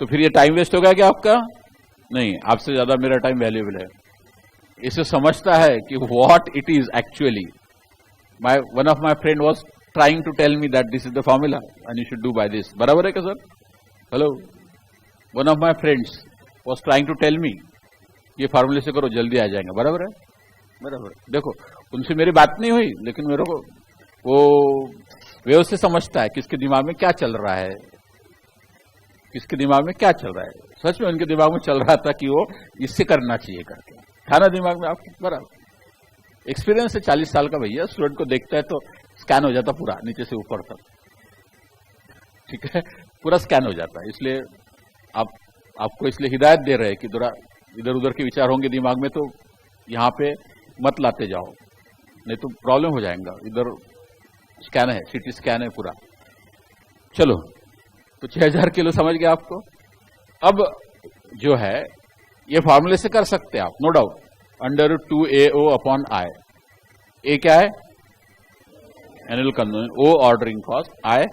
तो फिर ये टाइम वेस्ट होगा क्या आपका? नहीं, आपसे ज्यादा मेरा टाइम वैल्यूएबल है। इसे समझता है कि what it is actually. One of my friend was trying to tell me that this is the formula and you should do by this. बराबर है क्या sir? Hello, one of my friends was trying to tell me ये फार्मूले से करो जल्दी आ जाएंगे। बराबर है? बराबर। देखो उनसे मेरी बात नहीं हुई, लेकिन मेरे को वो वे उससे समझता है किसके दिमाग में क्या चल रहा है, किसके दिमाग में क्या चल रहा है। सच में उनके दिमाग में चल रहा था कि वो इससे करना चाहिए करके, था ना दिमाग में आपके? बराबर। एक्सपीरियंस है 40 साल का भैया। स्टूडेंट को देखता है तो स्कैन हो जाता पूरा नीचे से ऊपर तक, ठीक है, पूरा स्कैन हो जाता है। इसलिए आपको इसलिए हिदायत दे रहे हैं कि थोड़ा इधर उधर के विचार होंगे दिमाग में तो यहाँ पे मत लाते जाओ, नहीं तो प्रॉब्लम हो जाएगा। इधर स्कैन है, CT स्कैन है पूरा। चलो, तो 6,000 किलो समझ गए आपको। अब जो है ये फॉर्मूले से कर सकते हैं आप, no doubt, √2AO upon I। A क्या है? Annual consumption, O ordering cost, I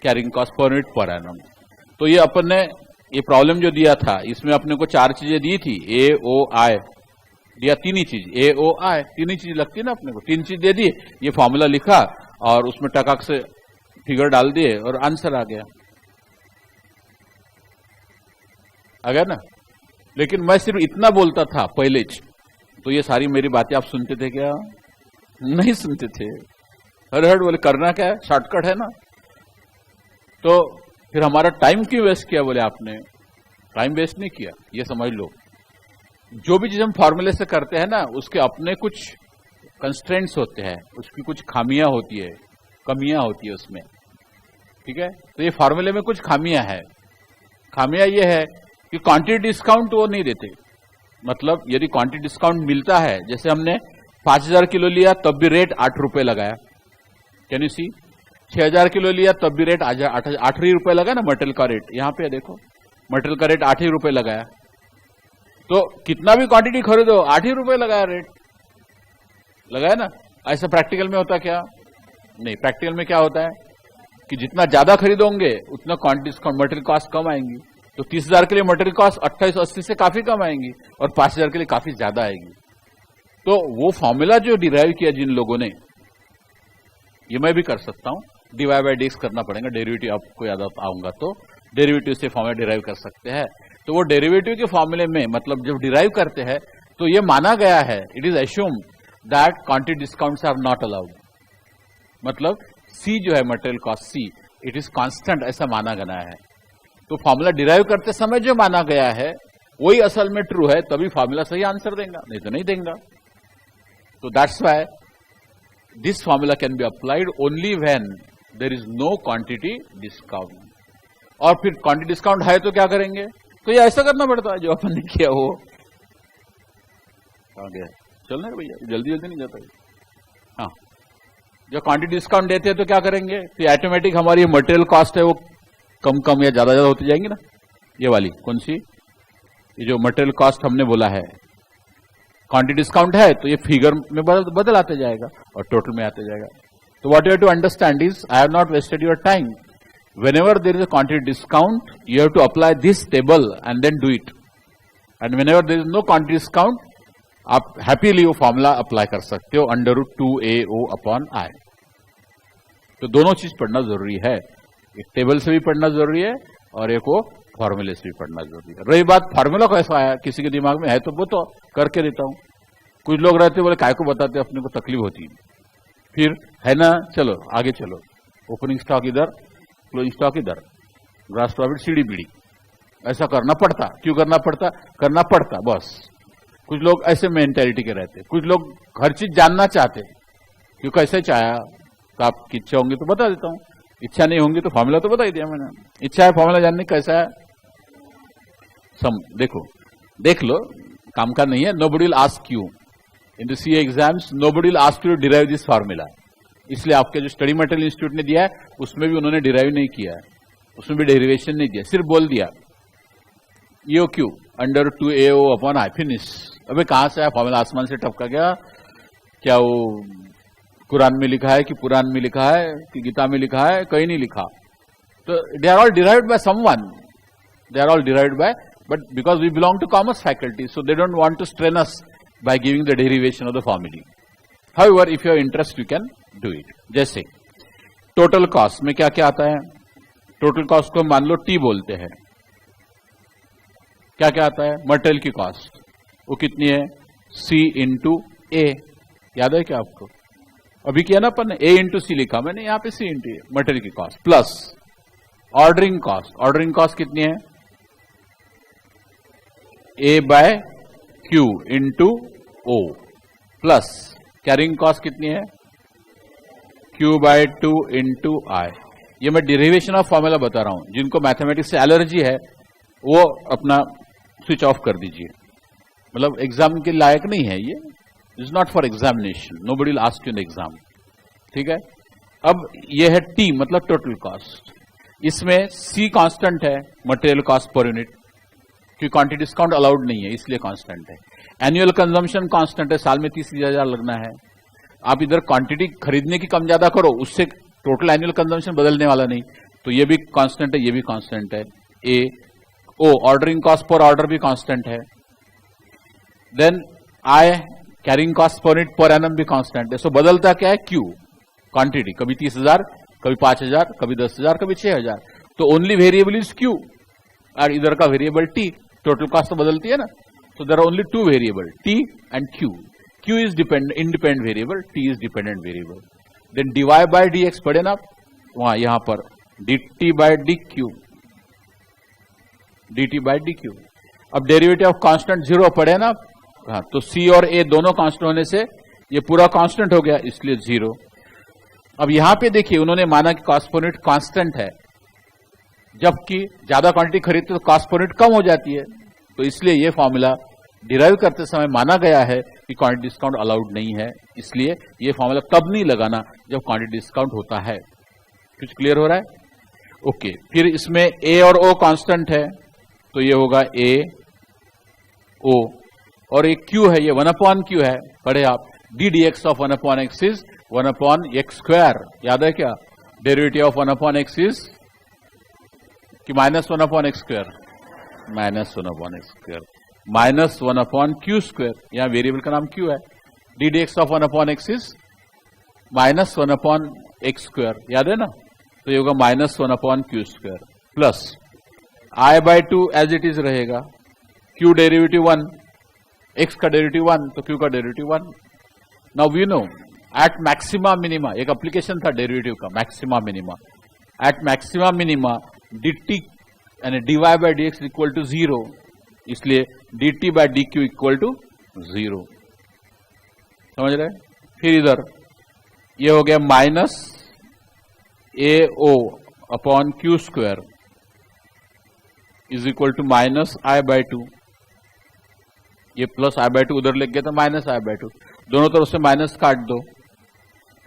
carrying cost per unit per annum. तो ये अपन ने ये प्रॉब्लम जो दिया था इसमें अपने को 4 चीजें दी थी, AOI दिया, 3 ही चीज, AOI 3 ही चीज लगती है ना अपने को, 3 चीज दे दी। ये फॉर्मूला लिखा और उसमें टकाक से फिगर डाल दिए और आंसर आ गया ना। लेकिन मैं सिर्फ इतना बोलता था पहले, तो ये सारी मेरी बातें आप सुनते थे क्या? नहीं सुनते थे। हर बोले करना क्या है, शॉर्टकट है ना। तो फिर हमारा टाइम क्यों वेस्ट किया? बोले आपने टाइम वेस्ट नहीं किया, ये समझ लो। जो भी चीज हम फॉर्मूले से करते हैं ना, उसके अपने कुछ कंस्ट्रेंट्स होते हैं, उसकी कुछ खामियां होती है, कमियां होती है उसमें, ठीक है। तो ये फॉर्मूले में कुछ खामियां है। खामियां ये है कि क्वांटिटी डिस्काउंट वो नहीं देते। मतलब यदि क्वांटिटी डिस्काउंट मिलता है, जैसे हमने 5000 किलो लिया तब भी रेट 8 रुपए लगाया, कैन यू सी। 6000 किलो लिया तब भी रेट 8 ही रुपए लगा ना, मटेरियल का रेट यहाँ पे देखो, मटेरियल का रेट 8 ही रुपए लगाया। तो कितना भी क्वांटिटी खरीदो 8 ही रुपए लगाया, रेट लगाया ना। ऐसा प्रैक्टिकल में होता क्या? नहीं, प्रैक्टिकल में क्या होता है कि जितना ज्यादा खरीदोगे उतना क्वांटिटी डिस्काउंट, मटेरियल कॉस्ट कम आएंगी। तो 30,000 के लिए मटेरियल कॉस्ट 2880 से काफी कम आएंगी और 5000 के लिए काफी ज्यादा आएगी। तो वो फॉर्मूला जो डिराइव किया जिन लोगों ने, ये मैं भी कर सकता हूं, डिवाई बाय डीएक्स करना पड़ेगा, डेरिवेटिव आपको याद आऊंगा तो डेरिवेटिव से फॉर्मूला डिराइव कर सकते हैं। तो वो डेरिवेटिव के फॉर्मूले में मतलब जब डिराइव करते हैं तो ये माना गया है, it is assumed that quantity discounts are not allowed. मतलब सी जो है material cost C, it is constant, ऐसा माना गया है। तो फॉर्मूला डिराइव करते समय जो माना गया है वही असल में ट्रू है, तभी फॉर्मूला सही आंसर देगा, नहीं तो नहीं देगा। तो that's why this formula can be applied only when there is no quantity discount. और फिर क्वांटिटी डिस्काउंट है तो क्या करेंगे? तो ये ऐसा करना पड़ता है जो अपन ने किया वो। कहां गया? चलना है भैया, जल्दी जल्दी नहीं जाता है। हाँ, जब क्वांटिटी डिस्काउंट देते हैं तो क्या करेंगे? तो ऑटोमेटिक हमारी मटेरियल कॉस्ट है वो कम कम या ज्यादा ज्यादा होती जाएंगी ना। ये वाली कौन सी, ये जो मटेरियल कॉस्ट हमने बोला है, क्वांटिटी डिस्काउंट है तो ये फिगर में बदल आते जाएगा और टोटल में आते जाएगा। तो what you have to understand is, I have not wasted your time. Whenever there is a quantity discount, you have to apply this table and then do it. And whenever there is no quantity discount, आप happily वो formula apply कर सकते हो, under root 2AO upon I। तो दोनों चीज पढ़ना जरूरी है, एक टेबल से भी पढ़ना जरूरी है और एक वो फॉर्मूले से भी पढ़ना जरूरी है। रही बात फॉर्मूला कैसा आया, किसी के दिमाग में है तो वो तो करके देता हूं। कुछ लोग रहते बोले काय को बताते, अपने को तकलीफ होती है, फिर है ना, चलो आगे चलो, ओपनिंग स्टॉक इधर, क्लोजिंग स्टॉक इधर, ग्रॉस प्रॉफिट सीढ़ी बीड़ी, ऐसा करना पड़ता। क्यों करना पड़ता? करना पड़ता बस। कुछ लोग ऐसे मेंटेलिटी के रहते, कुछ लोग हर चीज जानना चाहते, क्यों कैसे चाहा, तो आपकी इच्छा होंगी तो बता देता हूं, इच्छा नहीं होंगी तो फॉर्मूला तो बता ही दिया मैंने। इच्छा है फॉर्मूला जानने कैसा है, देखो देख लो, काम का नहीं है। Nobody will ask you in the CA exams, nobody will ask you to derive this formula. इसलिए आपके जो स्टडी मटेरियल इंस्टीट्यूट ने दिया है उसमें भी उन्होंने डिराइव नहीं किया है, उसमें भी डेरिवेशन नहीं दिया, सिर्फ बोल दिया यो Q under 2AO upon I, finish. अबे कहां से आया फॉर्मूला, आसमान से टपका गया क्या? वो कुरान में लिखा है कि पुराण में लिखा है कि गीता में लिखा है? कहीं नहीं लिखा। तो they are all derived by someone, they are all derived by, but because we belong to commerce faculty so they don't want to strain us by giving the derivation of the formula. However if you are interest you can do it. जैसे total cost में क्या क्या आता है, total cost को मान लो T बोलते हैं, क्या क्या आता है? मटेरियल की कॉस्ट, वो कितनी है? C इंटू A, याद है क्या आपको? अभी किया ना अपन ने, A इंटू C लिखा मैंने, यहां पे C इंटू A, मटेरियल की cost, plus ordering cost, ordering cost कितनी है? A by Q into O, plus carrying cost कितनी है? Q by 2 into I। ये मैं डेरिवेशन ऑफ फॉर्मूला बता रहा हूं, जिनको मैथमेटिक्स से एलर्जी है वो अपना स्विच ऑफ कर दीजिए, मतलब एग्जाम के लायक नहीं है ये, is not for examination, nobody will ask you in exam, ठीक है। अब ये है T मतलब टोटल कॉस्ट, इसमें C कांस्टेंट है, मटेरियल कॉस्ट पर यूनिट, क्योंकि क्वांटिटी डिस्काउंट अलाउड नहीं है इसलिए कांस्टेंट है। एनुअल कंजम्पशन कांस्टेंट है, साल में 30,000 लगना है। आप इधर क्वांटिटी खरीदने की कम ज्यादा करो, उससे टोटल एनुअल कंजम्पशन बदलने वाला नहीं, तो ये भी कांस्टेंट है, ये भी कांस्टेंट है। ऑर्डरिंग कॉस्ट पर ऑर्डर भी कांस्टेंट है। Then I carrying cost per unit per annum भी कांस्टेंट है। सो बदलता क्या है? Q क्वांटिटी, कभी 30,000, कभी 5,000, कभी 10,000, कभी 6,000, तो ओनली वेरिएबल इज Q और इधर का वेरिएबल T। टोटल कॉस्ट तो बदलती है ना, so there are only two variable, T and Q. Q is independent variable, T is dependent variable. Then dy by dx पढ़े ना वहां, यहां पर dt by dq, dt by dq। अब डेरिवेटिव ऑफ कांस्टेंट 0 पढ़े ना, हाँ, तो C और A दोनों कांस्टेंट होने से ये पूरा कांस्टेंट हो गया इसलिए 0। अब यहां पे देखिए उन्होंने माना कि कॉस्ट पर यूनिट कांस्टेंट है, जबकि ज्यादा क्वांटिटी खरीदते तो कॉस्ट पर यूनिट कम हो जाती है, तो इसलिए ये फॉर्मूला डिराइव करते समय माना गया है कि क्वांटिटी डिस्काउंट अलाउड नहीं है। इसलिए ये फॉर्मूला तब नहीं लगाना जब क्वांटिटी डिस्काउंट होता है। कुछ क्लियर हो रहा है? ओके, फिर इसमें ए और ओ कांस्टेंट है तो ये होगा ए ओ, और एक क्यू है, ये 1/q है। पढ़े आप, D D X of 1/x is 1/x²। याद है क्या? डेरिवेटिव ऑफ 1/x इज कि -1/x², -1/x², -1/q²। यहां वेरिएबल का नाम क्यू है। D D X of 1/x is -1/x², याद है ना? तो ये होगा -1/q² plus I/2 as it is रहेगा। q डेरिवेटिव 1, x का डेरिवेटिव 1, तो q का derivative 1। Now we know at maxima minima, एक एप्लीकेशन था डेरिवेटिव का, maxima minima. At maxima minima dt यानी dy/dx इक्वल टू 0, इसलिए dt/dq इक्वल टू 0। समझ रहे? फिर इधर ये हो गया -AO/q² is equal to -I/2। ये प्लस I/2 उधर लेके गया था, -I/2, दोनों तरफ से माइनस काट दो,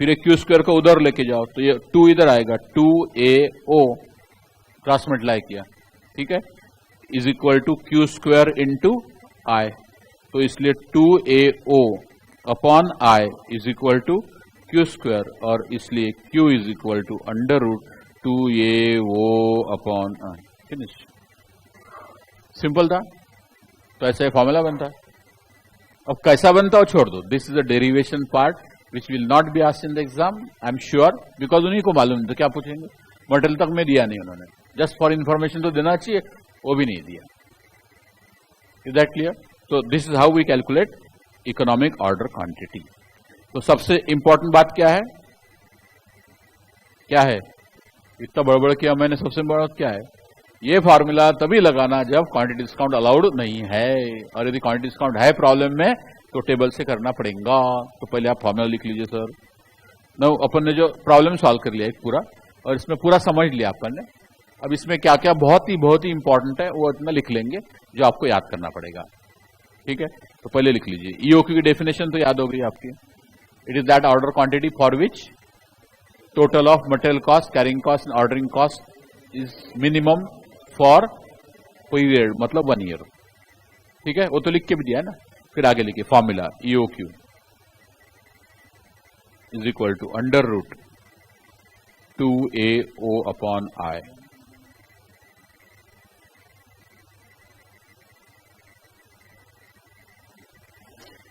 फिर एक q² को उधर लेके जाओ तो ये 2 इधर आएगा, 2AO क्रॉस मल्टीप्लाई किया, ठीक है, is equal to q² into I। तो इसलिए 2AO/I is equal to q², और इसलिए q is equal to √2AO/I। Finish. Simple था। तो ऐसा फॉर्मूला बनता है। अब कैसा बनता हो छोड़ दो, this is a derivation part which will not be asked in the exam, I am sure, because उन्हीं को मालूम है तो क्या पूछेंगे। मटेरियल तक में दिया नहीं उन्होंने, जस्ट फॉर इंफॉर्मेशन तो देना चाहिए, वो भी नहीं दिया। Is that clear? तो this is how we calculate economic order quantity. तो सबसे इंपॉर्टेंट बात क्या है? क्या है? इतना बड़बड़ किया मैंने, सबसे बड़ा बात क्या है? ये फॉर्मूला तभी लगाना जब क्वांटिटी डिस्काउंट अलाउड नहीं है, और यदि क्वांटिटी डिस्काउंट है प्रॉब्लम में तो टेबल से करना पड़ेगा। तो पहले आप फॉर्मूला लिख लीजिए सर। नो, अपन ने जो प्रॉब्लम सॉल्व कर लिया एक पूरा, और इसमें पूरा समझ लिया अपन ने। अब इसमें क्या क्या बहुत ही इंपॉर्टेंट है वो इतना लिख लेंगे जो आपको याद करना पड़ेगा, ठीक है। तो पहले लिख लीजिए, ईओक्यू की डेफिनेशन तो याद हो गई आपकी। It is that order quantity for which total of material cost, carrying cost and ordering cost is minimum for period, मतलब 1 ईयर, ठीक है। वो तो लिख के भी दिया है ना। फिर आगे लिखिए formula, EOQ is equal to √2AO/I।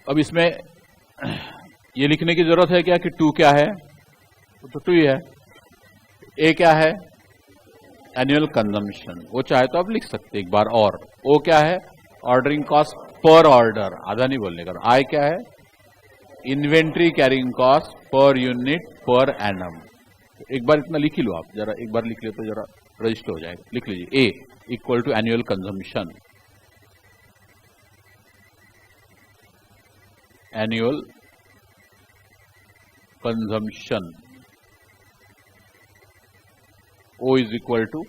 अब इसमें ये लिखने की जरूरत है क्या कि 2 क्या है? तो 2 ही है। ए क्या है? एनुअल कंजम्पशन, वो चाहे तो आप लिख सकते एक बार और। ओ क्या है? ऑर्डरिंग कॉस्ट पर ऑर्डर, आधा नहीं बोलने का। आई क्या है? Inventory carrying cost per unit per annum. एक बार इतना लिख ही लो आप, जरा एक बार लिख ले तो जरा रजिस्टर हो जाएगा। लिख लीजिए, A equal to annual consumption, annual consumption. O is equal to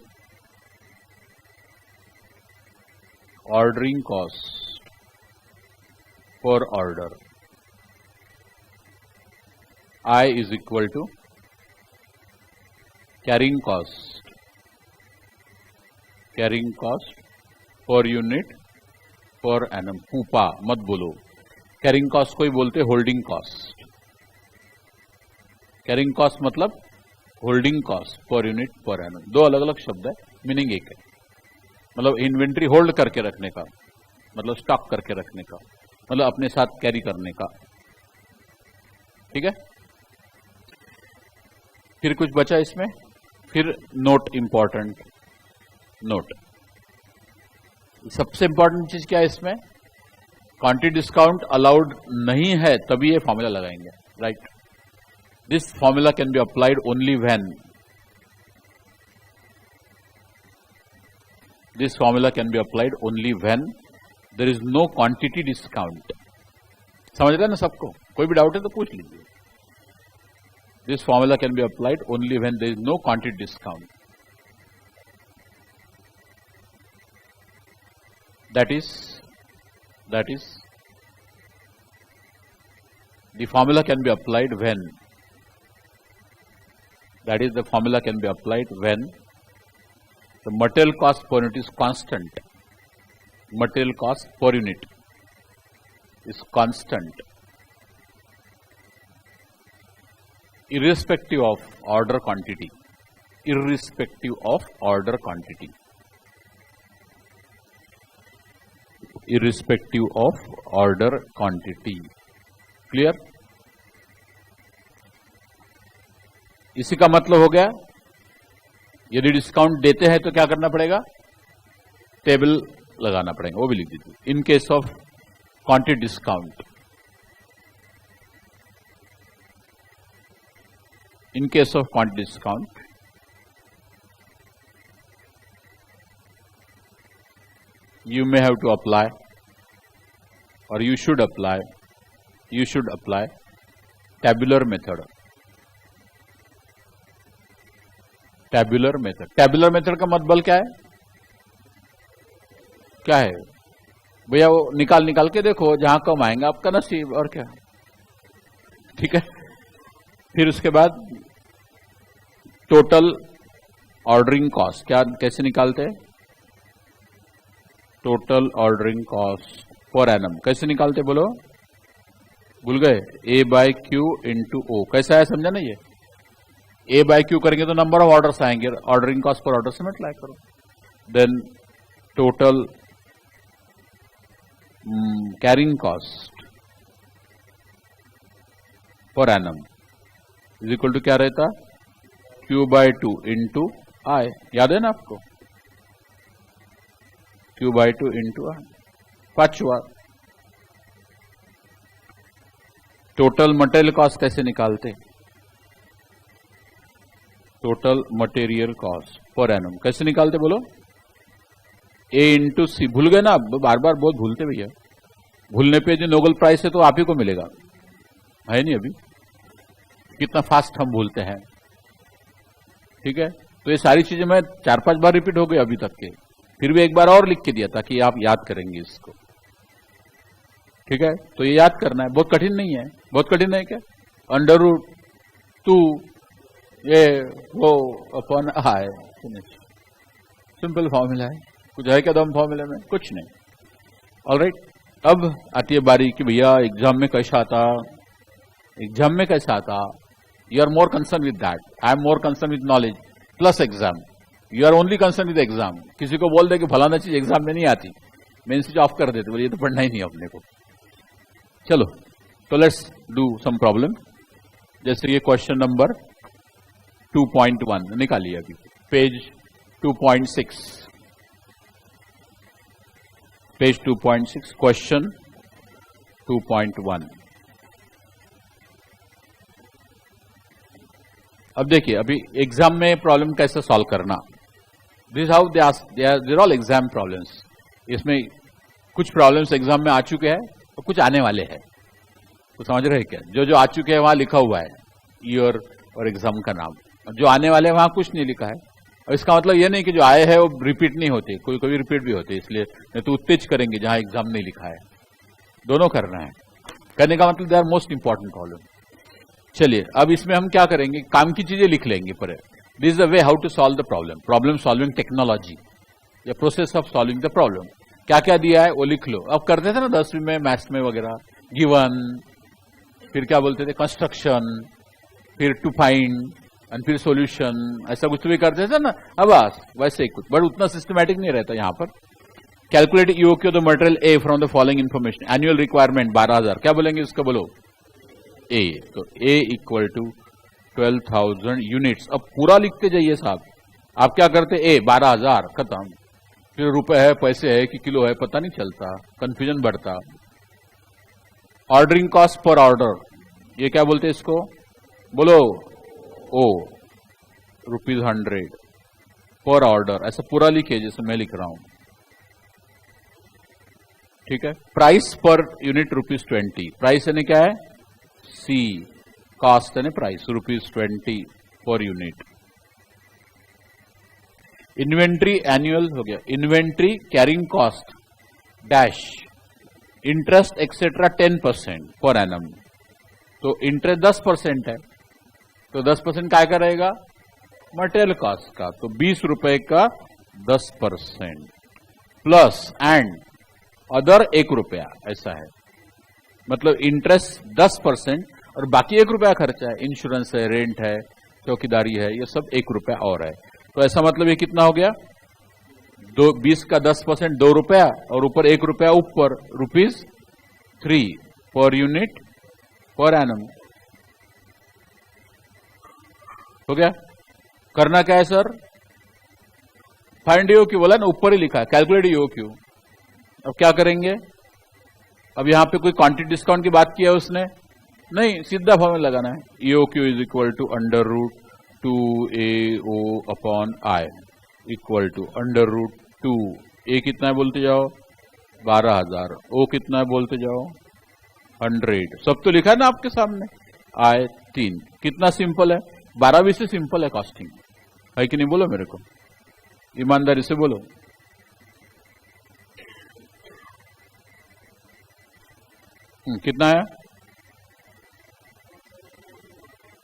ordering cost per order. I is equal to carrying cost per unit per annum। Pupa मत बोलो, कैरिंग कॉस्ट को ही बोलते होल्डिंग कॉस्ट। कैरिंग कॉस्ट मतलब holding cost per unit per annum, दो अलग अलग शब्द है, मीनिंग एक है। मतलब इन्वेंट्री होल्ड करके रखने का, मतलब स्टॉक करके रखने का, मतलब अपने साथ कैरी करने का, ठीक है। फिर कुछ बचा इसमें, फिर नोट, इंपॉर्टेंट नोट। सबसे इंपॉर्टेंट चीज क्या है इसमें? क्वांटिटी डिस्काउंट अलाउड नहीं है तभी ये फॉर्मूला लगाएंगे, right. This formula can be applied only when there is no quantity discount. समझ रहे हैं ना सबको? कोई भी डाउट है तो पूछ लीजिए। This formula can be applied only when there is no quantity discount. That is the formula can be applied when the material cost per unit is constant. Material cost per unit is constant irrespective of order quantity. Irrespective of order quantity. Irrespective of order quantity. Clear? इसी का मतलब हो गया, यदि discount देते हैं तो क्या करना पड़ेगा? टेबल लगाना पड़ेगा, वो भी लिख दीजिए। In case of quantity discount, in case of quantity discount you may have to apply, or you should apply tabular method. Tabular method का मतलब क्या है? क्या है भैया? वो निकाल के देखो, जहां कम आएंगे आपका नसीब, और क्या। ठीक है। फिर उसके बाद टोटल ऑर्डरिंग कॉस्ट कैसे निकालते हैं? Total ordering cost per annum कैसे निकालते बोलो? भूल गए? ए बाय क्यू इंटू ओ। कैसा है समझा ना? ये ए बाय क्यू करेंगे तो नंबर ऑफ ऑर्डर्स आएंगे, ऑर्डरिंग कॉस्ट पर ऑर्डर से मल्टीप्लाई करो। Then total carrying cost per annum is equal to क्या रहता? Q by 2 into I. याद है ना आपको? Q by 2 into I। पांचवा टोटल मटेरियल कॉस्ट कैसे निकालते? Total material cost per annum कैसे निकालते बोलो? A इंटू सी। भूल गए ना? आप बार बार बहुत भूलते भैया। भूलने पे जो नोबेल प्राइज है तो आप ही को मिलेगा, है नहीं? अभी कितना फास्ट हम भूलते हैं। ठीक है, तो ये सारी चीजें मैं 4-5 बार रिपीट हो गई अभी तक के, फिर भी एक बार और लिख के दिया ताकि आप याद करेंगे इसको। ठीक है, तो ये याद करना है, बहुत कठिन नहीं है। बहुत कठिन है क्या? √2 ये वो अपॉन आई, सिंपल फॉर्मूला है। कुछ है क्या दम फॉर्मूले में? कुछ नहीं। ऑलराइट, अब आती है बारी कि भैया एग्जाम में कैसा आता? एग्जाम में कैसा आता? You are more concern with that, I am more concern with knowledge plus exam. You are only concern with exam. किसी को बोल दे कि फलाना चीज एग्जाम में नहीं आती, मेन स्विच ऑफ कर देते, बोले ये तो पढ़ना ही नहीं अपने को। चलो, तो लेट्स डू सम प्रॉब्लम। जैसे ये क्वेश्चन नंबर 2.1 निकालिए अभी, पेज 2.6, पेज 2.6, क्वेश्चन 2.1। अब देखिए, अभी एग्जाम में प्रॉब्लम कैसे सॉल्व करना। This how they are all exam problems. इसमें कुछ प्रॉब्लम्स एग्जाम में आ चुके हैं और कुछ आने वाले हैं। तो समझ रहे हैं क्या? जो आ चुके हैं वहां लिखा हुआ है ईयर और एग्जाम का नाम, और जो आने वाले हैं वहां कुछ नहीं लिखा है। और इसका मतलब ये नहीं कि जो आए हैं वो रिपीट नहीं होते, कोई कोई रिपीट भी होते, इसलिए नहीं तो उत्तेज करेंगे जहां एग्जाम नहीं लिखा है। दोनों करना है। करने का मतलब they are most important problem. चलिए, अब इसमें हम क्या करेंगे, काम की चीजें लिख लेंगे पर। This is the way how to solve the problem. Problem solving technology या process of solving the problem. क्या क्या दिया है वो लिख लो। अब करते थे ना 10वीं में मैथ्स में वगैरह, गिवन, फिर क्या बोलते थे, कंस्ट्रक्शन, फिर टू फाइंड एंड फिर सॉल्यूशन, ऐसा कुछ भी करते थे ना। अब वैसे ही कुछ, बट उतना सिस्टमैटिक नहीं रहता यहाँ पर। Calculate EOQ the material A from the following information. Annual requirement 12,000। क्या बोलेंगे इसका? बोलो ए। तो ए इक्वल टू 12,000 यूनिट्स। अब पूरा लिखते जाइए साहब। आप क्या करते? ए 12,000 खत्म। फिर रुपए है, पैसे है कि किलो है, पता नहीं चलता, कंफ्यूजन बढ़ता। ऑर्डरिंग कॉस्ट पर ऑर्डर, ये क्या बोलते हैं इसको? बोलो ओ, ₹100 पर ऑर्डर। ऐसा पूरा लिखिए जैसे मैं लिख रहा हूं। ठीक है। Price per unit ₹20। प्राइस यानी क्या है? सी। कॉस्ट यानी price ₹20 per unit. Inventory annual हो गया। Inventory carrying cost dash interest etcetera 10% पर एनम। तो इंटरेस्ट 10% है, तो 10% काय का रहेगा? मटेरियल कॉस्ट का। तो ₹20 का 10% प्लस एंड अदर ₹1, ऐसा है। मतलब इंटरेस्ट 10% और बाकी ₹1 खर्चा है, इंश्योरेंस है, रेंट है, चौकीदारी है, ये सब ₹1 और है। तो ऐसा मतलब ये कितना हो गया? 20 का 10% ₹2 और ऊपर ₹1 ऊपर ₹3 पर यूनिट पर एनम। हो गया। करना क्या है सर? फाइंड ईओक्यू बोला ना, ऊपर ही लिखा है, कैलकुलेट ईओक्यू। अब क्या करेंगे? अब यहां पे कोई क्वांटिटी डिस्काउंट की बात किया उसने नहीं, सीधा फॉर्मूला लगाना है। EOQ is equal to √2AO upon I equal to √2। A कितना है बोलते जाओ? 12,000। ओ कितना है बोलते जाओ? 100। सब तो लिखा है ना आपके सामने। आय 3। कितना सिंपल है? 12 से सिंपल है कॉस्टिंग, है कि नहीं? बोलो मेरे को, ईमानदारी से बोलो। कितना है?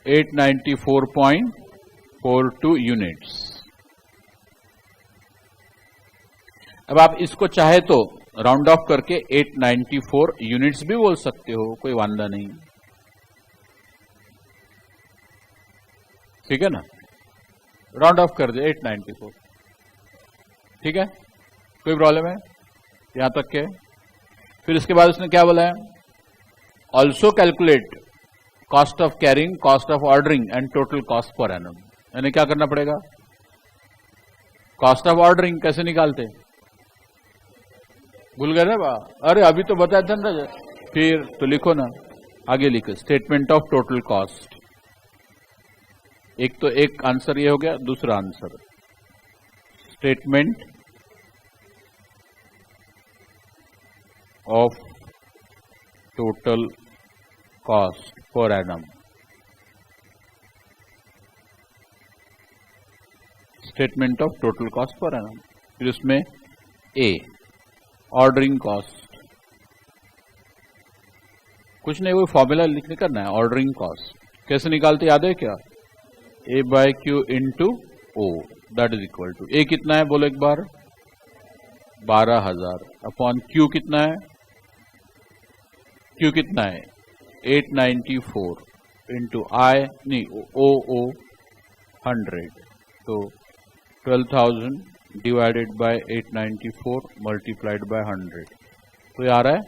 894.42 यूनिट्स। अब आप इसको चाहे तो राउंड ऑफ करके 894 यूनिट्स भी बोल सकते हो, कोई वांदा नहीं, ठीक है ना? राउंड ऑफ कर दे 894, ठीक है, कोई प्रॉब्लम है? यहां तक के। फिर इसके बाद उसने क्या बोला है? Also calculate cost of carrying, cost of ordering and total cost per annum. यानी क्या करना पड़ेगा? कॉस्ट ऑफ ऑर्डरिंग कैसे निकालते? भूल गए ना बा? अरे अभी तो बताया था ना। फिर तो लिखो ना, आगे लिखो स्टेटमेंट ऑफ टोटल कॉस्ट। एक तो एक आंसर ये हो गया, दूसरा answer statement of total cost per annum. Statement of total cost per annum. फिर उसमें ए ऑर्डरिंग कॉस्ट, कुछ नहीं, वो फॉर्मूला लिखने करना है। ऑर्डरिंग कॉस्ट कैसे निकालते याद है क्या? A/Q into O that is equal to A कितना है बोलो एक बार? 12,000 अपॉन Q कितना है? Q कितना है? 894 इंटू आई नहीं O 100। तो 12,000 डिवाइडेड बाय 894 मल्टीप्लाइड बाय 100। तो ये आ रहा है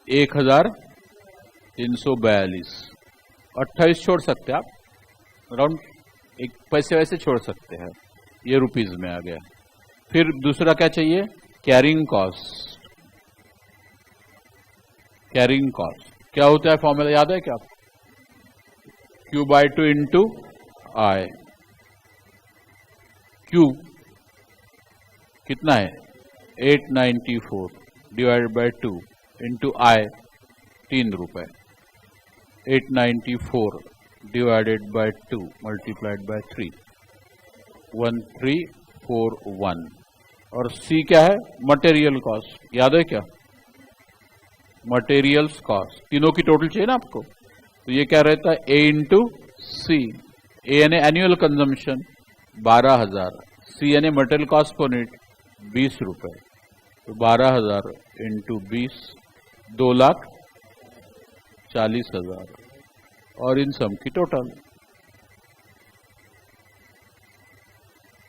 1,342। 28 छोड़ सकते हैं आप, राउंड एक पैसे वैसे छोड़ सकते हैं, ये रुपीज में आ गया। फिर दूसरा क्या चाहिए? Carrying cost. कैरिंग कॉस्ट क्या होता है? फॉर्मूला याद है क्या आपको? Q/2 इंटू आई। Q कितना है? 894 divided by 2 into I ₹3। 894 divided by 2 multiplied by 3 1341। और सी क्या है? Material cost. याद है क्या? मटेरियल्स कॉस्ट, तीनों की टोटल चाहिए ना आपको। तो ये क्या रहता है? ए इंटू सी। ए यानी एनुअल कंजम्पशन 12,000, सी यानी मटेरियल कॉस्ट पर यूनिट ₹20। तो 12,000 इंटू 20 2,40,000 और इन सम की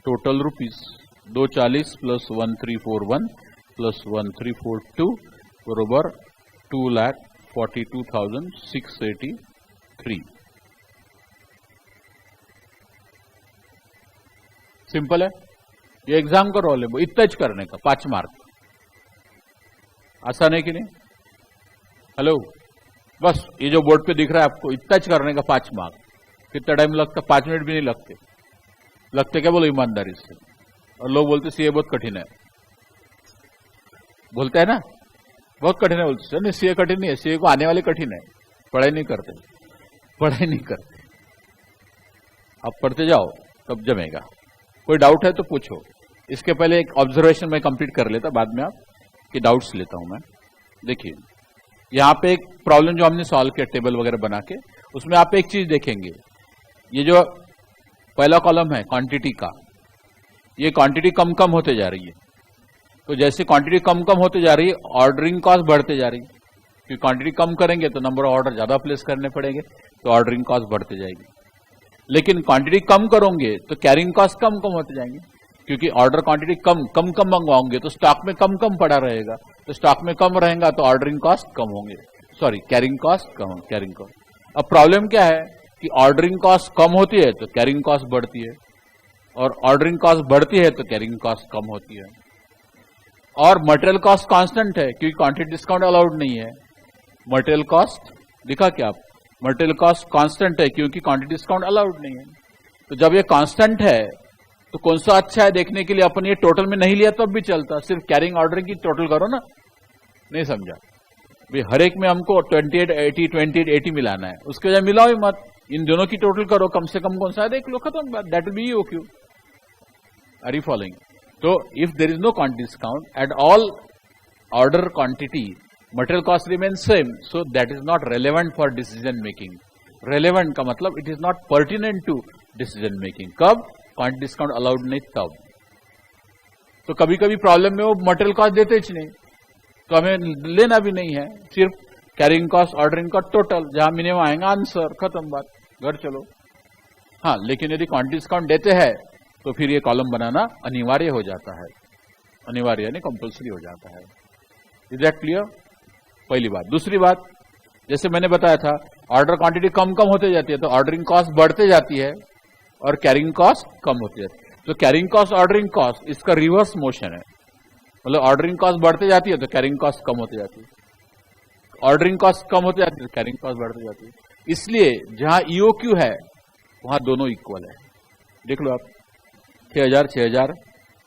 टोटल रुपीस 240 प्लस 1341 प्लस 1342 बरोबर 2,42,683। सिंपल है, ये एग्जाम का रोल है, इतना ही करने का 5 मार्क। आसान है कि नहीं? हेलो, बस ये जो बोर्ड पे दिख रहा है आपको, इतना ही करने का 5 मार्क। कितना टाइम लगता? 5 मिनट भी नहीं लगते। लगते क्या बोलो ईमानदारी से? और लोग बोलते सी ये बहुत कठिन है। बोलते हैं ना, बहुत कठिन है, बोलते नहीं सीए कठिन नहीं है, सीए को आने वाले कठिन है, पढ़ाई नहीं करते, पढ़ाई नहीं करते। आप पढ़ते जाओ तब जमेगा। कोई डाउट है तो पूछो। इसके पहले एक ऑब्जर्वेशन मैं कंप्लीट कर लेता, बाद में आप की डाउट्स लेता हूं मैं। देखिए यहाँ पे एक प्रॉब्लम जो हमने सॉल्व किया टेबल वगैरह बना के, उसमें आप एक चीज देखेंगे, ये जो पहला कॉलम है क्वांटिटी का, ये क्वांटिटी कम कम होते जा रही है। तो जैसे क्वांटिटी कम कम होते जा रही है, ऑर्डरिंग कॉस्ट बढ़ते जा रही है, क्योंकि क्वांटिटी कम करेंगे तो नंबर ऑफ ऑर्डर ज्यादा प्लेस करने पड़ेंगे, तो ऑर्डरिंग कॉस्ट बढ़ते जाएगी। लेकिन क्वांटिटी कम करोगे तो कैरिंग कॉस्ट कम कम होते जाएंगे, क्योंकि ऑर्डर क्वांटिटी कम कम मंगवाओगे तो स्टॉक में कम कम पड़ा रहेगा, तो स्टॉक में कम रहेगा तो ऑर्डरिंग कॉस्ट कम होंगे, सॉरी कैरिंग कॉस्ट कम, कैरिंग कॉस्ट। अब प्रॉब्लम क्या है कि ऑर्डरिंग कॉस्ट कम होती है तो कैरिंग कॉस्ट बढ़ती है, और ऑर्डरिंग कॉस्ट बढ़ती है तो कैरिंग कॉस्ट कम होती है। और मटेरियल कॉस्ट कांस्टेंट है क्योंकि क्वांटिटी डिस्काउंट अलाउड नहीं है। मटेरियल कॉस्ट दिखा क्या आप, मटेरियल कॉस्ट कांस्टेंट है क्योंकि क्वांटिटी डिस्काउंट अलाउड नहीं है। तो जब ये कांस्टेंट है तो कौन सा अच्छा है देखने के लिए अपन ये टोटल में नहीं लिया तब भी चलता, सिर्फ कैरिंग ऑर्डरिंग की टोटल करो ना। नहीं समझा भाई, हर एक में हमको 2880 मिलाना है, उसके वजह मिलाओ ही मत, इन दोनों की टोटल करो, कम से कम कौन सा है देख लो, खत्म बात, that will be EOQ. Are you following? तो if there is no quantity discount at all order quantity, material cost remain same, so that is not relevant for decision making. Relevant का मतलब it is not pertinent to decision making. कब? Quantity discount allowed नहीं तब। तो कभी कभी problem में वो मटेरियल कॉस्ट देते ही नहीं, तो हमें लेना भी नहीं है, सिर्फ कैरिंग कॉस्ट ऑर्डरिंग का टोटल, जहां मिनिमम आएगा आंसर, खत्म बात, घर चलो। हाँ, लेकिन यदि क्वांटिटी डिस्काउंट देते हैं तो फिर ये कॉलम बनाना अनिवार्य हो जाता है, अनिवार्य यानी कंपल्सरी हो जाता है। Is that clear? पहली बात। दूसरी बात, जैसे मैंने बताया था, ऑर्डर क्वांटिटी कम कम होते जाती है तो ऑर्डरिंग कॉस्ट बढ़ते जाती है और कैरिंग कॉस्ट कम होती जाती है। तो कैरिंग कॉस्ट ऑर्डरिंग कॉस्ट इसका रिवर्स मोशन है, मतलब ऑर्डरिंग कॉस्ट बढ़ते जाती है तो कैरिंग कॉस्ट कम होती जाती है, ऑर्डरिंग कॉस्ट कम होते जाती है तो कैरिंग कॉस्ट बढ़ती जाती है। इसलिए जहां ईओक्यू है वहां दोनों इक्वल है। देख लो आप, 6000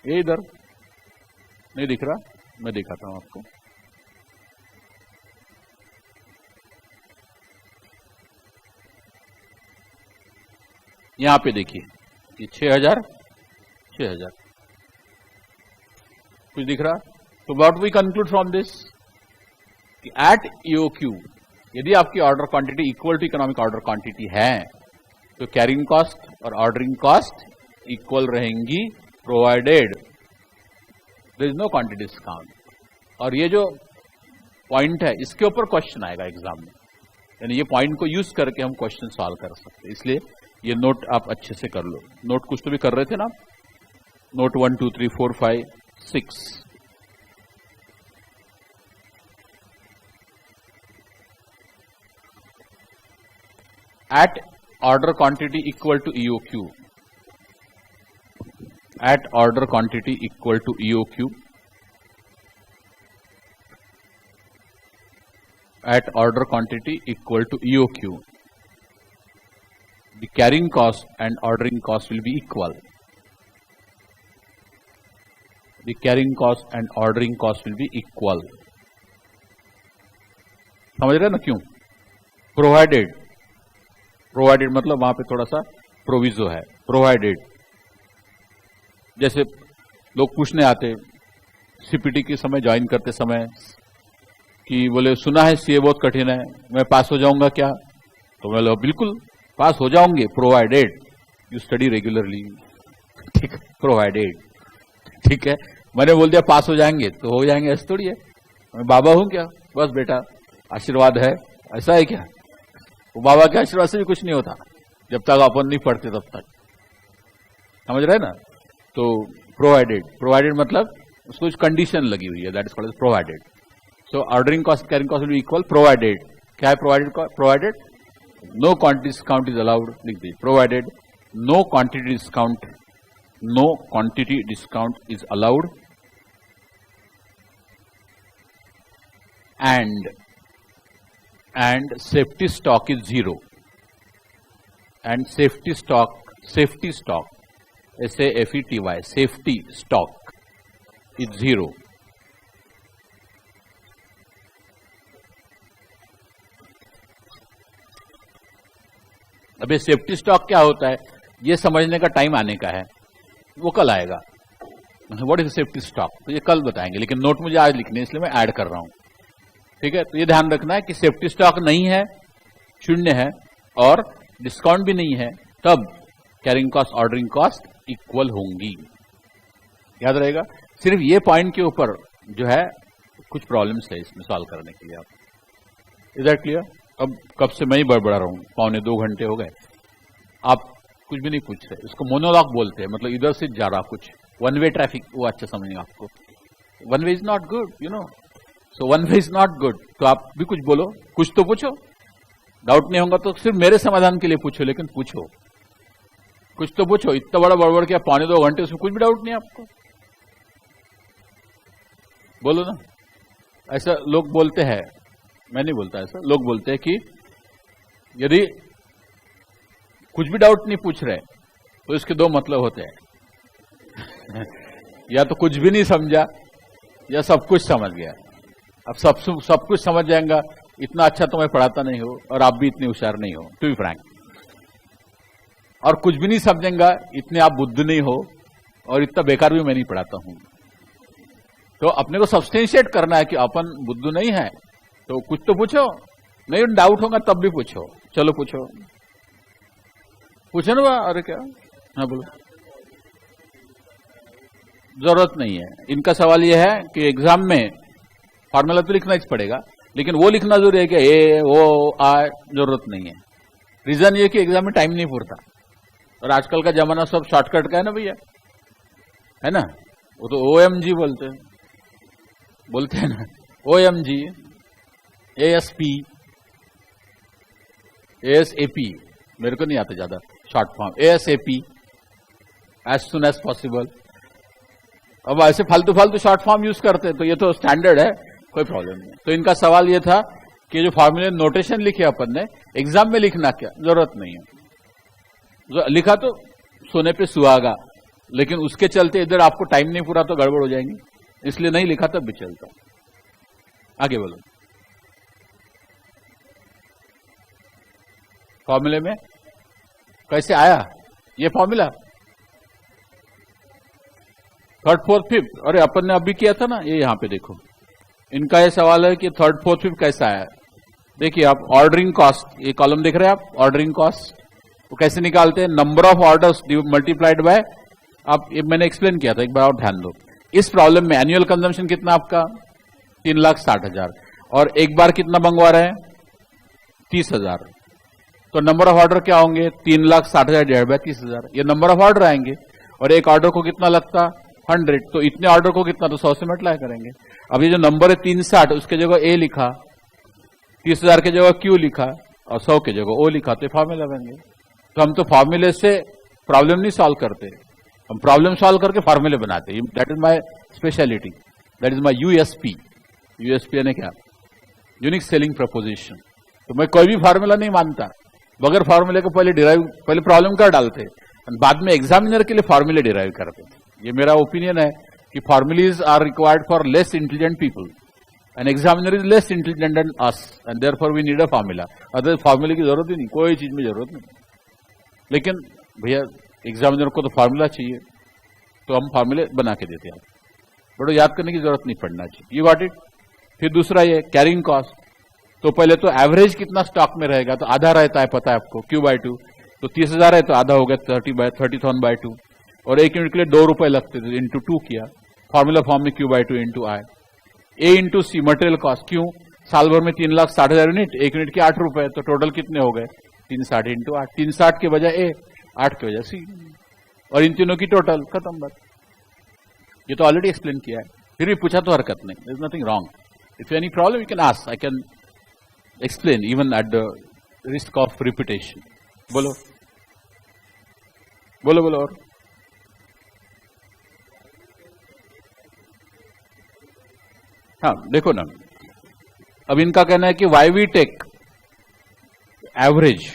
ये इधर नहीं दिख रहा, मैं दिखाता हूं आपको। यहां पे देखिए, ये 6000 कुछ दिख रहा? तो what we conclude from this कि एट ईओक्यू यदि आपकी order quantity equal to economic order quantity है तो कैरिंग कॉस्ट और ऑर्डरिंग कॉस्ट इक्वल रहेंगी, provided there is no quantity discount. और ये जो पॉइंट है इसके ऊपर क्वेश्चन आएगा एग्जाम में, यानी ये पॉइंट को यूज करके हम क्वेश्चन सॉल्व कर सकते हैं, इसलिए ये नोट आप अच्छे से कर लो। नोट कुछ तो भी कर रहे थे ना, note 1 2 3 4 5 6। At order quantity equal to EOQ, at order quantity equal to EOQ, at order quantity equal to EOQ, the carrying cost and ordering cost will be equal. The carrying cost and ordering cost will be equal. समझ रहे ना क्यों? Provided, provided मतलब वहां पे थोड़ा सा proviso है, प्रोवाइडेड। जैसे लोग पूछने आते सीपीटी के समय, ज्वाइन करते समय, कि बोले सुना है सीए बहुत कठिन है, मैं पास हो जाऊंगा क्या? तो मैं बोला बिल्कुल पास हो जाओगे, प्रोवाइडेड यू स्टडी रेगुलरली। ठीक है, प्रोवाइडेड, ठीक है। मैंने बोल दिया पास हो जाएंगे तो हो जाएंगे, ऐसा थोड़ी है। मैं बाबा हूं क्या? बस बेटा आशीर्वाद है, ऐसा है क्या? वो बाबा के आशीर्वाद से भी कुछ नहीं होता, जब तक अपन नहीं पढ़ते तब तक, समझ रहे ना? तो प्रोवाइडेड, प्रोवाइडेड मतलब उसको कुछ कंडीशन लगी हुई है, that is called provided. So ordering cost carrying cost will equal provided. क्या है provided? Provided no quantity discount is allowed, लिख दीजिए provided no quantity discount, no quantity discount is allowed and safety stock is zero, and safety stock SAFETY, safety stock is zero, अब ये safety stock क्या होता है, ये समझने का टाइम आने का है, वो कल आएगा। व्हाट इज सेफ्टी स्टॉक, तो ये कल बताएंगे, लेकिन नोट मुझे आज लिखने इसलिए मैं ऐड कर रहा हूं। ठीक है, तो ये ध्यान रखना है कि सेफ्टी स्टॉक नहीं है, शून्य है और डिस्काउंट भी नहीं है, तब carrying cost ordering cost equal होंगी। याद रहेगा, सिर्फ ये पॉइंट के ऊपर जो है कुछ प्रॉब्लम्स है इसमें सॉल्व करने के लिए। आप इज दैट क्लियर? अब कब से मैं ही बड़बड़ा रहा हूं, 1.25 घंटे हो गए, आप कुछ भी नहीं पूछ रहे। इसको मोनोलॉग बोलते हैं, मतलब इधर से जा रहा कुछ, वन वे ट्रैफिक, वो अच्छा समझेंगे आपको। One way is not good, you know, so one way is not good. तो आप भी कुछ बोलो, कुछ तो पूछो, डाउट नहीं होगा तो सिर्फ मेरे समाधान के लिए पूछो, लेकिन पूछो, कुछ तो पूछो। इतना बड़ा बड़बड़ किया 1.25 घंटे, उसमें कुछ भी डाउट नहीं आपको, बोलो ना। ऐसा लोग बोलते हैं, मैं नहीं बोलता ऐसा, लोग बोलते हैं कि यदि कुछ भी डाउट नहीं पूछ रहे तो इसके दो मतलब होते हैं या तो कुछ भी नहीं समझा या सब कुछ समझ गया। अब सब कुछ समझ जाएगा, इतना अच्छा तो मैं पढ़ाता नहीं हूं और आप भी इतने होशियार नहीं हो, टू बी फ्रैंक। और कुछ भी नहीं समझेंगा, इतने आप बुद्ध नहीं हो और इतना बेकार भी मैं नहीं पढ़ाता हूं। तो अपने को सब्सटेंशिएट करना है कि अपन बुद्धू नहीं है, तो कुछ तो पूछो, नहीं डाउट होगा तब भी पूछो। चलो पूछो, पूछो ना। अरे क्या, हाँ बोलो। जरूरत नहीं है, इनका सवाल यह है कि एग्जाम में फॉर्मूला तो लिखना ही पड़ेगा, लेकिन वो लिखना जरूरी है कि ए ओ आ, जरूरत नहीं है। रीजन ये कि एग्जाम में टाइम नहीं पूरता, और आजकल का जमाना सब शॉर्टकट का है ना भैया, है ना। वो तो OMG बोलते हैं ना, OMG, ASP, ASAP, मेरे को नहीं आता ज्यादा short form, ASAP, as soon as possible. अब ऐसे फालतू शॉर्ट फॉर्म यूज करते हैं, तो ये तो स्टैंडर्ड है, कोई प्रॉब्लम नहीं। तो इनका सवाल ये था कि जो फॉर्मूले नोटेशन लिखे अपन ने, एग्जाम में लिखना क्या, जरूरत नहीं है। लिखा तो सोने पे सुहागा, लेकिन उसके चलते इधर आपको टाइम नहीं पूरा तो गड़बड़ हो जाएंगी, इसलिए नहीं लिखा तब भी चलता। आगे बोलो। फॉर्मूले में कैसे आया ये फॉर्मूला, थर्ड फोर्थ फिफ्थ, अरे अपन ने अभी किया था ना, ये यहां पे देखो। इनका ये सवाल है कि थर्ड फोर्थ फिफ्थ कैसा आया। देखिए आप ऑर्डरिंग कॉस्ट, ये कॉलम देख रहे हैं आप, ऑर्डरिंग कॉस्ट वो कैसे निकालते हैं, number of orders multiplied by, आप ये मैंने एक्सप्लेन किया था, एक बार और ध्यान दो। इस प्रॉब्लम में एनुअल कंजम्पशन कितना आपका 3,60,000, और एक बार कितना मंगवा रहे हैं 30,000, तो नंबर ऑफ ऑर्डर क्या होंगे 3,60,000 डिवाइड बाय 30,000, ये नंबर ऑफ ऑर्डर आएंगे। और एक ऑर्डर को कितना लगता 100, तो इतने ऑर्डर को कितना, तो 100 से मल्टीप्लाई करेंगे। अब ये जो नंबर है 360, उसके जगह ए लिखा, 30,000 के जगह क्यू लिखा, और 100 के जगह ओ लिखा, तो फार्मूला बन गए। तो हम तो फार्मूले से प्रॉब्लम नहीं सॉल्व करते, हम प्रॉब्लम सॉल्व करके फार्मूले बनाते। That is my speciality, that is my USP. USP यानी क्या, यूनिक सेलिंग प्रपोजिशन। तो मैं कोई भी फार्मूला नहीं मानता, बगैर फार्मूले को पहले प्रॉब्लम कर डालते, और बाद में एग्जामिनर के लिए फार्मूले डिराइव करते। ये मेरा ओपिनियन है कि formulas are required for less intelligent people, and examiner is less intelligent than us, and therefore we need a formula. अदर फार्मूले की जरूरत ही नहीं, कोई चीज में जरूरत नहीं। लेकिन भैया एग्जामिनर को तो फार्मूला चाहिए, तो हम फार्मूले बना के देते हैं, बड़ा याद करने की जरूरत नहीं पड़ना चाहिए। You got it. फिर दूसरा ये कैरिंग कॉस्ट, तो पहले तो एवरेज कितना स्टॉक में रहेगा, तो आधा रहता है, पता है आपको, Q/2, तो 30,000 है तो आधा हो गया 30,000/2, और एक यूनिट के लिए 2 रुपए लगते थे, इंटू 2 किया, फॉर्मूला फॉर्म में Q/2 into I। A into C material cost, क्यों, साल भर में 3,60,000 यूनिट, एक यूनिट के 8 रुपए, तो टोटल कितने हो गए 360 इंटू 8, 360 के बजाय A, 8 के बजाय C, और इन तीनों की टोटल, खत्म बात। ये तो ऑलरेडी एक्सप्लेन किया है, फिर भी पूछा तो हरकत नहीं, there is nothing wrong. If you any problem you can ask, I can explain even at the risk of repetition. बोलो बोलो बोलो। और हाँ देखो ना, अब इनका कहना है कि वाई वी टेक एवरेज।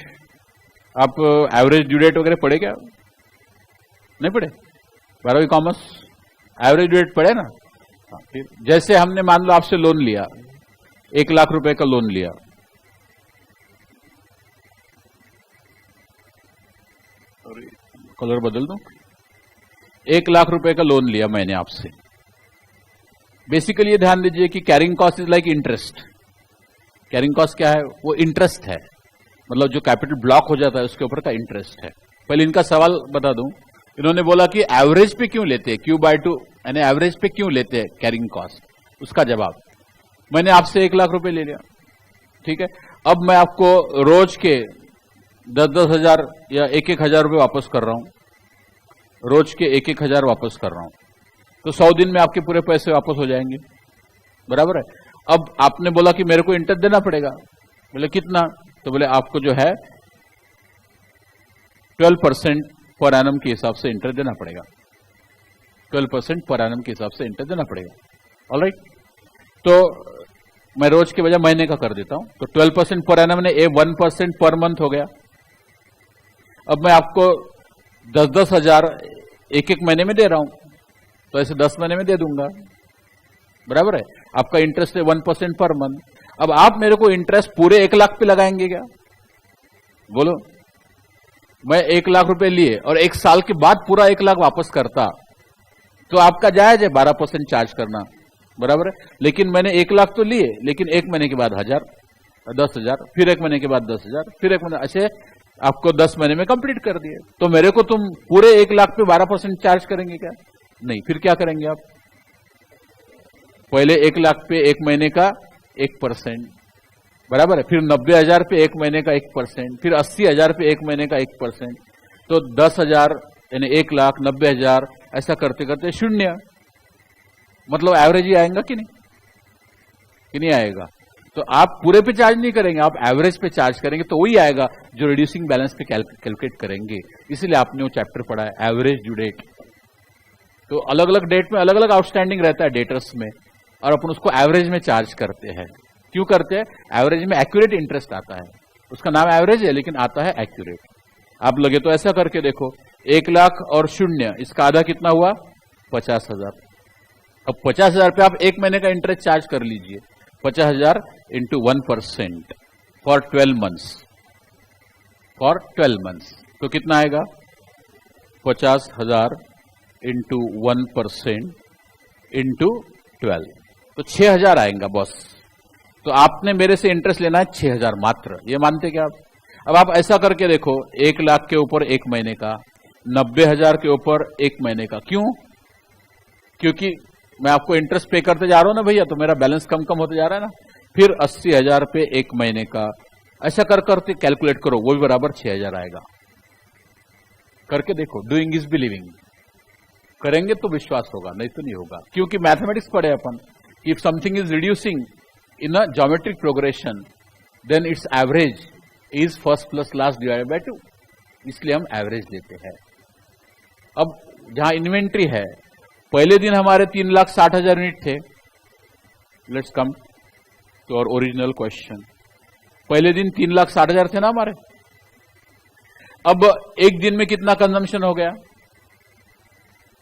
आप एवरेज ड्यू डेट वगैरह पढ़े क्या, नहीं पढ़े, 12वीं कॉमर्स एवरेज ड्यू डेट पढ़े ना। फिर जैसे हमने मान लो आपसे लोन लिया, 1 लाख रुपए का लोन लिया, कलर बदल दूं। 1 लाख रुपए का लोन लिया मैंने आपसे। बेसिकली ये ध्यान दीजिए कि carrying cost is like interest. Carrying cost क्या है? वो इंटरेस्ट है, मतलब जो कैपिटल ब्लॉक हो जाता है उसके ऊपर का इंटरेस्ट है। पहले इनका सवाल बता दूं, इन्होंने बोला कि एवरेज पे क्यों लेते हैं, Q/2 यानी एवरेज पे क्यों लेते हैं कैरिंग कॉस्ट। उसका जवाब, मैंने आपसे 1 लाख रुपए ले लिया, ठीक है। अब मैं आपको रोज के 10-10 हजार या 1-1 हजार रुपए वापस कर रहा हूं, रोज के 1-1 हजार वापस कर रहा हूं, तो 100 दिन में आपके पूरे पैसे वापस हो जाएंगे, बराबर है। अब आपने बोला कि मेरे को इंटरेस्ट देना पड़ेगा, बोले कितना, तो बोले आपको जो है 12% पर एनम के हिसाब से इंटरेस्ट देना पड़ेगा, 12% पर एनम के हिसाब से इंटरेस्ट देना पड़ेगा। ऑलराइट, तो मैं रोज के बजाय महीने का कर देता हूं, तो 12% पर एनम ने 1% पर मंथ हो गया। अब मैं आपको 10-10 हजार 1-1 महीने में दे रहा हूं, तो ऐसे 10 महीने में दे दूंगा, बराबर है। आपका इंटरेस्ट है 1% पर मंथ। अब आप मेरे को इंटरेस्ट पूरे 1 लाख पे लगाएंगे क्या? बोलो, मैं 1 लाख रुपए लिए और 1 साल के बाद पूरा 1 लाख वापस करता, तो आपका जायज है 12% चार्ज करना, बराबर है। लेकिन मैंने 1 लाख तो लिए, लेकिन 1 महीने के बाद 1000, 10,000, फिर 1 महीने के बाद 10,000, फिर 1 महीने, ऐसे आपको 10 महीने में कंप्लीट कर दिए। तो मेरे को तुम पूरे 1 लाख पे 12% चार्ज करेंगे क्या? नहीं। फिर क्या करेंगे आप? पहले 1 लाख पे 1 महीने का 1%, बराबर है। फिर 90,000 पे 1 महीने का 1%, फिर 80,000 पे 1 महीने का 1%, तो 10,000 यानी 1 लाख, 90,000, ऐसा करते करते 0, मतलब एवरेज ही आएगा कि नहीं आएगा। तो आप पूरे पे चार्ज नहीं करेंगे, आप एवरेज पे चार्ज करेंगे, तो वही आएगा जो रिड्यूसिंग बैलेंस पे कैलकुलेट करेंगे। इसीलिए आपने वो चैप्टर पढ़ा है एवरेज ड्यू डेट। तो अलग अलग डेट में अलग अलग आउटस्टैंडिंग रहता है डेटर्स में, और अपन उसको एवरेज में चार्ज करते हैं। क्यों करते हैं? एवरेज में एक्यूरेट इंटरेस्ट आता है, उसका नाम एवरेज है, लेकिन आता है एक्यूरेट। आप लगे तो ऐसा करके देखो, 1 लाख और 0, इसका आधा कितना हुआ? 50,000। अब 50,000 पे आप 1 महीने का इंटरेस्ट चार्ज कर लीजिए, 50,000 into 1% for 12 months, for 12 months, तो कितना आएगा? 50,000 इंटू 1% इंटू 12, तो 6,000 आएगा बॉस। तो आपने मेरे से इंटरेस्ट लेना है 6,000 मात्र, ये मानते क्या आप? अब आप ऐसा करके देखो, 1 लाख के ऊपर 1 महीने का, 90,000 के ऊपर 1 महीने का। क्यों? क्योंकि मैं आपको इंटरेस्ट पे करते जा रहा हूं ना भैया, तो मेरा बैलेंस कम कम होते जा रहा है ना। फिर 80,000 पे 1 महीने का, ऐसा कर करके कैलकुलेट करो, वो भी बराबर 6,000 आएगा। करके देखो, डूइंग इज बिलीविंग। करेंगे तो विश्वास होगा, नहीं तो नहीं होगा। क्योंकि मैथमेटिक्स पढ़े अपन, if something is reducing in a geometric progression, then its average is first plus last divided by 2, इसलिए हम एवरेज लेते हैं। अब जहां इन्वेंट्री है, पहले दिन हमारे 3,60,000 यूनिट थे। Let's come to our original question. पहले दिन 3,60,000 थे ना हमारे। अब एक दिन में कितना कंजम्पशन हो गया?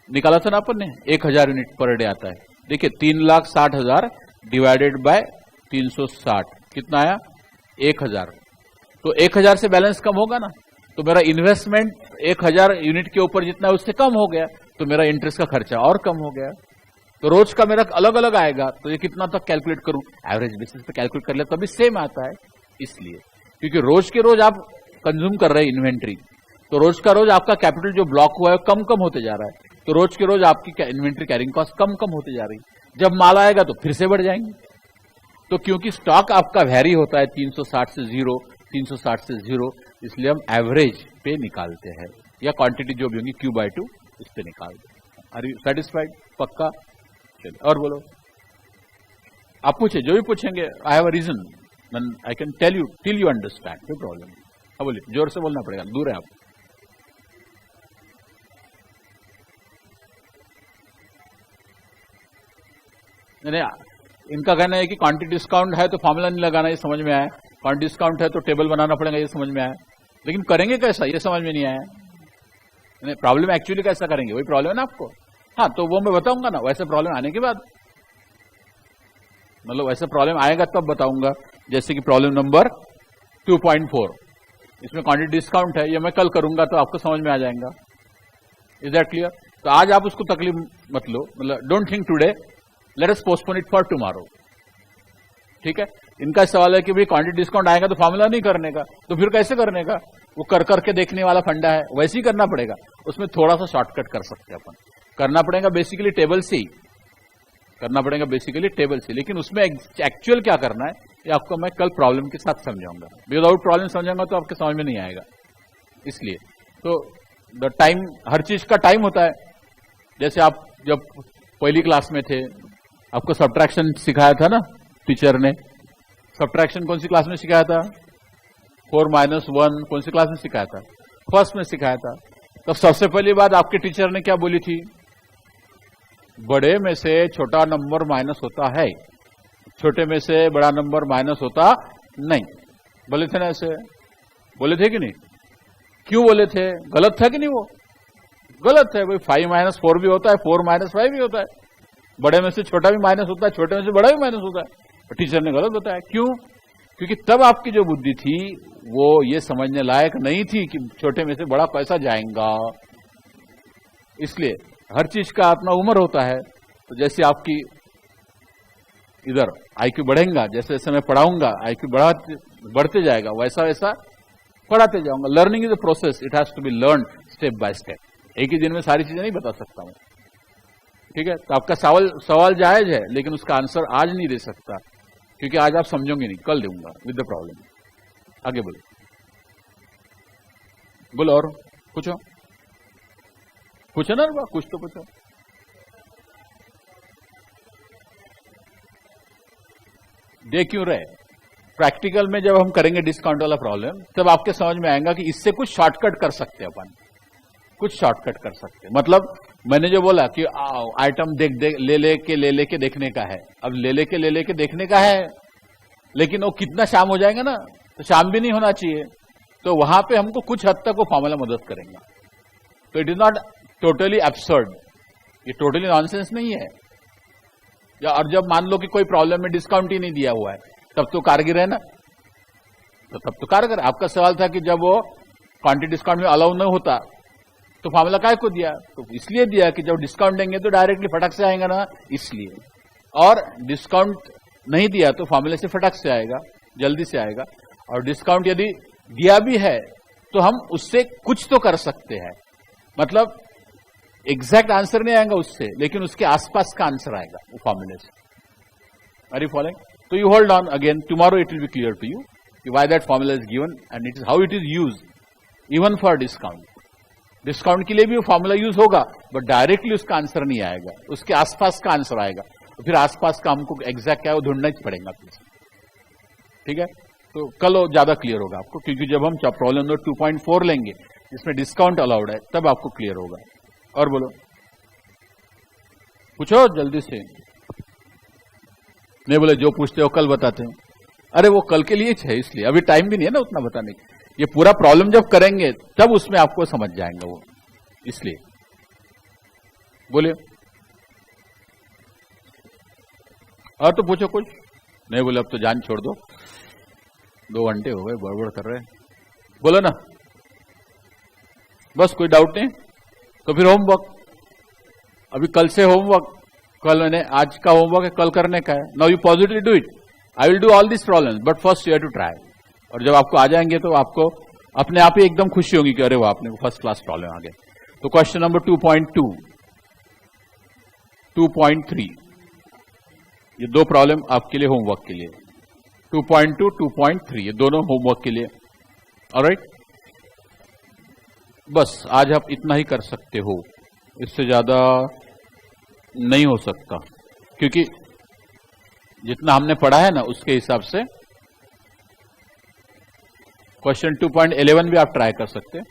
निकाला था ना अपन ने, 1,000 यूनिट पर डे आता है। देखिए 3,60,000 डिवाइडेड बाय 360 कितना आया? 1,000। तो 1,000 से बैलेंस कम होगा ना, तो मेरा इन्वेस्टमेंट 1,000 यूनिट के ऊपर जितना है उससे कम हो गया, तो मेरा इंटरेस्ट का खर्चा और कम हो गया। तो रोज का मेरा अलग अलग आएगा, तो ये कितना तक कैलकुलेट करूं? एवरेज बेसिस पे कैलकुलेट कर लिया तभी सेम आता है। इसलिए क्योंकि रोज के रोज आप कंज्यूम कर रहे हैं इन्वेंट्री, तो रोज का रोज आपका कैपिटल जो ब्लॉक हुआ है कम कम होते जा रहा है, तो रोज के रोज आपकी इन्वेंट्री कैरिंग कॉस्ट कम कम होते जा रही। जब माल आएगा तो फिर से बढ़ जाएंगे। तो क्योंकि स्टॉक आपका वैरी होता है 360 से 0, 360 से 0, इसलिए हम एवरेज पे निकालते हैं, या क्वांटिटी जो भी होगी Q/2 इस पे निकालते हैं। Are you satisfied? पक्का? चलिए और बोलो, आप पूछे, जो भी पूछेंगे I have a reason, I can tell you till you understand, no problem. अब बोलिए, जोर से बोलना पड़ेगा, दूर है आप। नहीं, इनका कहना है कि क्वांटिटी डिस्काउंट है तो फॉर्मूला नहीं लगाना, ये समझ में आया। क्वांटिटी डिस्काउंट है तो टेबल बनाना पड़ेगा, ये समझ में आया। लेकिन करेंगे कैसा, ये समझ में नहीं आया। प्रॉब्लम एक्चुअली कैसा करेंगे, वही प्रॉब्लम है ना आपको। हाँ, तो वो मैं बताऊंगा ना, वैसे प्रॉब्लम आने के बाद, मतलब वैसे प्रॉब्लम आएगा तब बताऊंगा। जैसे कि प्रॉब्लम नंबर 2.4, इसमें क्वांटिटी डिस्काउंट है, ये मैं कल करूंगा तो आपको समझ में आ जाएगा। Is that clear? तो आज आप उसको तकलीफ मत लो, मतलब don't think today, let us postpone it for tomorrow. ठीक है, इनका सवाल है कि भाई क्वांटिटी डिस्काउंट आएगा तो फॉर्मूला नहीं करने का, तो फिर कैसे करने का? वो कर करके देखने वाला फंडा है, वैसे ही करना पड़ेगा। उसमें थोड़ा सा शॉर्टकट कर सकते हैं अपन, करना पड़ेगा बेसिकली टेबल से ही करना पड़ेगा, बेसिकली टेबल से। लेकिन उसमें एक्चुअल क्या करना है ये आपको मैं कल प्रॉब्लम के साथ समझाऊंगा। विदाउट प्रॉब्लम समझाऊंगा तो आपके समझ में नहीं आएगा। इसलिए तो द टाइम, हर चीज का टाइम होता है। जैसे आप जब पहली क्लास में थे, आपको सब्ट्रैक्शन सिखाया था ना टीचर ने। सब्ट्रैक्शन कौन सी क्लास में सिखाया था? 4 - 1 कौन सी क्लास में सिखाया था? फर्स्ट में सिखाया था। तो सबसे पहली बात आपके टीचर ने क्या बोली थी? बड़े में से छोटा नंबर माइनस होता है, छोटे में से बड़ा नंबर माइनस होता नहीं। बोले थे ना ऐसे? बोले थे कि नहीं? क्यों बोले थे? गलत था कि नहीं? वो गलत है भाई। 5 - 4 भी होता है, 4 - 5 भी होता है। बड़े में से छोटा भी माइनस होता है, छोटे में से बड़ा भी माइनस होता है। तो टीचर ने गलत बताया। क्यों? क्योंकि तब आपकी जो बुद्धि थी वो ये समझने लायक नहीं थी कि छोटे में से बड़ा पैसा जाएगा। इसलिए हर चीज का अपना उम्र होता है। तो जैसे आपकी इधर आईक्यू बढ़ेगा, जैसे जैसे मैं पढ़ाऊंगा आईक्यू बढ़ते जाएगा, वैसा वैसा पढ़ाते जाऊंगा। Learning is a process, it has to be learn step by step. एक ही दिन में सारी चीजें नहीं बता सकता हूं। ठीक है, तो आपका सवाल जायज है, लेकिन उसका आंसर आज नहीं दे सकता, क्योंकि आज आप समझोगे नहीं, कल दूंगा विद द प्रॉब्लम। आगे बोलो, बोलो और पूछो, पूछो ना कुछ तो पूछो। दे क्यों रहे? प्रैक्टिकल में जब हम करेंगे डिस्काउंट वाला प्रॉब्लम, तब आपके समझ में आएगा कि इससे कुछ शॉर्टकट कर सकते हैं अपन, कुछ शॉर्टकट कर सकते हैं। मतलब मैंने जो बोला कि आइटम ले लेके देखने का है। अब ले लेके देखने का है, लेकिन वो कितना शाम हो जाएगा ना, तो शाम भी नहीं होना चाहिए। तो वहां पे हमको कुछ हद तक वो फॉर्मूला मदद करेंगे। तो it is not totally absurd, ये टोटली नॉनसेंस नहीं है। या और जब मान लो कि कोई प्रॉब्लम में डिस्काउंट ही नहीं दिया हुआ है, तब तो कारगर है ना, तो तब तो कारगर। आपका सवाल था कि जब वो क्वांटिटी डिस्काउंट में अलाउ नहीं होता तो फार्मूला काय को दिया? तो इसलिए दिया कि जब डिस्काउंट देंगे तो डायरेक्टली फटक से आएगा ना, इसलिए। और डिस्काउंट नहीं दिया तो फार्मूले से फटक से आएगा, जल्दी से आएगा। और डिस्काउंट यदि दिया भी है तो हम उससे कुछ तो कर सकते हैं, मतलब एग्जैक्ट आंसर नहीं आएगा उससे, लेकिन उसके आसपास का आंसर आएगा वो फार्मूले से। Are you following? तो you hold on, again tomorrow it will be clear to you कि why that formula is given and it is how it is used even for discount. Discount के लिए भी वो फॉर्मूला यूज होगा, but directly उसका answer नहीं आएगा, उसके आसपास का आंसर आएगा। तो फिर आसपास का हमको एग्जैक्ट क्या है वो ढूंढना ही पड़ेगा फिर। ठीक है, तो कल वो ज्यादा क्लियर होगा आपको, क्योंकि जब हम प्रॉब्लम नंबर 2.4 लेंगे जिसमें डिस्काउंट अलाउड है, तब आपको क्लियर होगा। और बोलो, पूछो जल्दी से। नहीं बोले जो पूछते हो कल बताते हैं। अरे वो कल के लिए है, इसलिए अभी टाइम भी नहीं है ना उतना बताने की। ये पूरा प्रॉब्लम जब करेंगे तब उसमें आपको समझ जाएंगे वो, इसलिए। बोलिए, और तो पूछो कुछ। नहीं बोले अब तो जान छोड़ दो, 2 घंटे हो गए बड़बड़ कर रहे हैं। बोलो ना, बस कोई डाउट नहीं? तो फिर होमवर्क, अभी कल से होमवर्क, कल मैंने आज का होमवर्क है, कल करने का है। Now you positively do it. I will do all this problems, but first you have to try. और जब आपको आ जाएंगे तो आपको अपने आप ही एकदम खुशी होगी कि अरे वो आपने फर्स्ट क्लास प्रॉब्लम आ गया। तो क्वेश्चन नंबर 2.2, 2.3, ये 2 प्रॉब्लम आपके लिए होमवर्क के लिए। 2.2, 2.3 ये दोनों होमवर्क के लिए। ऑलराइट, बस आज आप इतना ही कर सकते हो, इससे ज्यादा नहीं हो सकता, क्योंकि जितना हमने पढ़ा है ना उसके हिसाब से। क्वेश्चन 2.11 भी आप ट्राई कर सकते हैं।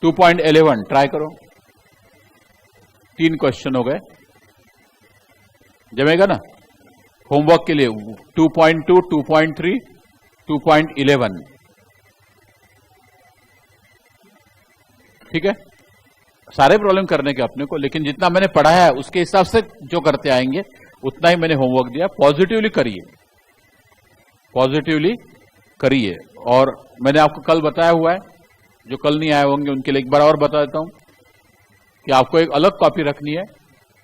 2.11 ट्राई करो, 3 क्वेश्चन हो गए, जमेगा ना होमवर्क के लिए। 2.2, 2.3, 2.11, ठीक है। सारे प्रॉब्लम करने के अपने को, लेकिन जितना मैंने पढ़ा है उसके हिसाब से जो करते आएंगे उतना ही मैंने होमवर्क दिया। पॉजिटिवली करिए, पॉजिटिवली करिए। और मैंने आपको कल बताया हुआ है, जो कल नहीं आए होंगे उनके लिए एक बार और बता देता हूं। कि आपको एक अलग कॉपी रखनी है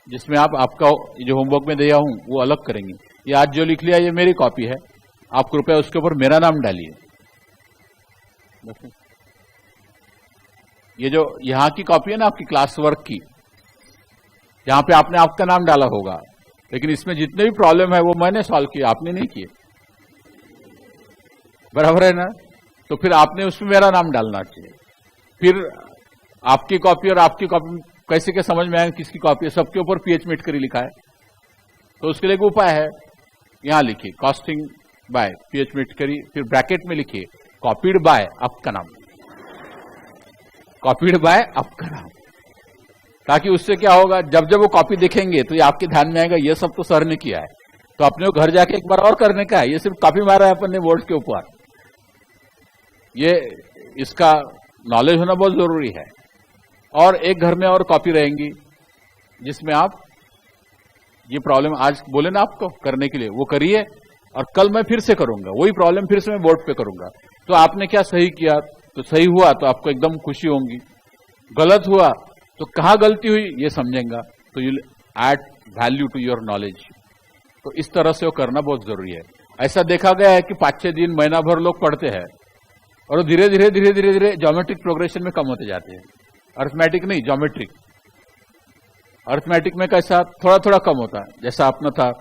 जिसमें आप आपका जो होमवर्क में दिया हूं वो अलग करेंगे। ये आज जो लिख लिया ये मेरी कॉपी है, आप कृपया उसके ऊपर मेरा नाम डालिए। ये जो यहां की कॉपी है ना आपकी क्लास वर्क की, यहां पे आपने आपका नाम डाला होगा, लेकिन इसमें जितने भी प्रॉब्लम है वो मैंने सॉल्व किए, आपने नहीं किए, बराबर है ना। तो फिर आपने उसमें मेरा नाम डालना चाहिए। फिर आपकी कॉपी और आपकी कॉपी कैसे के समझ में आएगा किसकी कॉपी है? सबके ऊपर पीएच मेटकरी लिखा है, तो उसके लिए एक उपाय है, यहां लिखिए कॉस्टिंग बाय पीएच मेटकरी, फिर ब्रैकेट में लिखिए कॉपीड बाय आपका नाम, कॉपीड बाय आपका नाम, ताकि उससे क्या होगा, जब जब वो कॉपी देखेंगे तो ये आपके ध्यान में आएगा ये सब तो सर ने किया है, तो अपने को घर जाके एक बार और करने का है, ये सिर्फ कॉपी मारा है अपन ने बोर्ड के ऊपर। ये इसका नॉलेज होना बहुत जरूरी है। और एक घर में और कॉपी रहेंगी जिसमें आप ये प्रॉब्लम आज बोले ना आपको करने के लिए वो करिए, और कल मैं फिर से करूंगा वही प्रॉब्लम, फिर से मैं बोर्ड पे करूंगा। तो आपने क्या सही किया, तो सही हुआ तो आपको एकदम खुशी होगी, गलत हुआ तो कहां गलती हुई ये समझेंगा, तो you add value to your knowledge. तो इस तरह से वो करना बहुत जरूरी है। ऐसा देखा गया है कि 5-6 दिन महीना भर लोग पढ़ते हैं और धीरे धीरे धीरे धीरे धीरे ज्योमेट्रिक प्रोग्रेशन में कम होते जाते हैं। अर्थमेटिक नहीं, ज्योमेट्रिक। अर्थमेटिक में कैसा थोड़ा थोड़ा कम होता है, जैसा अपना था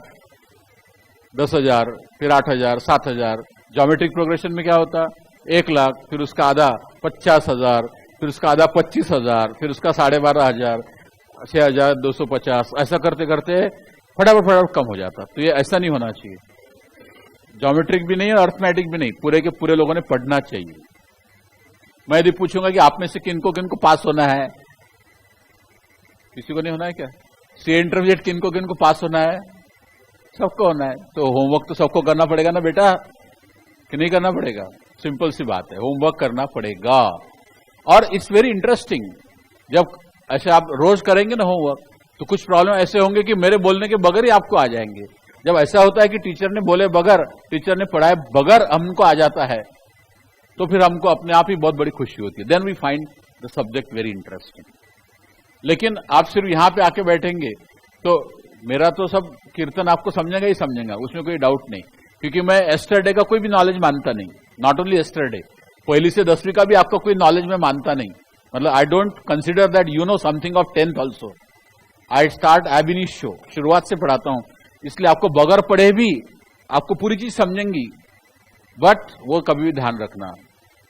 10,000, फिर 8,000, 7,000। ज्योमेट्रिक प्रोग्रेशन में क्या होता, 1 लाख, फिर उसका आधा 50,000, फिर उसका आधा 25,000, फिर उसका 12,500, 6,250, ऐसा करते करते फटाफट फटाफट कम हो जाता। तो ये ऐसा नहीं होना चाहिए, ज्योमेट्रिक भी नहीं और अर्थमेटिक भी नहीं, पूरे के पूरे लोगों ने पढ़ना चाहिए। मैं यदि पूछूंगा कि आप में से किनको किनको पास होना है, किसी को नहीं होना है क्या? सी इंटरमीडिएट किनको किनको पास होना है? सबको होना है। तो होमवर्क तो सबको करना पड़ेगा ना बेटा, कि नहीं करना पड़ेगा? सिंपल सी बात है, होमवर्क करना पड़ेगा। और इट्स वेरी इंटरेस्टिंग, जब ऐसे आप रोज करेंगे ना होमवर्क, तो कुछ प्रॉब्लम ऐसे होंगे कि मेरे बोलने के बगैर ही आपको आ जाएंगे। जब ऐसा होता है कि टीचर ने बोले बगैर, टीचर ने पढ़ाए बगैर हमको आ जाता है, तो फिर हमको अपने आप ही बहुत बड़ी खुशी होती है। Then we find the subject very interesting. लेकिन आप सिर्फ यहां पे आके बैठेंगे तो मेरा तो सब कीर्तन आपको समझेगा ही समझेगा, उसमें कोई डाउट नहीं, क्योंकि मैं एस्टरडे का कोई भी नॉलेज मानता नहीं। नॉट ओनली एस्टरडे, पहली से 10वीं का भी आपका कोई नॉलेज में मानता नहीं। मतलब I don't consider that you know something of 10th also. I start एब इनिशियो, शुरुआत से पढ़ाता हूं, इसलिए आपको बगैर पढ़े भी आपको पूरी चीज समझेंगी। बट वो कभी भी ध्यान रखना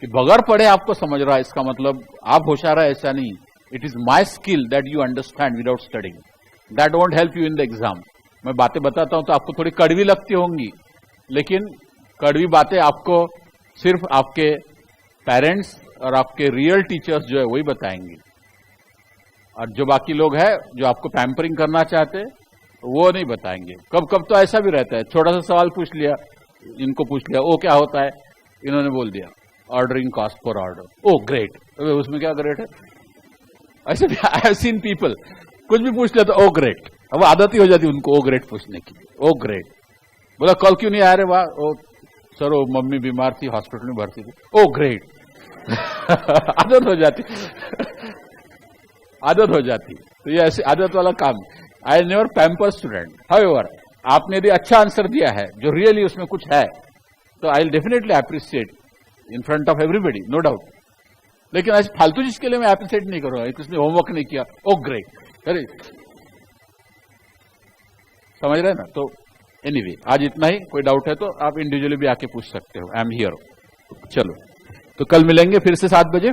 कि बगैर पढ़े आपको समझ रहा है, इसका मतलब आप होशियार है ऐसा नहीं। It is my skill that you understand without studying, that won't help you in the exam. मैं बातें बताता हूं तो आपको थोड़ी कड़वी लगती होंगी, लेकिन कड़वी बातें आपको सिर्फ आपके पेरेंट्स और आपके रियल टीचर्स जो है वही बताएंगे। और जो बाकी लोग हैं जो आपको पैम्परिंग करना चाहते वो नहीं बताएंगे। कब कब तो ऐसा भी रहता है, छोटा सा सवाल पूछ लिया, इनको पूछ लिया वो क्या होता है, इन्होंने बोल दिया ऑर्डरिंग कॉस्ट पर ऑर्डर। ओ ग्रेट, तो उसमें क्या ग्रेट है? ऐसे भी आई हैव सीन पीपल, कुछ भी पूछ लिया तो ओ ग्रेट। अब आदत ही हो जाती है उनको ओ ग्रेट पूछने की। ओ ग्रेट, बोला कल क्यों नहीं आ रहे? वाह, ओ सर वो मम्मी बीमार थी, हॉस्पिटल में भर्ती थी। ओ ग्रेट आदत हो जाती आदत हो जाती। तो ये ऐसे आदत वाला काम। I never pamper student. However, आपने यदि अच्छा आंसर दिया है जो रियली उसमें कुछ है, तो I will definitely appreciate in front of everybody, no doubt. लेकिन ऐसे फालतू चीज के लिए मैं अप्रिशिएट नहीं करूंगा, किसने होमवर्क नहीं किया, ओ ग्रेट। अरे समझ रहे ना? तो एनीवे, आज इतना ही। कोई डाउट है तो आप इंडिविजुअली भी आके पूछ सकते हो, आई एम हियर। चलो, तो कल मिलेंगे फिर से 7 बजे।